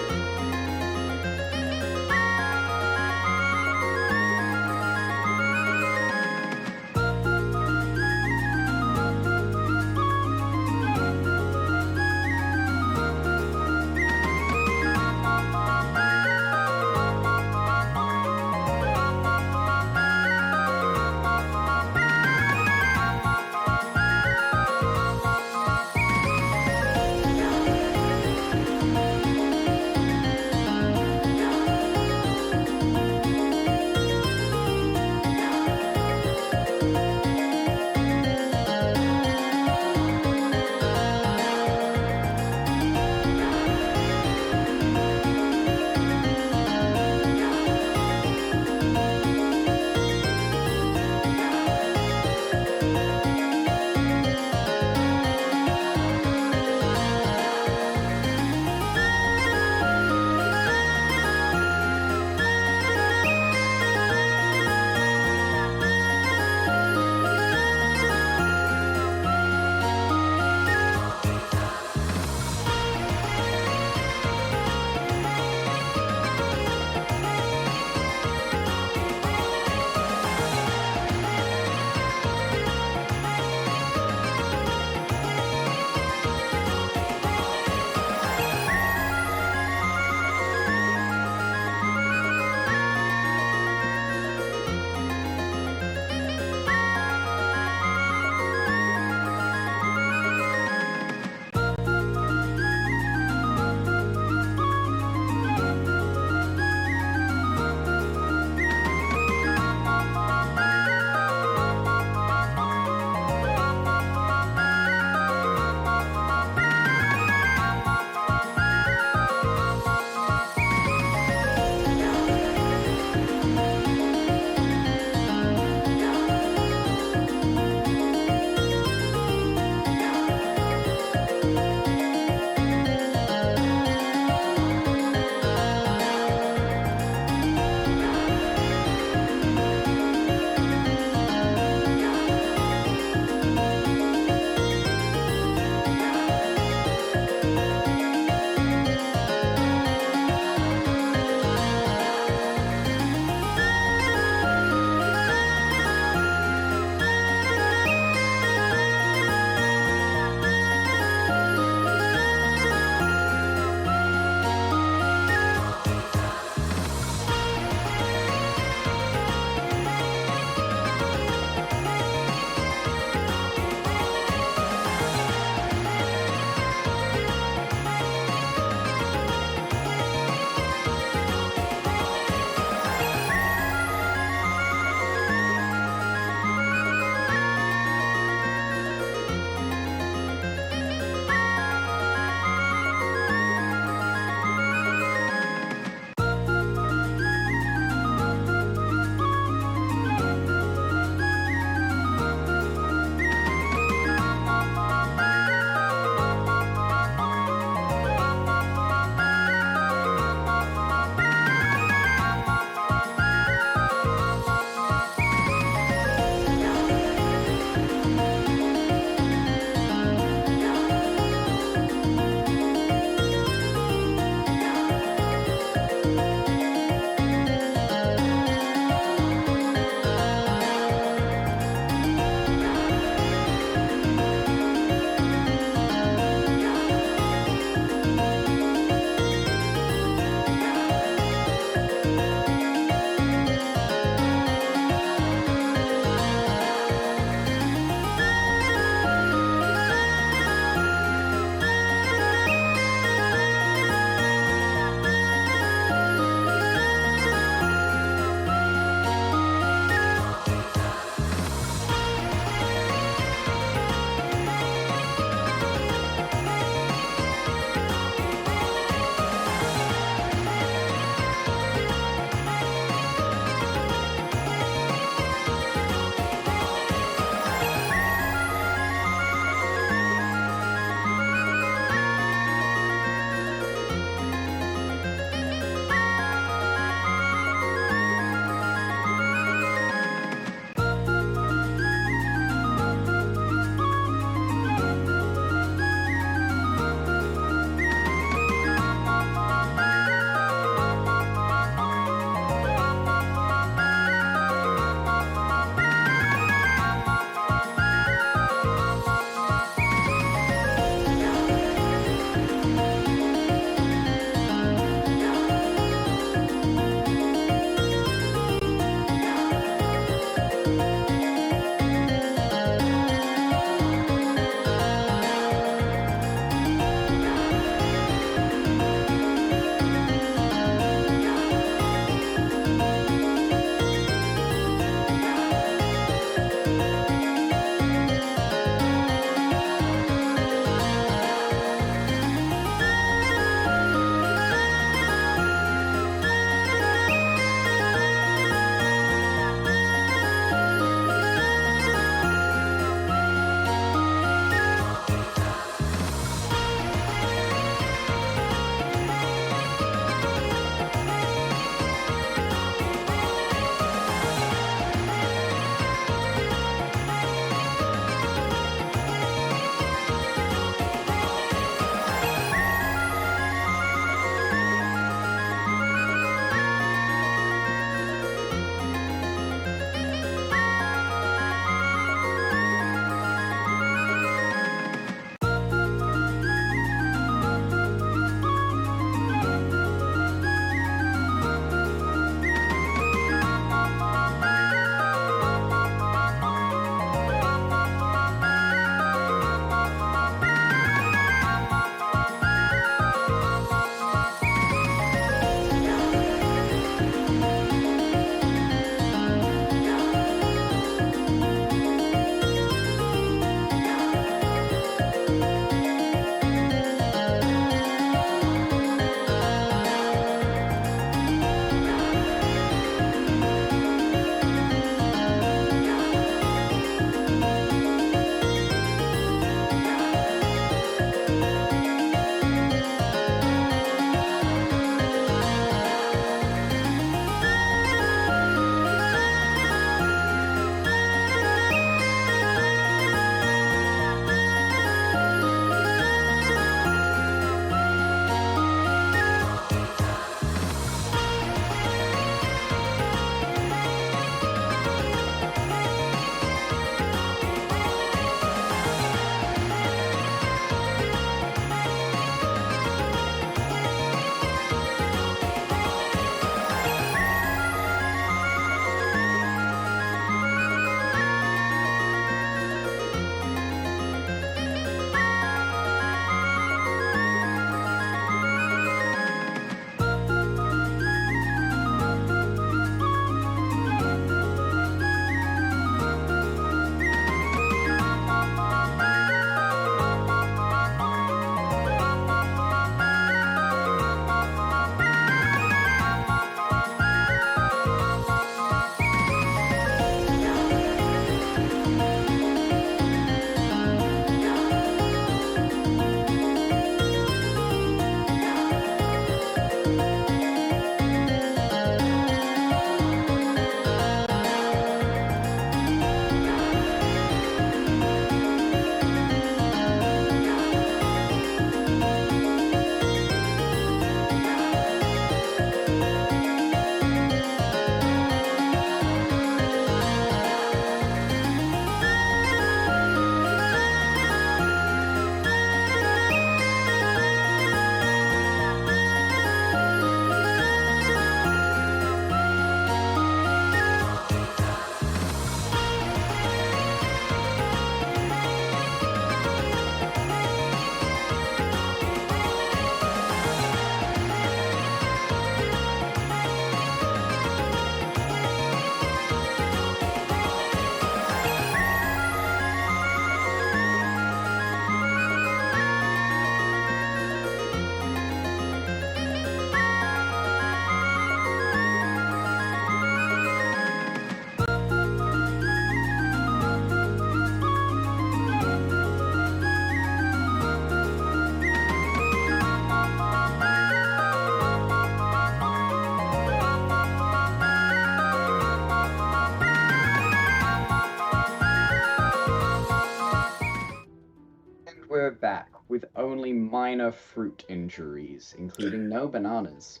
Speaker 1: minor fruit injuries, including no bananas.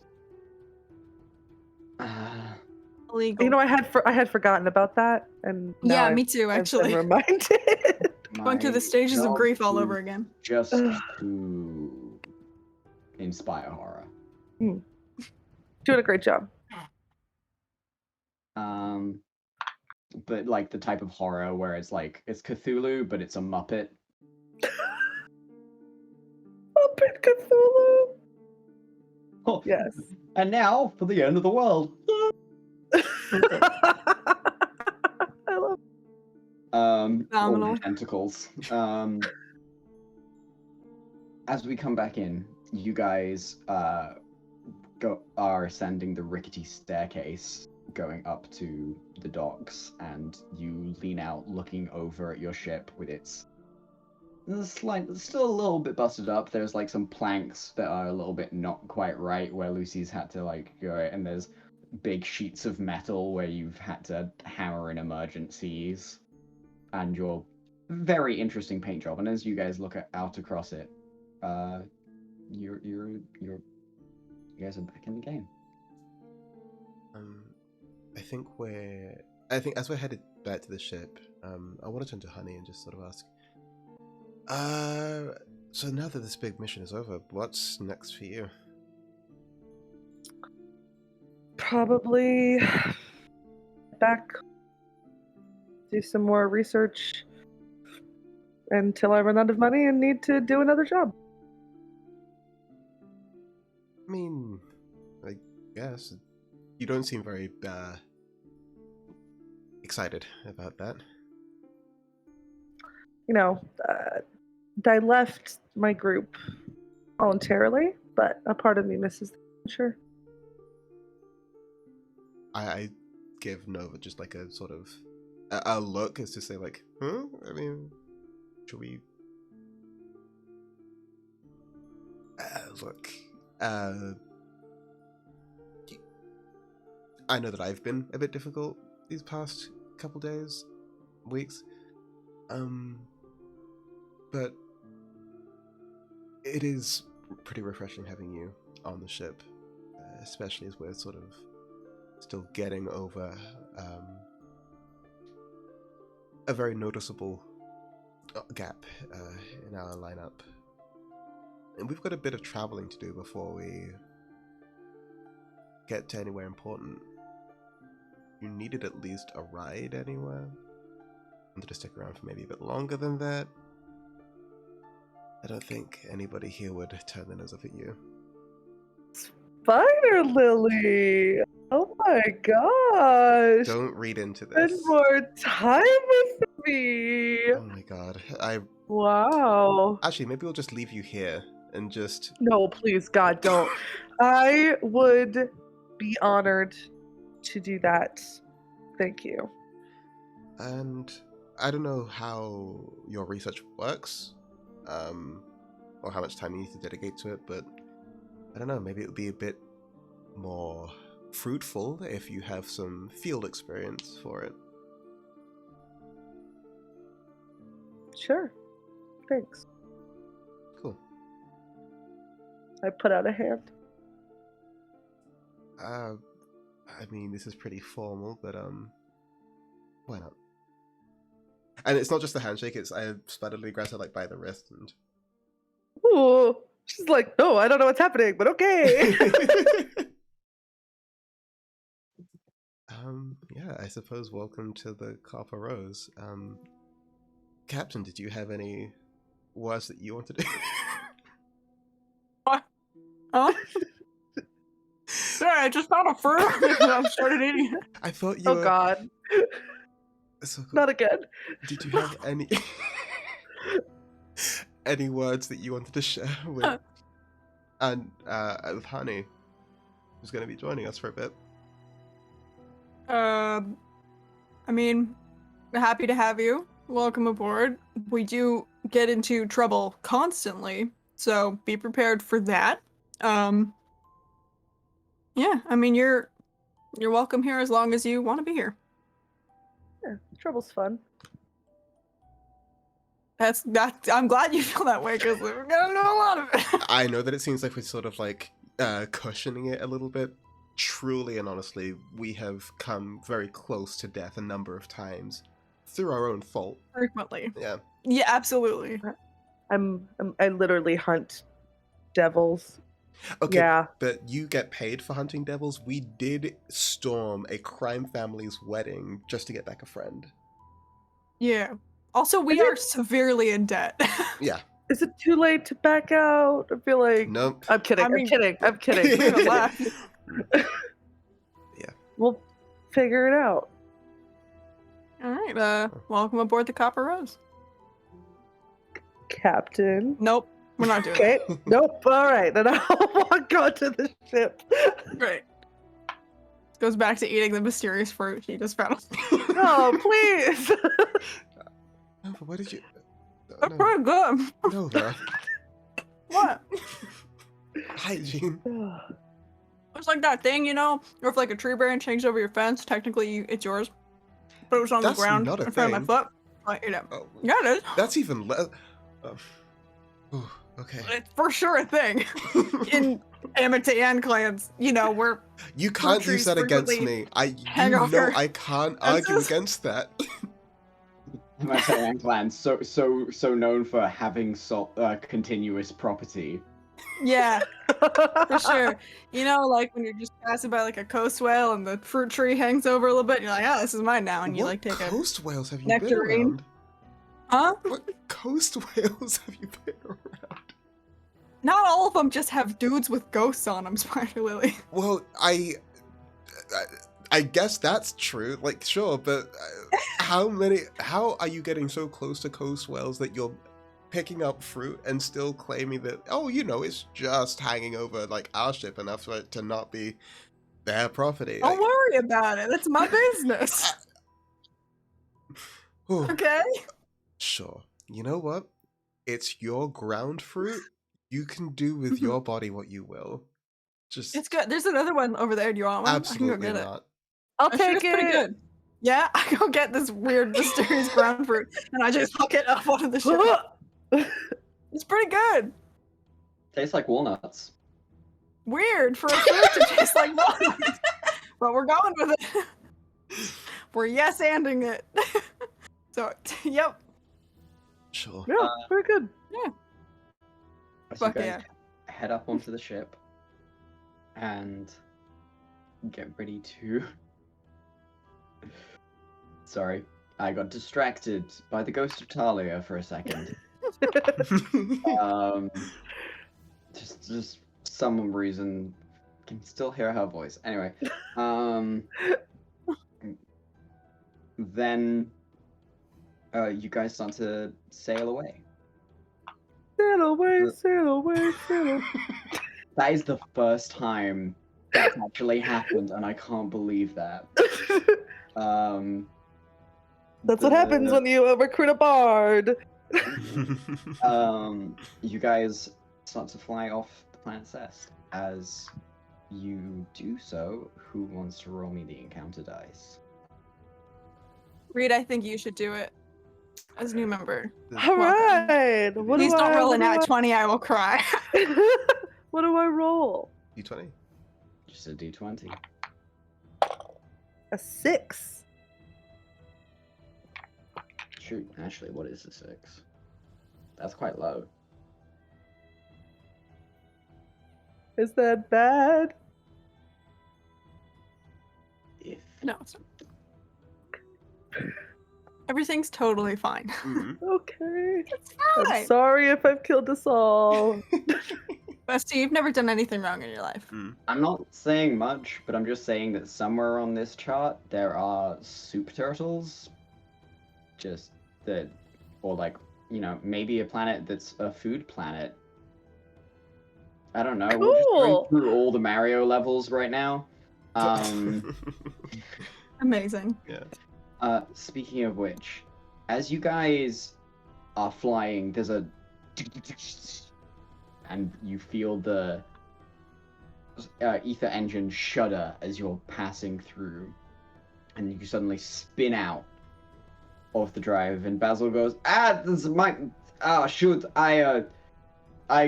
Speaker 2: Illegal.
Speaker 5: You know, I had forgotten about that, and now
Speaker 2: Yeah,
Speaker 5: I've,
Speaker 2: me too,
Speaker 5: I've been
Speaker 2: actually.
Speaker 5: reminded.
Speaker 2: Going through the
Speaker 1: My
Speaker 2: stages of
Speaker 1: job
Speaker 2: grief all
Speaker 1: is
Speaker 2: over again.
Speaker 1: just to inspire horror.
Speaker 5: Doing a great job.
Speaker 1: But like the type of horror where it's like it's Cthulhu, but it's a Muppet.
Speaker 5: Muppet Cthulhu.
Speaker 1: Oh,
Speaker 5: Yes.
Speaker 1: and now for the end of the world.
Speaker 5: I love.
Speaker 2: Phenomenal.
Speaker 1: All the tentacles. As we come back in, you guys are ascending the rickety staircase going up to the docks, and you lean out looking over at your ship with its still a little bit busted up. There's like some planks that are a little bit not quite right where Lucy's had to like go, and there's big sheets of metal where you've had to hammer in emergencies, and your very interesting paint job. And as you guys look out across it, you guys are back in the game.
Speaker 4: I think as we're headed back to the ship, I want to turn to Honey and just sort of ask, so now that this big mission is over, what's next for you?
Speaker 5: Probably back, do some more research until I run out of money and need to do another job.
Speaker 4: I mean, I guess you don't seem very excited about that.
Speaker 5: You know, I left my group voluntarily, but a part of me misses the adventure.
Speaker 4: I give Nova just like a sort of a look as to say like, huh? I mean, should we look? I know that I've been a bit difficult these past couple days, weeks, but it is pretty refreshing having you on the ship, especially as we're sort of still getting over a very noticeable gap in our lineup. And we've got a bit of traveling to do before we get to anywhere important. You needed at least a ride anywhere. Wanted to stick around for maybe a bit longer than that. I don't think anybody here would turn their nose up at you.
Speaker 5: Spider Lily! Oh my gosh!
Speaker 4: Don't read into this.
Speaker 5: Spend more time with me!
Speaker 4: Oh my god.
Speaker 5: Wow.
Speaker 4: Actually, maybe we'll just leave you here and just...
Speaker 5: No, please, God, don't. I would be honored to do that. Thank you.
Speaker 4: And I don't know how your research works, or how much time you need to dedicate to it, but I don't know, maybe it would be a bit more fruitful if you have some field experience for it.
Speaker 5: Sure. Thanks.
Speaker 4: Cool.
Speaker 5: I put out a hand.
Speaker 4: I mean, this is pretty formal, but why not? And it's not just a handshake, it's I suddenly grabs her like by the wrist and...
Speaker 5: Ooh. She's like, no, I don't know what's happening, but okay.
Speaker 4: Yeah, I suppose welcome to the Copper Rose. Captain, did you have any words that you wanted to...
Speaker 2: What? Huh? Sorry, I just found a fruit and I started eating it.
Speaker 4: I thought you
Speaker 5: Oh
Speaker 4: were...
Speaker 5: God.
Speaker 4: So cool.
Speaker 5: Not again.
Speaker 4: Did you have any... any words that you wanted to share with... and with Honey, who's going to be joining us for a bit?
Speaker 2: I mean, happy to have you. Welcome aboard. We do get into trouble constantly, so be prepared for that. Yeah, I mean, you're welcome here as long as you want to be here.
Speaker 5: Yeah, trouble's fun.
Speaker 2: I'm glad you feel that way because we're gonna know a lot of it.
Speaker 4: I know that it seems like we're sort of like cushioning it a little bit. Truly and honestly, we have come very close to death a number of times through our own fault.
Speaker 2: Frequently.
Speaker 4: Yeah.
Speaker 2: Yeah, absolutely.
Speaker 5: I literally hunt devils.
Speaker 4: Okay,
Speaker 5: Yeah.
Speaker 4: but you get paid for hunting devils. We did storm a crime family's wedding just to get back a friend.
Speaker 2: Yeah. Also, we are severely in debt.
Speaker 4: Yeah.
Speaker 5: Is it too late to back out? I feel like.
Speaker 4: Nope.
Speaker 5: I'm kidding.
Speaker 2: I mean-
Speaker 5: I'm kidding.
Speaker 2: We haven't left.
Speaker 4: Yeah.
Speaker 5: We'll figure it out.
Speaker 2: All right. Welcome aboard the Copper Rose.
Speaker 5: Captain.
Speaker 2: Nope, we're not doing
Speaker 5: Okay. Nope. All right. Then I'll walk onto the ship.
Speaker 2: it. Great. Goes back to eating the mysterious fruit he just found.
Speaker 5: Oh, please.
Speaker 4: No, but what did you?
Speaker 2: That's
Speaker 4: No,
Speaker 2: pretty good.
Speaker 4: no, Laura.
Speaker 2: What?
Speaker 4: Hygiene.
Speaker 2: It's like that thing, or if like a tree branch hangs over your fence, technically it's yours. But it was on
Speaker 4: That's
Speaker 2: the ground
Speaker 4: not a
Speaker 2: in front of
Speaker 4: thing.
Speaker 2: my foot. I ate it.
Speaker 4: Oh,
Speaker 2: Yeah, it is.
Speaker 4: that's even less. Okay.
Speaker 2: It's for sure a thing. In Amitian clans, we're
Speaker 4: You can't use
Speaker 2: trees
Speaker 4: that against
Speaker 2: frequently
Speaker 4: me.
Speaker 2: hang
Speaker 4: You know
Speaker 2: over
Speaker 4: I can't argue
Speaker 2: fences.
Speaker 4: against that.
Speaker 1: My Taiwan clan so known for having continuous property.
Speaker 2: yeah, for sure. Like when you're just passing by like a coast whale and the fruit tree hangs over a little bit, and you're like, oh, this is mine now, and you
Speaker 4: What
Speaker 2: like take a
Speaker 4: coast whales have you
Speaker 2: nectarine.
Speaker 4: been around?
Speaker 2: huh?
Speaker 4: What coast whales have you been around?
Speaker 2: Not all of them just have dudes with ghosts on them, Spider Lily.
Speaker 4: Well, I guess that's true. Like, sure, but how are you getting so close to coast whales that you're picking up fruit and still claiming that, it's just hanging over like our ship enough for it to not be their property?
Speaker 2: Don't worry about it. That's my business.
Speaker 4: Whew.
Speaker 2: Okay.
Speaker 4: Sure. You know what? It's your ground fruit. You can do with your body what you will. Just
Speaker 2: It's good. There's another one over there. Do you want one?
Speaker 4: absolutely
Speaker 2: I can go get
Speaker 4: not.
Speaker 5: I'll
Speaker 2: it. I'm sure
Speaker 5: take
Speaker 2: it's
Speaker 5: it.
Speaker 2: pretty good. Yeah, I go get this weird, mysterious ground fruit, and I just huck it up onto the ship. It's pretty good.
Speaker 1: Tastes like walnuts.
Speaker 2: Weird for a fruit to taste like walnuts, but we're going with it. We're yes-anding it. So, yep.
Speaker 4: Sure.
Speaker 5: Yeah, very good.
Speaker 1: So you
Speaker 2: Fuck
Speaker 1: guys
Speaker 2: yeah.
Speaker 1: head up onto the ship and get ready to. Sorry, I got distracted by the ghost of Talia for a second. Just some reason can still hear her voice. Anyway, then you guys start to sail away.
Speaker 5: Sail away, sail away, sail away.
Speaker 1: That is the first time that's actually happened, and I can't believe that.
Speaker 5: That's what happens when you recruit a bard.
Speaker 1: You guys start to fly off the planet Cest. As you do so, who wants to roll me the encounter dice?
Speaker 2: Reed, I think you should do it as new member.
Speaker 5: All right. What
Speaker 2: Please
Speaker 5: do
Speaker 2: don't
Speaker 5: I,
Speaker 2: roll
Speaker 5: what
Speaker 2: a
Speaker 5: do
Speaker 2: nat
Speaker 5: I-
Speaker 2: 20, I will cry.
Speaker 5: What do I roll?
Speaker 4: D20.
Speaker 1: Just a d20.
Speaker 5: A 6.
Speaker 1: Shoot, actually, what is a 6? That's quite low.
Speaker 5: Is that bad?
Speaker 1: If
Speaker 2: No, it's not. Everything's totally fine.
Speaker 4: Mhm.
Speaker 5: Okay.
Speaker 2: It's
Speaker 5: I'm
Speaker 2: fine.
Speaker 5: sorry if I've killed us all.
Speaker 2: Bestie, you've never done anything wrong in your life.
Speaker 1: I'm not saying much, but I'm just saying that somewhere on this chart there are soup turtles. Just that, or like, maybe a planet that's a food planet. I don't know. We're just going
Speaker 5: Cool.
Speaker 1: through all the Mario levels right now.
Speaker 2: Amazing.
Speaker 1: Speaking of which, as you guys are flying, there's a and you feel the ether engine shudder as you're passing through, and you suddenly spin out off the drive, and Basil goes, this is my, shoot, I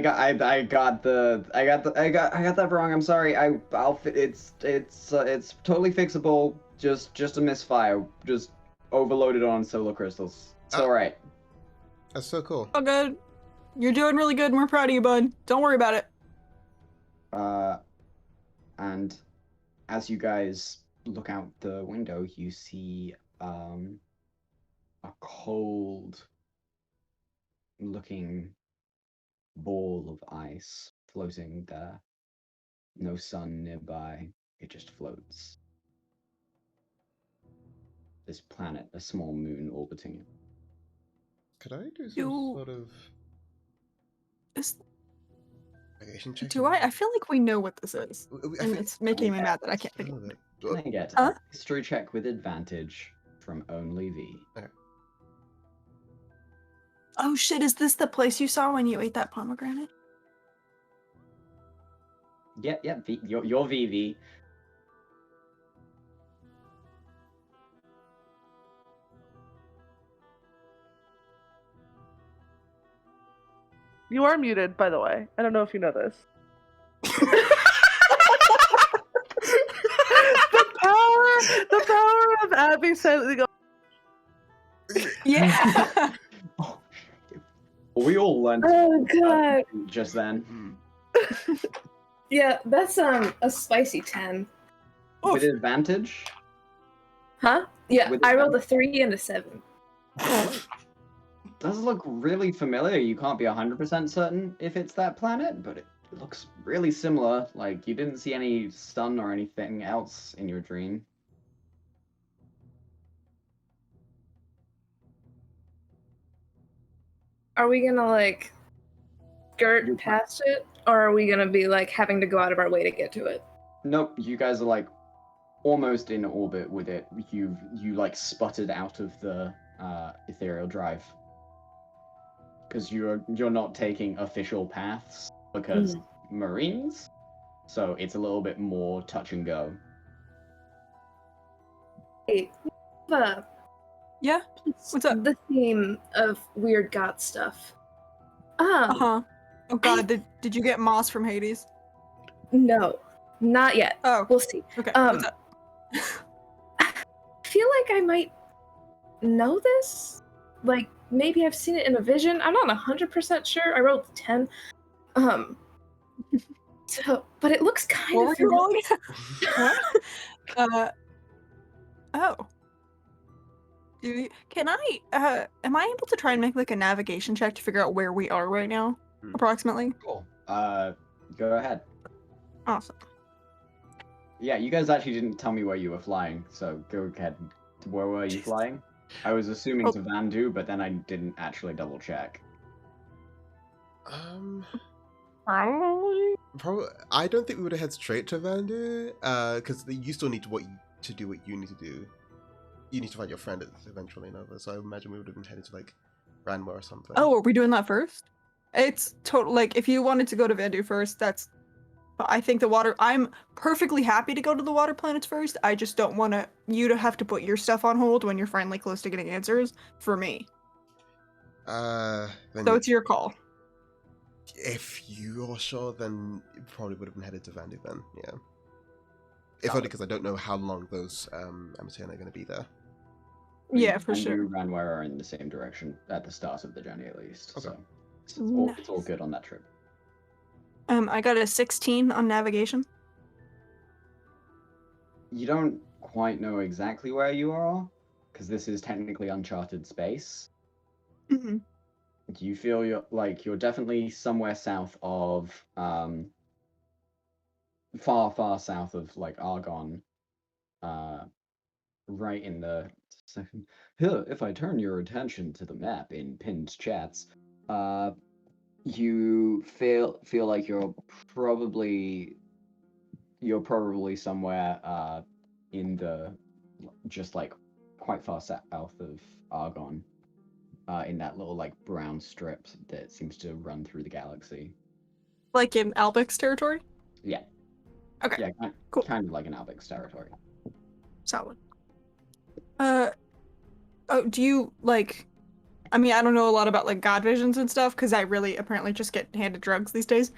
Speaker 1: got that wrong. I'm sorry. It's totally fixable. Just a misfire. Just overloaded on solar crystals. It's all right.
Speaker 4: That's so cool.
Speaker 2: Oh, good. You're doing really good, and we're proud of you, bud. Don't worry about it.
Speaker 1: And as you guys look out the window, you see a cold-looking ball of ice floating there. No sun nearby. It just floats. This planet, a small moon orbiting it.
Speaker 4: Could I do some sort of navigation check?
Speaker 2: Do I? I feel like we know what this is, and it's making me mad that I can't think of it.
Speaker 1: Can I get a history check with advantage from only V?
Speaker 4: Okay.
Speaker 2: Oh shit, is this the place you saw when you ate that pomegranate?
Speaker 1: Yeah, V, your VV.
Speaker 5: You are muted, by the way. I don't know if you know this. the power of Abby silently going.
Speaker 2: Yeah.
Speaker 1: We all learned
Speaker 3: Oh god.
Speaker 1: just then.
Speaker 3: Yeah, that's a spicy 10.
Speaker 1: With advantage?
Speaker 3: Huh? Yeah,
Speaker 1: With
Speaker 3: I rolled a 3 and a 7.
Speaker 1: Does look really familiar. You can't be 100% certain if it's that planet, but it looks really similar. Like, you didn't see any sun or anything else in your dream.
Speaker 3: Are we gonna, like, skirt past it? Or are we gonna be, like, having to go out of our way to get to it?
Speaker 1: Nope, you guys are, like, almost in orbit with it. You like, sputtered out of the ethereal drive. Because you're not taking official paths, because Marines, so it's a little bit more touch and go.
Speaker 3: Hey,
Speaker 2: Yeah? What's up?
Speaker 3: the theme of weird god stuff.
Speaker 2: Oh god, did you get moss from Hades?
Speaker 3: No, not yet.
Speaker 2: Oh.
Speaker 3: We'll see.
Speaker 2: Okay, what's up?
Speaker 3: I feel like I might know this. Like, maybe I've seen it in a vision. I'm not 100% sure. I rolled 10. So, but it looks kind
Speaker 2: What
Speaker 3: of
Speaker 2: were you rolling? What? Oh. Can I, am I able to try and make, like, a navigation check to figure out where we are right now? Approximately?
Speaker 1: Cool. Go ahead.
Speaker 2: Awesome.
Speaker 1: Yeah, you guys actually didn't tell me where you were flying, so go ahead. Where were you flying? I was assuming to Vandu, but then I didn't actually double check.
Speaker 4: Probably. I don't think we would have head straight to Vandu, because you still need to do what you need to do. You need to find your friend eventually, Nova. So I imagine we would have been headed to like Ranwa or something.
Speaker 2: Oh, are we doing that first? It's total. Like, if you wanted to go to Vandu first, that's. I think the water. I'm perfectly happy to go to the water planets first. I just don't want you to have to put your stuff on hold when you're finally close to getting answers. For me. So it's your call.
Speaker 4: If you're sure, then you probably would have been headed to Vandu then. Yeah. If only because I don't know how long those Amateurna are going to be there.
Speaker 2: Yeah, for
Speaker 1: Vandu
Speaker 2: sure.
Speaker 1: and Ranware are in the same direction at the start of the journey, at least.
Speaker 4: Okay.
Speaker 1: So it's all good on that trip.
Speaker 2: I got a 16 on navigation.
Speaker 1: You don't quite know exactly where you are, because this is technically uncharted space.
Speaker 2: Mm-hmm.
Speaker 1: You feel you're definitely somewhere south of far south of like Argon, right in the second. If I turn your attention to the map in pinned chats, you feel like you're probably somewhere in the just like quite far south of Argon. In that little like brown strip that seems to run through the galaxy.
Speaker 2: Like in Albix territory?
Speaker 1: Yeah.
Speaker 2: Okay.
Speaker 1: Yeah,
Speaker 2: cool.
Speaker 1: Kind of like an Albix territory.
Speaker 2: Solid. Oh, do you like? I mean, I don't know a lot about like God visions and stuff because I really apparently just get handed drugs these days.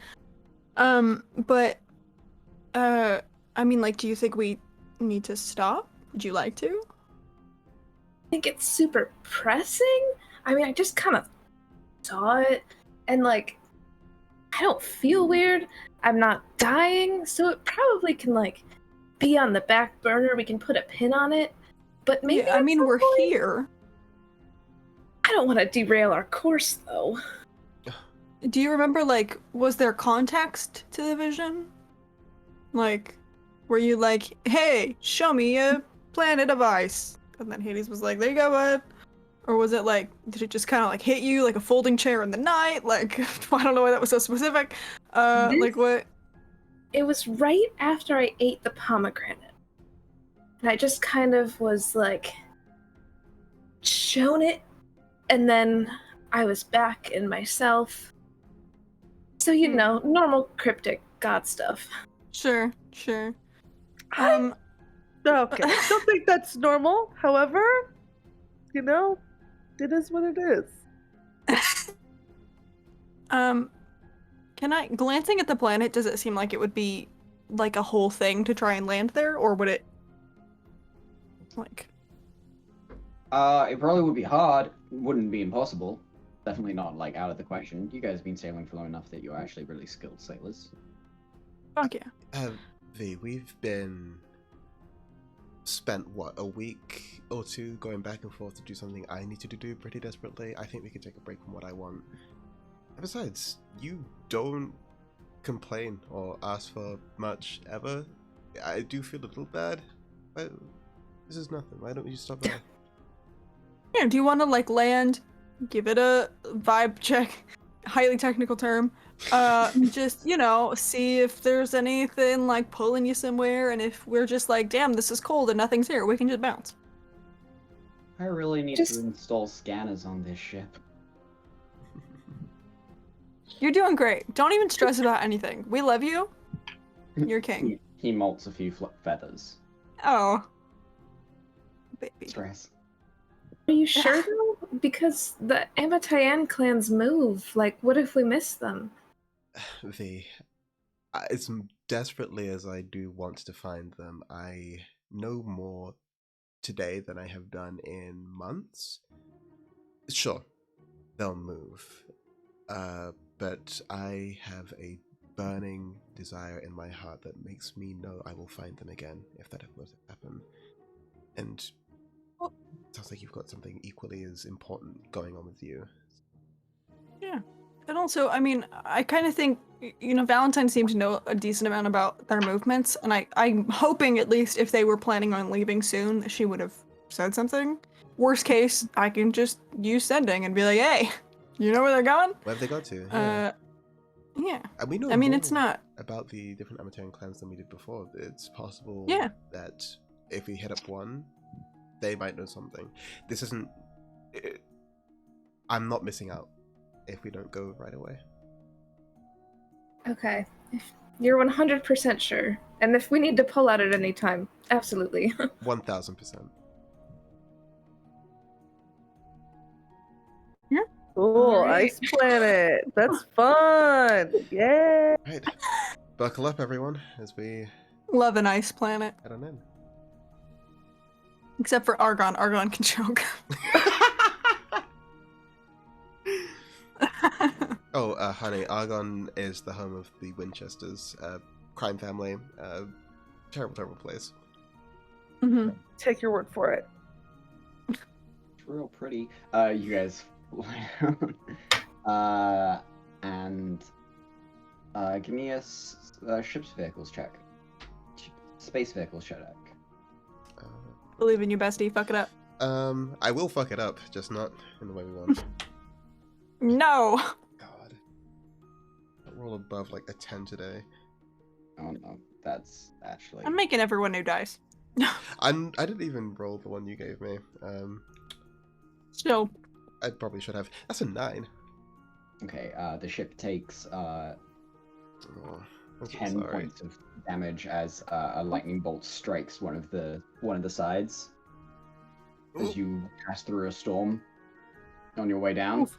Speaker 2: But I mean, like, do you think we need to stop? Would you like to?
Speaker 3: I think it's super pressing. I mean, I just kind of saw it, and like, I don't feel weird. I'm not dying, so it probably can like be on the back burner. We can put a pin on it, but maybe
Speaker 2: Yeah, I
Speaker 3: at
Speaker 2: mean,
Speaker 3: some
Speaker 2: we're
Speaker 3: point-
Speaker 2: here.
Speaker 3: I don't want to derail our course, though.
Speaker 2: Do you remember, like, was there context to the vision? Like, were you like, hey, show me a planet of ice? And then Hades was like, there you go, bud. Or was it like, did it just kind of like hit you like a folding chair in the night? Like, I don't know why that was so specific. Like what?
Speaker 3: It was right after I ate the pomegranate. And I just kind of was like, shown it, and then I was back in myself. So, you know, normal cryptic god stuff.
Speaker 2: Sure.
Speaker 5: Okay, I don't think that's normal. However, you know, it is what it is.
Speaker 2: Can I, glancing at the planet, does it seem like it would be like a whole thing to try and land there, or would it like?
Speaker 1: It probably would be hard. Wouldn't be impossible. Definitely not like out of the question. You guys have been sailing for long enough that you're actually really skilled sailors.
Speaker 2: Fuck yeah.
Speaker 4: We've been spent what, a week or two going back and forth to do something I needed to do pretty desperately. I think we could take a break from what I want. And besides, you don't complain or ask for much ever. I do feel a little bad, but this is nothing. Why don't you stop by?
Speaker 2: Yeah, do you want to like land, give it a vibe check, highly technical term, just, you know, see if there's anything like pulling you somewhere, and if we're just like, damn, this is cold and nothing's here, we can just bounce.
Speaker 1: I really need to install scanners on this ship.
Speaker 2: You're doing great. Don't even stress about anything. We love you. You're king.
Speaker 1: He molts a few feathers.
Speaker 2: Oh. Baby.
Speaker 1: Stress.
Speaker 3: Are you sure, though? Because the Amatayan clans move. Like, what if we miss them?
Speaker 4: As desperately as I do want to find them, I know more today than I have done in months. Sure, they'll move. But I have a burning desire in my heart that makes me know I will find them again if that were to happen. And it sounds like you've got something equally as important going on with you.
Speaker 2: Yeah. And also, I mean, I kind of think, you know, Valentine seemed to know a decent amount about their movements, and I'm hoping at least if they were planning on leaving soon, she would have said something. Worst case, I can just use sending and be like, hey, you know where they're going?
Speaker 4: Where have they got to?
Speaker 2: Yeah.
Speaker 4: And we know
Speaker 2: I mean,
Speaker 4: more
Speaker 2: it's not
Speaker 4: about the different Amateuran clans than we did before. It's possible that if we hit up one, they might know something. This isn't... I'm not missing out if we don't go right away.
Speaker 3: Okay. If you're 100% sure. And if we need to pull out at any time, absolutely.
Speaker 4: 1000%.
Speaker 2: Yeah.
Speaker 5: Cool,
Speaker 3: Alright.
Speaker 5: ice planet. That's fun. Yeah.
Speaker 4: Right. Buckle up, everyone, as we
Speaker 2: love an ice planet.
Speaker 4: head on in.
Speaker 2: Except for Argon. Argon can choke.
Speaker 4: Oh, honey, Argon is the home of the Winchesters, crime family, terrible, terrible place.
Speaker 2: Mm-hmm.
Speaker 5: Take your word for it.
Speaker 1: It's real pretty. You guys fly down. And give me a ship's vehicles check. Space vehicles check.
Speaker 2: Believe in you, bestie. Fuck it up.
Speaker 4: I will fuck it up, just not in the way we want.
Speaker 2: No.
Speaker 4: God. I roll above like a 10 today.
Speaker 1: Oh no, that's actually...
Speaker 2: I'm making everyone new dice.
Speaker 4: I didn't even roll the one you gave me.
Speaker 2: Still.
Speaker 4: I probably should have. That's a 9.
Speaker 1: Okay, the ship takes 10
Speaker 4: sorry.
Speaker 1: points of damage as a lightning bolt strikes one of the sides. as you pass through a storm on your way down.
Speaker 2: Oof.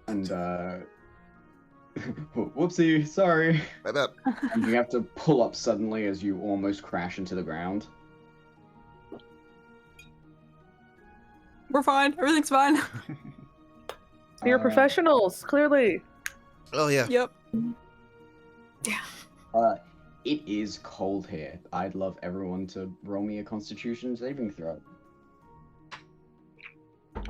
Speaker 1: And whoopsie, sorry.
Speaker 4: My bad.
Speaker 1: And you have to pull up suddenly as you almost crash into the ground.
Speaker 2: We're fine. Everything's fine.
Speaker 5: You're professionals, clearly.
Speaker 4: Oh yeah.
Speaker 2: Yep.
Speaker 1: It is cold here. I'd love everyone to roll me a Constitution saving throw.
Speaker 4: Okay.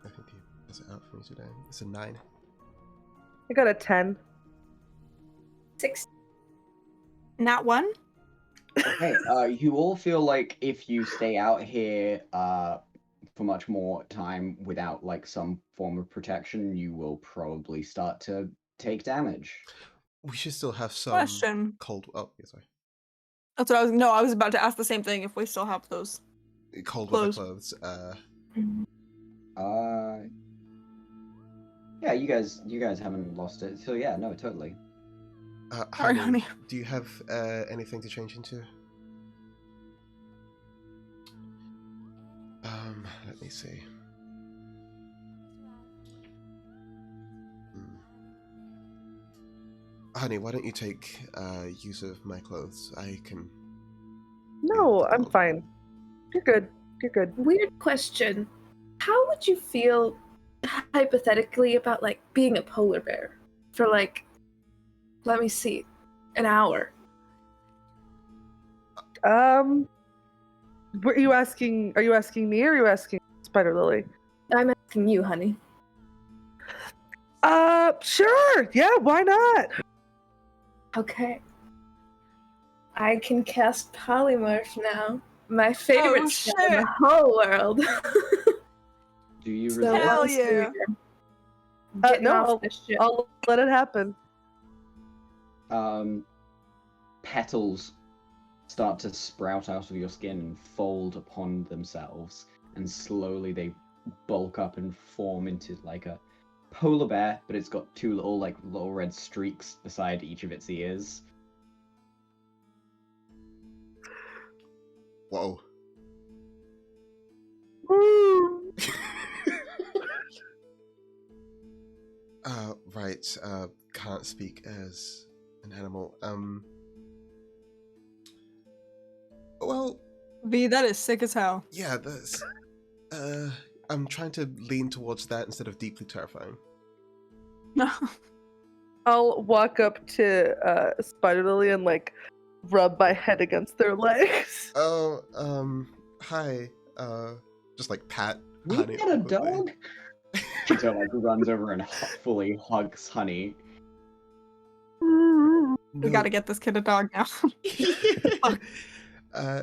Speaker 4: I think he has it out for me today. It's a 9.
Speaker 5: I got a 10.
Speaker 3: 6.
Speaker 2: Nat 1?
Speaker 1: Okay, you all feel like if you stay out here for much more time without like some form of protection, you will probably start to take damage.
Speaker 4: We should still have some
Speaker 2: Question.
Speaker 4: cold. Oh, yeah, sorry.
Speaker 2: That's what I was. No, I was about to ask the same thing. If we still have those.
Speaker 4: Cold
Speaker 2: Clothes.
Speaker 4: weather clothes.
Speaker 1: Yeah, you guys haven't lost it. So yeah, no, totally.
Speaker 2: Sorry, honey.
Speaker 4: Do you have anything to change into? Let me see. Honey, why don't you take use of my clothes? I can.
Speaker 5: No, I'm fine. You're good. You're good.
Speaker 3: Weird question. How would you feel hypothetically about like being a polar bear for like, let me see, an hour?
Speaker 5: Were you asking? Are you asking me or are you asking Spider Lily?
Speaker 3: I'm asking you, honey.
Speaker 5: Sure. Yeah, why not?
Speaker 3: Okay. I can cast polymorph now. My favorite spell in the whole world.
Speaker 1: Do you
Speaker 3: So
Speaker 1: resist?
Speaker 2: Hell
Speaker 3: once
Speaker 2: yeah.
Speaker 3: we're getting
Speaker 5: No,
Speaker 3: off this ship.
Speaker 5: I'll let it happen.
Speaker 1: Petals start to sprout out of your skin and fold upon themselves, and slowly they bulk up and form into like a polar bear, but it's got two little red streaks beside each of its ears.
Speaker 4: Whoa.
Speaker 5: Woo!
Speaker 4: Right. Can't speak as an animal. Well,
Speaker 2: V, that is sick as hell.
Speaker 4: yeah, that's. I'm trying to lean towards that instead of deeply terrifying.
Speaker 2: No.
Speaker 5: I'll walk up to Spider Lily and like rub my head against their legs.
Speaker 4: Oh, hi. Just like pat
Speaker 1: We
Speaker 4: Honey
Speaker 1: get a
Speaker 4: awkwardly.
Speaker 1: dog. Tito like runs over and fully hugs Honey.
Speaker 2: We
Speaker 4: No.
Speaker 2: gotta get this kid a dog now.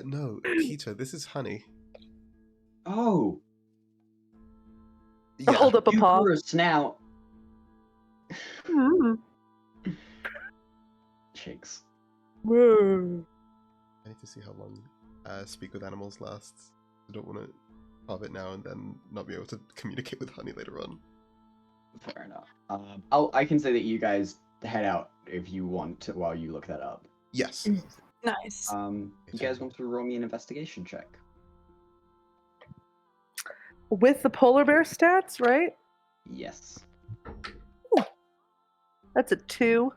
Speaker 4: No, Keto, this is Honey.
Speaker 1: Oh,
Speaker 4: Yeah.
Speaker 5: Hold up a
Speaker 1: you
Speaker 5: paw.
Speaker 1: grew a snout.
Speaker 5: Mm.
Speaker 1: Cheeks.
Speaker 5: Whoa.
Speaker 4: I need to see how long Speak with Animals lasts. I don't want to pop it now and then not be able to communicate with Honey later on.
Speaker 1: Fair enough. I can say that you guys head out if you want to while you look that up.
Speaker 4: Yes.
Speaker 2: Nice.
Speaker 1: You guys want to roll me an investigation check?
Speaker 5: With the polar bear stats, right?
Speaker 1: Yes.
Speaker 5: That's a 2.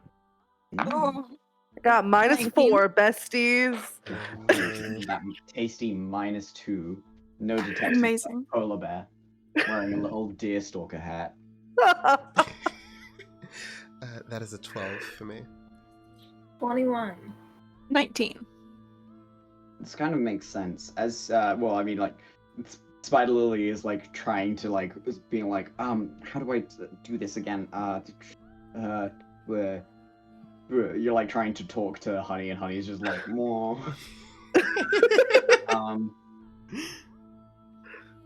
Speaker 2: Oh,
Speaker 5: I got minus
Speaker 2: 19.
Speaker 5: 4, besties.
Speaker 1: That tasty -2. No detection.
Speaker 2: Amazing.
Speaker 1: Polar bear wearing a little deerstalker hat.
Speaker 4: That is a 12 for me.
Speaker 3: 21.
Speaker 2: 19.
Speaker 1: This kind of makes sense. As well, I mean, like Spider Lily is like trying to like being like, how do I do this again? Where you're like trying to talk to Honey, and Honey's just like, more.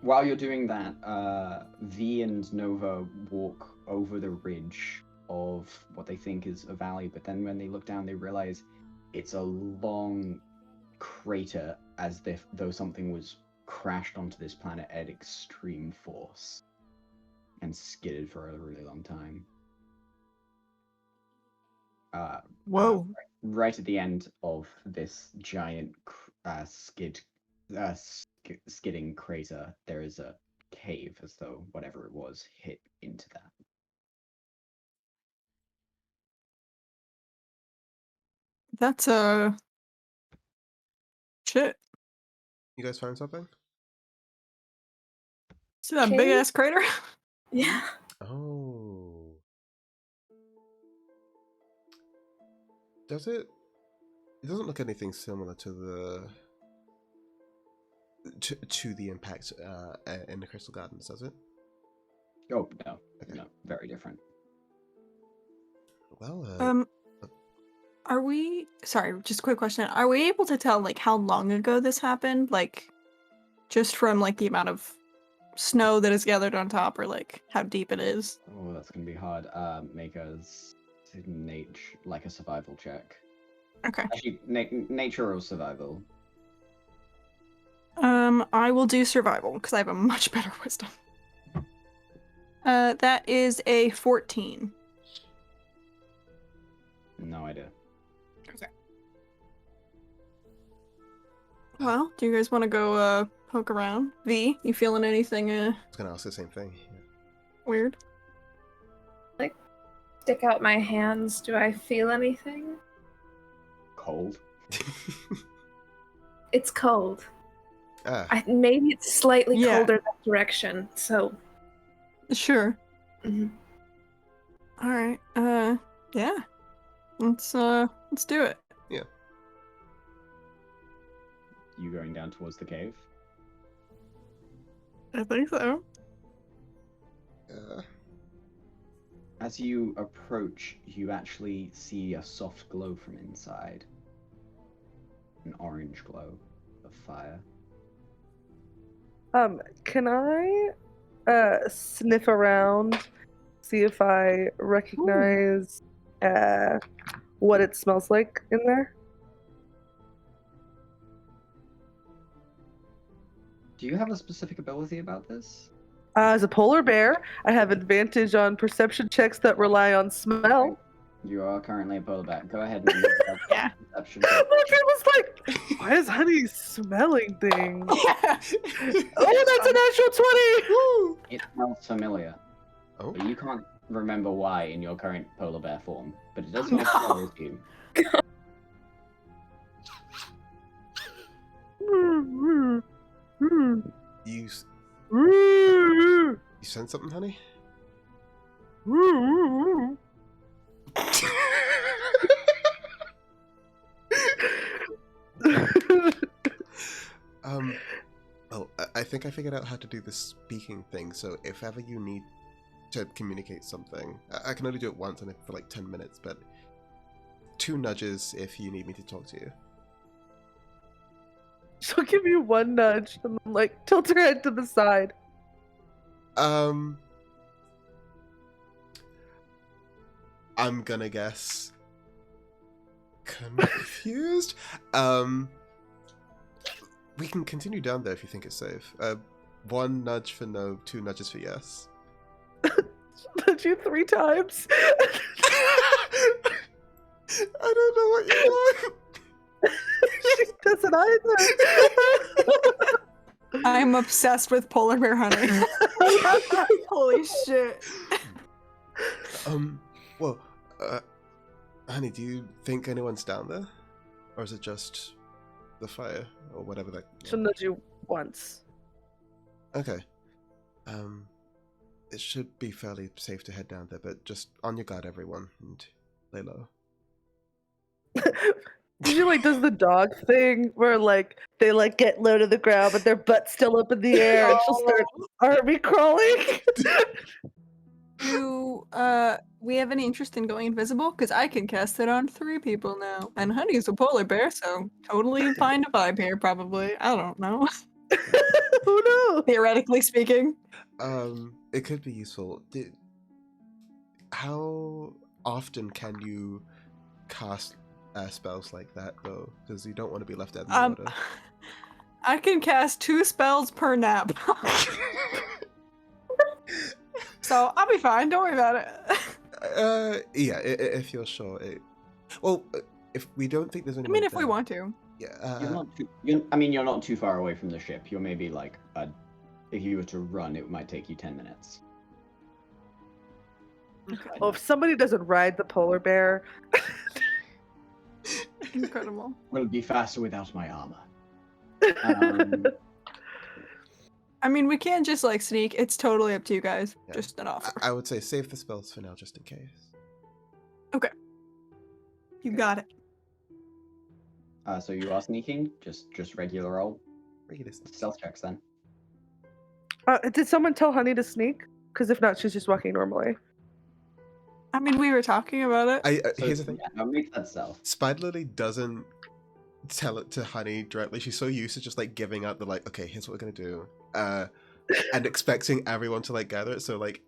Speaker 1: While you're doing that, V and Nova walk over the ridge of what they think is a valley, but then when they look down, they realize it's a long crater, as if though something was crashed onto this planet at extreme force and skidded for a really long time.
Speaker 2: Whoa.
Speaker 1: Right at the end of this giant skidding crater, there is a cave, as though whatever it was hit into that.
Speaker 2: That's shit.
Speaker 4: You guys find something?
Speaker 2: See that
Speaker 3: Cave?
Speaker 2: big ass crater?
Speaker 3: Yeah.
Speaker 4: Oh. Does it? It doesn't look anything similar to the impact in the Crystal Gardens, does it?
Speaker 1: Oh no,
Speaker 4: Okay.
Speaker 1: no, very different.
Speaker 4: Well,
Speaker 2: Are we sorry, just a quick question. Are we able to tell like how long ago this happened? Like just from like the amount of snow that is gathered on top, or like how deep it is?
Speaker 1: Oh, that's gonna be hard. Make a like a survival check.
Speaker 2: Okay.
Speaker 1: Actually, nature or survival.
Speaker 2: I will do survival because I have a much better wisdom. That is a 14.
Speaker 1: No idea.
Speaker 2: Okay. Well, do you guys want to go poke around? V, you feeling anything
Speaker 4: I was gonna ask the same thing.
Speaker 2: weird?
Speaker 3: Stick out my hands. Do I feel anything?
Speaker 1: Cold.
Speaker 3: It's cold. Maybe it's slightly
Speaker 2: Yeah.
Speaker 3: colder that direction. So.
Speaker 2: Sure.
Speaker 3: Mhm.
Speaker 2: All right. Yeah. Let's do it.
Speaker 4: Yeah.
Speaker 1: You going down towards the cave?
Speaker 2: I think so.
Speaker 1: As you approach, you actually see a soft glow from inside. An orange glow of fire.
Speaker 5: Can I sniff around, see if I recognize what it smells like in there?
Speaker 1: Do you have a specific ability about this?
Speaker 5: As a polar bear, I have advantage on perception checks that rely on smell.
Speaker 1: You are currently a polar bear. Go ahead and make a
Speaker 2: Yeah.
Speaker 1: perception
Speaker 5: Look,
Speaker 1: check.
Speaker 5: it was like, why is Honey smelling things?
Speaker 2: Yeah.
Speaker 5: Oh, that's a natural 20!
Speaker 1: It smells familiar,
Speaker 4: Oh.
Speaker 1: but you can't remember why in your current polar bear form. But it does smell familiar to you.
Speaker 4: You sense something, honey? Well, I think I figured out how to do the speaking thing, so if ever you need to communicate something, I can only do it once and for like 10 minutes, but 2 nudges if you need me to talk to you.
Speaker 5: She'll give you one nudge and then, like, tilt her head to the side.
Speaker 4: I'm gonna guess confused. We can continue down there if you think it's safe. 1 nudge for no, 2 nudges for yes.
Speaker 5: Nudge you 3 times.
Speaker 4: I don't know what you want.
Speaker 5: She doesn't either.
Speaker 2: I'm obsessed with polar bear honey. Holy shit.
Speaker 4: Well, honey, do you think anyone's down there? Or is it just the fire? Or whatever that...
Speaker 5: She'll nudge you once.
Speaker 4: Okay. It should be fairly safe to head down there, but just on your guard, everyone, and lay low.
Speaker 5: She like does the dog thing where like they like get low to the ground but their butt's still up in the air and she'll start army crawling.
Speaker 2: Do we have any interest in going invisible? Because I can cast it on 3 people now. And Honey's a polar bear, so totally find a vibe here, probably. I don't know.
Speaker 5: Who knows?
Speaker 2: Theoretically speaking.
Speaker 4: It could be useful. How often can you cast spells like that, though? Because you don't want to be left out in the water.
Speaker 2: I can cast 2 spells per nap. So I'll be fine. Don't worry about it.
Speaker 4: Yeah, if you're sure. Well, if we don't think there's
Speaker 2: I
Speaker 4: anyone
Speaker 2: mean, if we
Speaker 4: there-
Speaker 2: want to.
Speaker 4: Yeah.
Speaker 1: You're not too. You're not too far away from the ship. You're maybe like if you were to run, it might take you 10 minutes.
Speaker 5: Well, if somebody doesn't ride the polar bear,
Speaker 2: Incredible.
Speaker 1: Will be faster without my armor. Um,
Speaker 2: I mean, we can just like sneak. It's totally up to you guys.
Speaker 4: Yeah.
Speaker 2: Just an offer.
Speaker 4: I would say save the spells for now, just in case.
Speaker 2: You got it.
Speaker 1: so you are sneaking, just regular roll
Speaker 4: Regular stuff.
Speaker 1: stealth checks then.
Speaker 5: did someone tell Honey to sneak? Because if not, she's just walking normally.
Speaker 2: I mean, we were talking about it.
Speaker 1: So,
Speaker 4: Here's the thing.
Speaker 1: Yeah, make that stealth.
Speaker 4: Spider Lily doesn't tell it to Honey directly. She's so used to just like giving out the like, okay, here's what we're gonna do, and expecting everyone to like gather it. So like,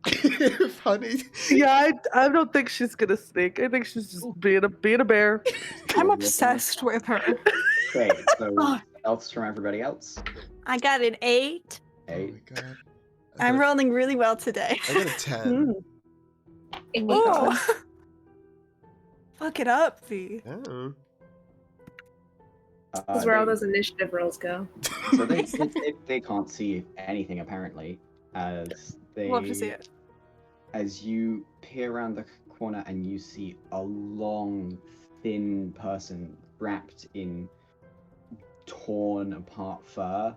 Speaker 4: if Honey,
Speaker 5: Yeah, I don't think she's gonna sneak. I think she's just being a bear.
Speaker 2: I'm obsessed with her.
Speaker 1: Okay, so stealths from everybody else.
Speaker 2: I got an 8.
Speaker 4: oh
Speaker 1: 8.
Speaker 4: my god,
Speaker 2: I'm rolling really well today.
Speaker 4: I got a 10.
Speaker 2: Oh. Fuck it up, V.
Speaker 4: Oh.
Speaker 3: This is where all those initiative rolls go.
Speaker 1: So they can't see anything apparently, as they
Speaker 2: Love to see it.
Speaker 1: as you peer around the corner and you see a long, thin person wrapped in torn apart fur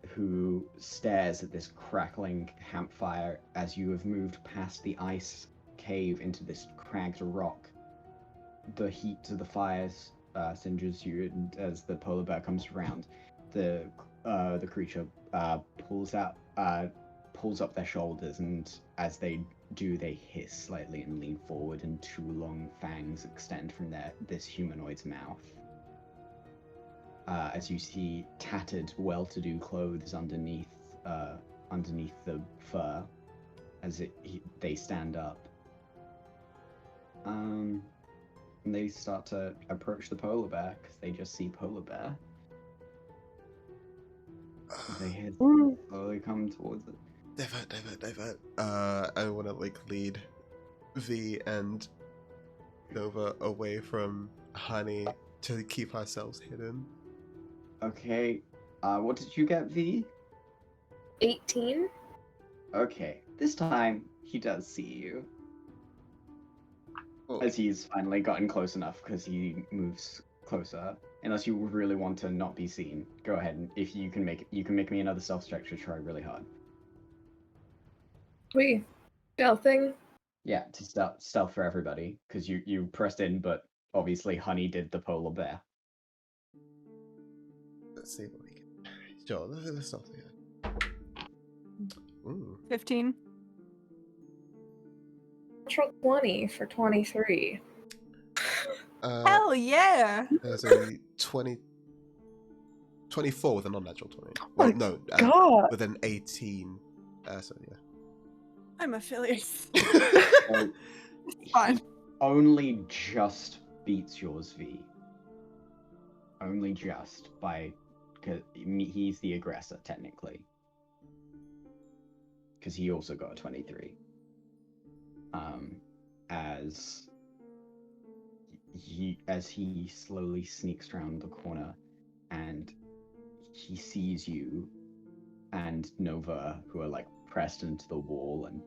Speaker 1: who stares at this crackling campfire as you have moved past the ice cave into this cragged rock. The heat of the fires singes you, and as the polar bear comes around, the creature pulls up their shoulders, and as they do, they hiss slightly and lean forward, and 2 long fangs extend from this humanoid's mouth. As you see tattered, well-to-do clothes underneath the fur, as they stand up. And they start to approach the polar bear because they just see polar bear. They slowly come towards it.
Speaker 4: Divert. I want to like lead V and Nova away from Honey to keep ourselves hidden.
Speaker 1: Okay. What did you get, V?
Speaker 3: 18?
Speaker 1: Okay. This time he does see you.
Speaker 4: Oh.
Speaker 1: As he's finally gotten close enough because he moves closer. Unless you really want to not be seen, go ahead and if you can make me another stealth check to try really hard.
Speaker 3: Wait, stealthing?
Speaker 1: Yeah, to stealth for everybody because you pressed in, but obviously Honey did the polar bear.
Speaker 4: Let's see what we can. Sure, let's start again. Ooh.
Speaker 2: 15.
Speaker 3: Natural 20 for 23.
Speaker 2: Hell yeah!
Speaker 4: There's a 24 with a non-natural 20.
Speaker 5: my God.
Speaker 4: with an 18. So yeah.
Speaker 2: I'm affiliate.
Speaker 1: So
Speaker 2: Fine.
Speaker 1: only just beats yours, V. Only just by, because he's the aggressor technically, because he also got a 23. As he slowly sneaks around the corner, and he sees you and Nova, who are like pressed into the wall, and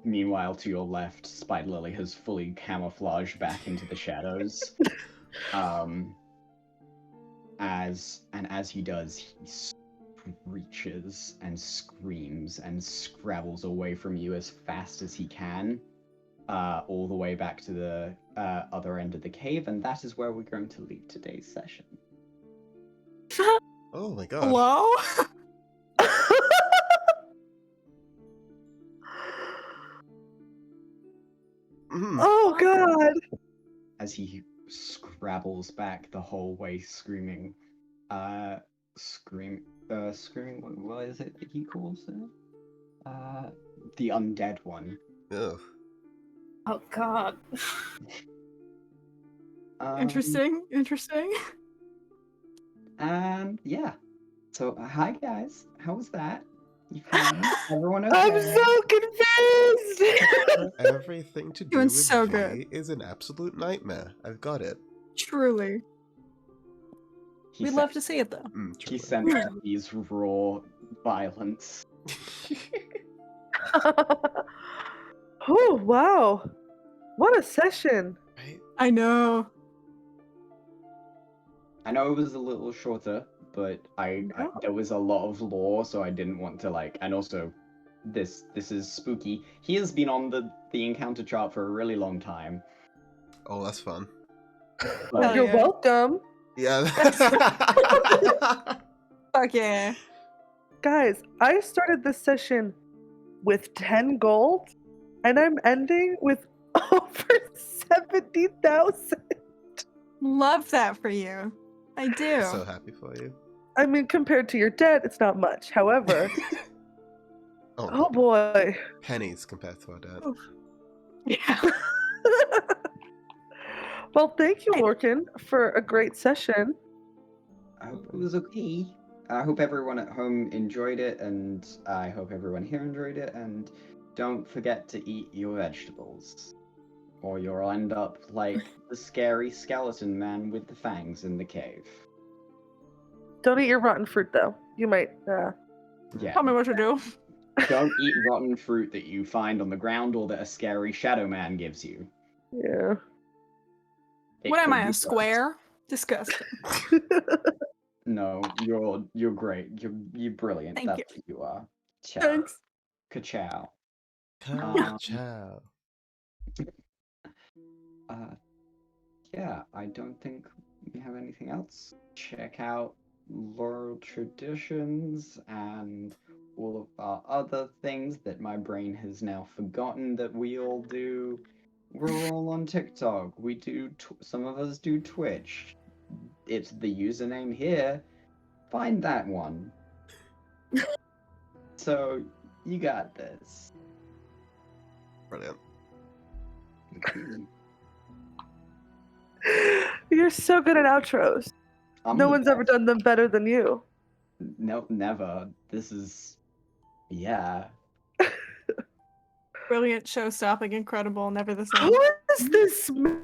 Speaker 1: meanwhile to your left, Spider Lily has fully camouflaged back into the shadows. As he does, he screeches and screams and scrabbles away from you as fast as he can, all the way back to the other end of the cave, and that is where we're going to leave today's session.
Speaker 4: Oh my god.
Speaker 2: Hello?
Speaker 4: Mm.
Speaker 5: Oh God.
Speaker 1: As he scrabbles back the whole way, screaming, screaming. What is it that he calls it? The undead one.
Speaker 4: Ugh.
Speaker 3: Oh god.
Speaker 2: Interesting.
Speaker 1: And yeah. So hi guys, how was that? You fine? Everyone okay?
Speaker 5: I'm so confused.
Speaker 4: Everything to do
Speaker 2: Doing
Speaker 4: with
Speaker 2: so
Speaker 4: V
Speaker 2: good.
Speaker 4: is an absolute nightmare. I've got it.
Speaker 2: Truly.
Speaker 1: He
Speaker 2: We'd
Speaker 1: sen-
Speaker 2: love to see it though.
Speaker 1: He
Speaker 4: Truly.
Speaker 1: sensed these raw violence.
Speaker 5: Oh wow, what a session!
Speaker 4: Right?
Speaker 2: I know.
Speaker 1: I know it was a little shorter, but I there was a lot of lore, so I didn't want to like. And also, this is spooky. He has been on the encounter chart for a really long time.
Speaker 4: Oh, that's fun.
Speaker 1: But
Speaker 2: Hell
Speaker 5: You're
Speaker 2: yeah.
Speaker 5: welcome,
Speaker 4: Yeah.
Speaker 2: Fuck yeah.
Speaker 5: guys. I started this session with 10 gold, and I'm ending with over 70,000.
Speaker 2: Love that for you. I do.
Speaker 4: So happy for you.
Speaker 5: I mean, compared to your debt, it's not much. However, oh boy.
Speaker 4: Pennies compared to our debt.
Speaker 2: Yeah.
Speaker 5: Well, thank you, Lorcan, for a great session.
Speaker 1: I hope it was okay. I hope everyone at home enjoyed it, and I hope everyone here enjoyed it. And don't forget to eat your vegetables, or you'll end up like the scary skeleton man with the fangs in the cave.
Speaker 5: Don't eat your rotten fruit, though. You might.
Speaker 1: Yeah.
Speaker 2: Tell me what to do.
Speaker 1: Don't eat rotten fruit that you find on the ground or that a scary shadow man gives you.
Speaker 5: Yeah.
Speaker 1: It
Speaker 2: What am
Speaker 1: could
Speaker 2: I,
Speaker 1: be
Speaker 2: a
Speaker 1: worse.
Speaker 2: square? Disgusting.
Speaker 1: No, you're great. You're brilliant.
Speaker 2: Thank
Speaker 1: That's
Speaker 2: you.
Speaker 1: what you are. Ciao.
Speaker 2: Thanks.
Speaker 1: Ka-chow.
Speaker 4: Ciao.
Speaker 1: Yeah, I don't think we have anything else. Check out Laurel Traditions and all of our other things that my brain has now forgotten that we all do. We're all on TikTok. We do. Some of us do Twitch. It's the username here. Find that one. So you got this.
Speaker 4: Brilliant.
Speaker 5: You're so good at outros.
Speaker 1: I'm
Speaker 5: No
Speaker 1: the
Speaker 5: one's ever
Speaker 1: best.
Speaker 5: done them better than you.
Speaker 1: No, never. This is. Yeah.
Speaker 2: Brilliant, show-stopping, incredible, never the same.
Speaker 5: Who is this man?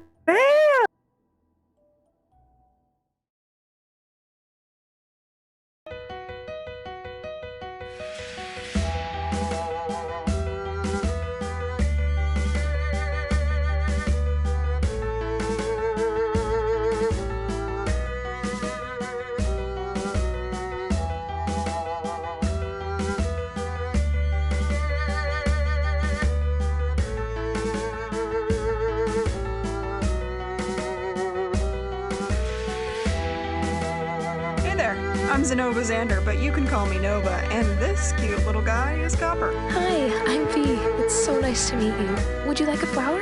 Speaker 2: Hey there, I'm Zenova Xander, but you can call me Nova, and this cute little guy is Copper.
Speaker 6: Hi, I'm V. It's so nice to meet you. Would you like a flower?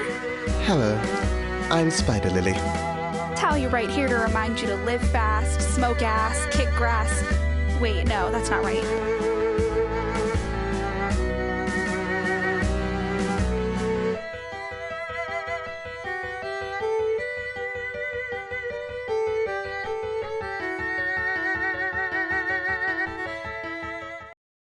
Speaker 7: Hello, I'm Spider Lily.
Speaker 8: Tally right here to remind you to live fast, smoke ass, kick grass. Wait, no, that's not right.